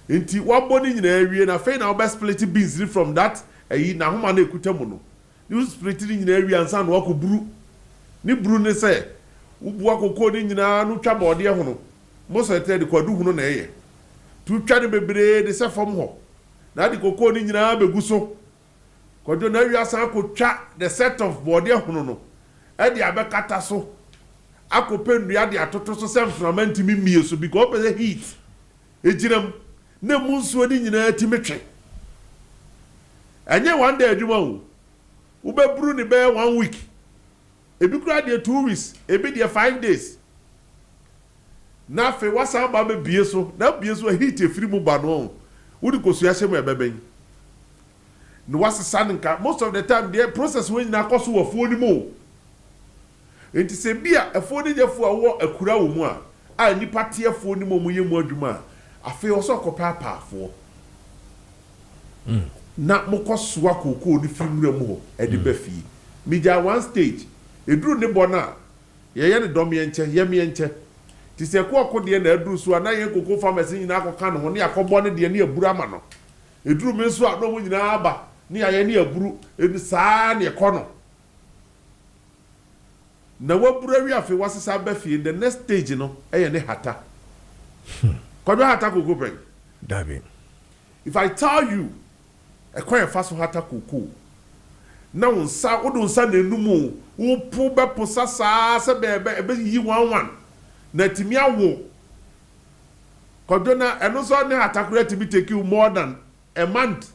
enti wabo ni nyina wie na fe na oba split beans from that ayi na ahoma na ekuta mu no you split ni nyina wie ansa na wako buru ni buru ne say ubu cocoa ni nyina no twa bode ho no mo so tell de kwadu hu no na eye tu twa de bebre de se fam ho na de cocoa ni nyina beguso kwadu na wi asan ko twa the set of bode ho no e de abekata so akopenu ya de atoto so sem frament mi mie so because of the heat ejiram na munsuo ni nyina timetwe enye one day adwuma wo ubeburu ni be 1 week ebi kura de 2 weeks ebi de 5 days na fe wasa ba be bie so na bie so heat efiri mu ba no wudi kosu ya shemu ebeben no wasa nka most of the time the process when na koso wo fuo ni mo enti se bia afo ni nyefo awo akura wo mu a nipa te afo ni mo mu yemu adwuma afi oso kopa paafo na mokoso akoko ni fimura mu ho e de ba fi meja one stage eduru ne bona ye ne dom ye nche ye me nche ti se ko akode na eduru so na ye koko pharmacy nyina akoka no ho ne akobo ne de ne aburu ama no eduru me so a no mo nyina aba ne aye ne aburu eni saa ne ekono na wabura wi afi wasesa ba fi the next stage no eye ne hata ko do hata koko pen dabi if I tell you e kwa faso hata koko na unsa odunsa na enumu wo pu be posa saa se be yi 11 na timi awo kodona eno so ne atakura timi take you more than a month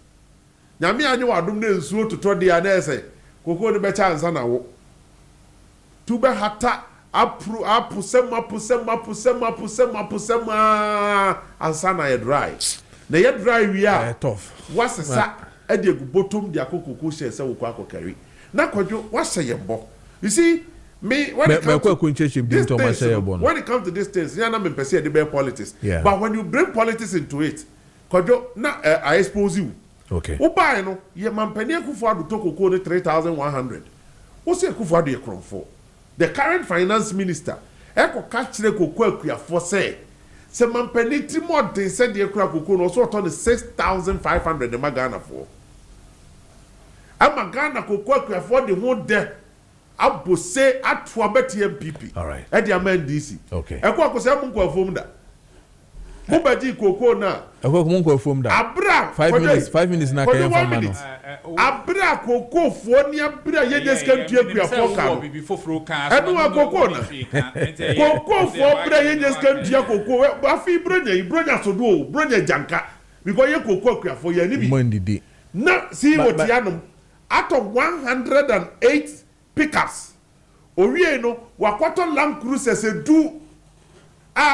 nyame anyi wadom na ensuo totɔ dia na ese koko ne be cha ansa na wo tu be hata apu sema ansa na ye dry na ye dry wi a tough wasesa ade gu bottom dia kokoko she se wo kwa akokari na kodwo wase yembo you see me when it comes to these things you know me person the politics but when you bring politics into it kodwo na I expose you okay wo buy no ye mampani akufo ado kokoko ne 3100 wo se akufo ado ye kronfo the current finance minister eko ka kire kokoko akuafo se mampani timode se de akura kokoko no so to ne 6500 ma Ghana for ama Ghana kokoko akuafo de ho de abose atwa beti MPP all right e de ama NDC okay eko akose mu kwafom da mo baji kokoko na eko mu kwafom da abra 5 minutes na kayan fama no abra kokoko fo ni abra ye deskan tu akuafo ka enu akoko na kokoko fo abra ye deskan tu akoko afi bronya sodo bronya janka because ye kokoko akuafo ye ni bi mandidi na see what yanum out of 108 pickups owie no wakoto Land Cruisers edu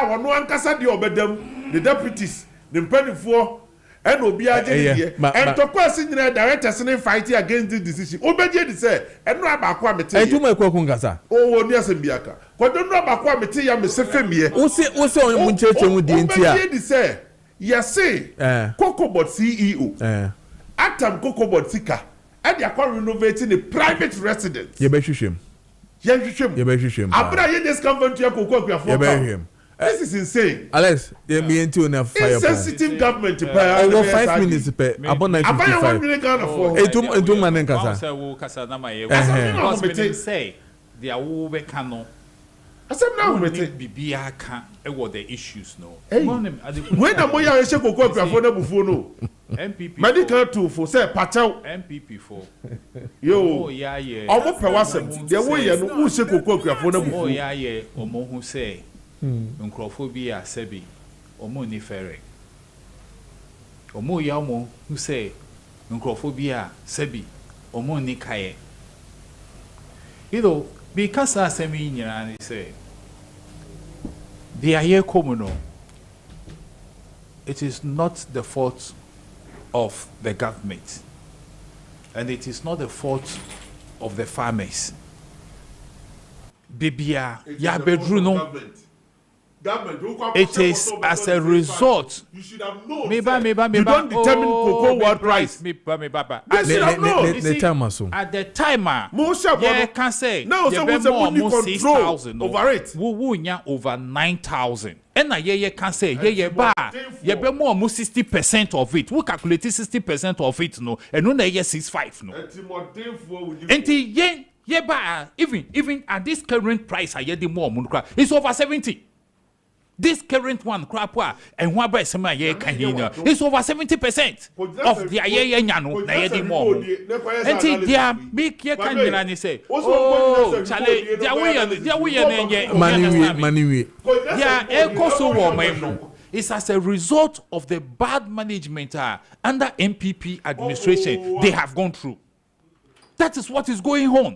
wono ankasa de obedam the deputies the mpanifo and obi agye and to kwasi nyina directors in fight against this decision obedie di say eno abako amete etuma ekoko nkasa wo ni asembiaka kodo no abako amete ya mesefemie wo se onye mu ncheche mu di ntia obedie di say yesi Kokobot CEO atam Kokobot sika and they are renovating a private residence. Yebehwehwem. Abra ye this convent ya kokoko akuafo. This is insane. Alex, ye me enti on fire. Insensitive government over 5 minutes per abon 955. Etum manen kasa. Say wo kasa na maye. Asa say dia wo be ka no. Asem na wo mete bibia ka e wo the issues no. When na moya ehye kokoko akuafo na bufuo no. MPP medical tool for say pachaw MPP for yo omo pewasem de wo ye no wo se kokoko akuafo na bufuo ya ye omo hu say nkrofo bi a sebi omo ni fere omo ya omo hu say nkrofo bi a sebi omo ni kaye because asemi nyina ni say the aye komuno it is not the fault of the government and it is not the fault of the farmers bibia ya bedru no it is as a result. You should have known. Me ba. You don't determine cocoa world price. Me ba. You should have known. At the time, yeah, can say now someone more 6,000 over it. Who nya over 9,000. And na ye can say ye ba ye be more 60% of it. Who calculate 60% of it no? And no na ye 65 no. And ye ba even at this current price ye the more it's over 70. This current one crap and what by some it's over 70% of the aye nyano na ye di more. And dia make ye can you say oh chale dia we money yeah echo so warm. It's as a result of the bad management under MPP administration they have gone through. That is what is going on.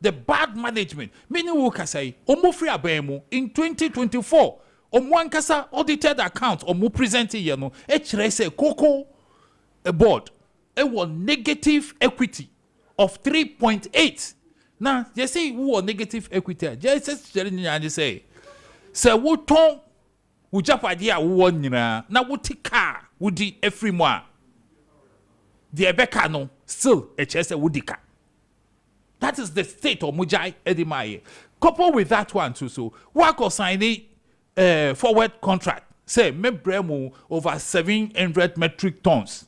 The bad management. Meaning we can say free abemu in 2024 one kasa audited account omo presenting here no say cocoa a board was negative equity of 3.8. Now you say who was negative equity just say wo ton wo japade a wo nyina na wo tika wo di every month the ebeka no still say wo dika. That is the state of Mujai Edimaye. Coupled with that one too, so work or sign forward contract. Say me bremu over 700 metric tons.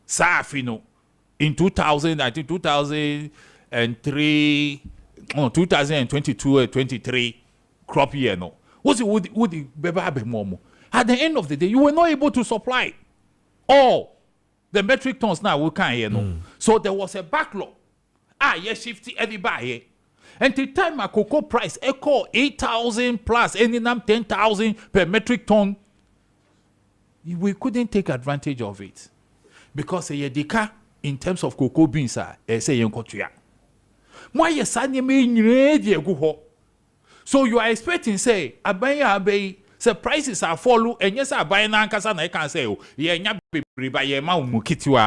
Safino in 2000, I think 2003, 2022 or 23 crop year no. What's it would beba momo? At the end of the day, you were not able to supply all the metric tons now we can't hear no. So there was a backlog. Yes, shifty everybody. And the time my cocoa price echo 8,000 plus any 10,000 per metric ton, we couldn't take advantage of it because a yedika in terms of cocoa beans say yenkotuya. Why yes so you are expecting say abay say prices are follow and yes I buy na nkasa na can say oh ye nya bebre ba ye ma umukitiwa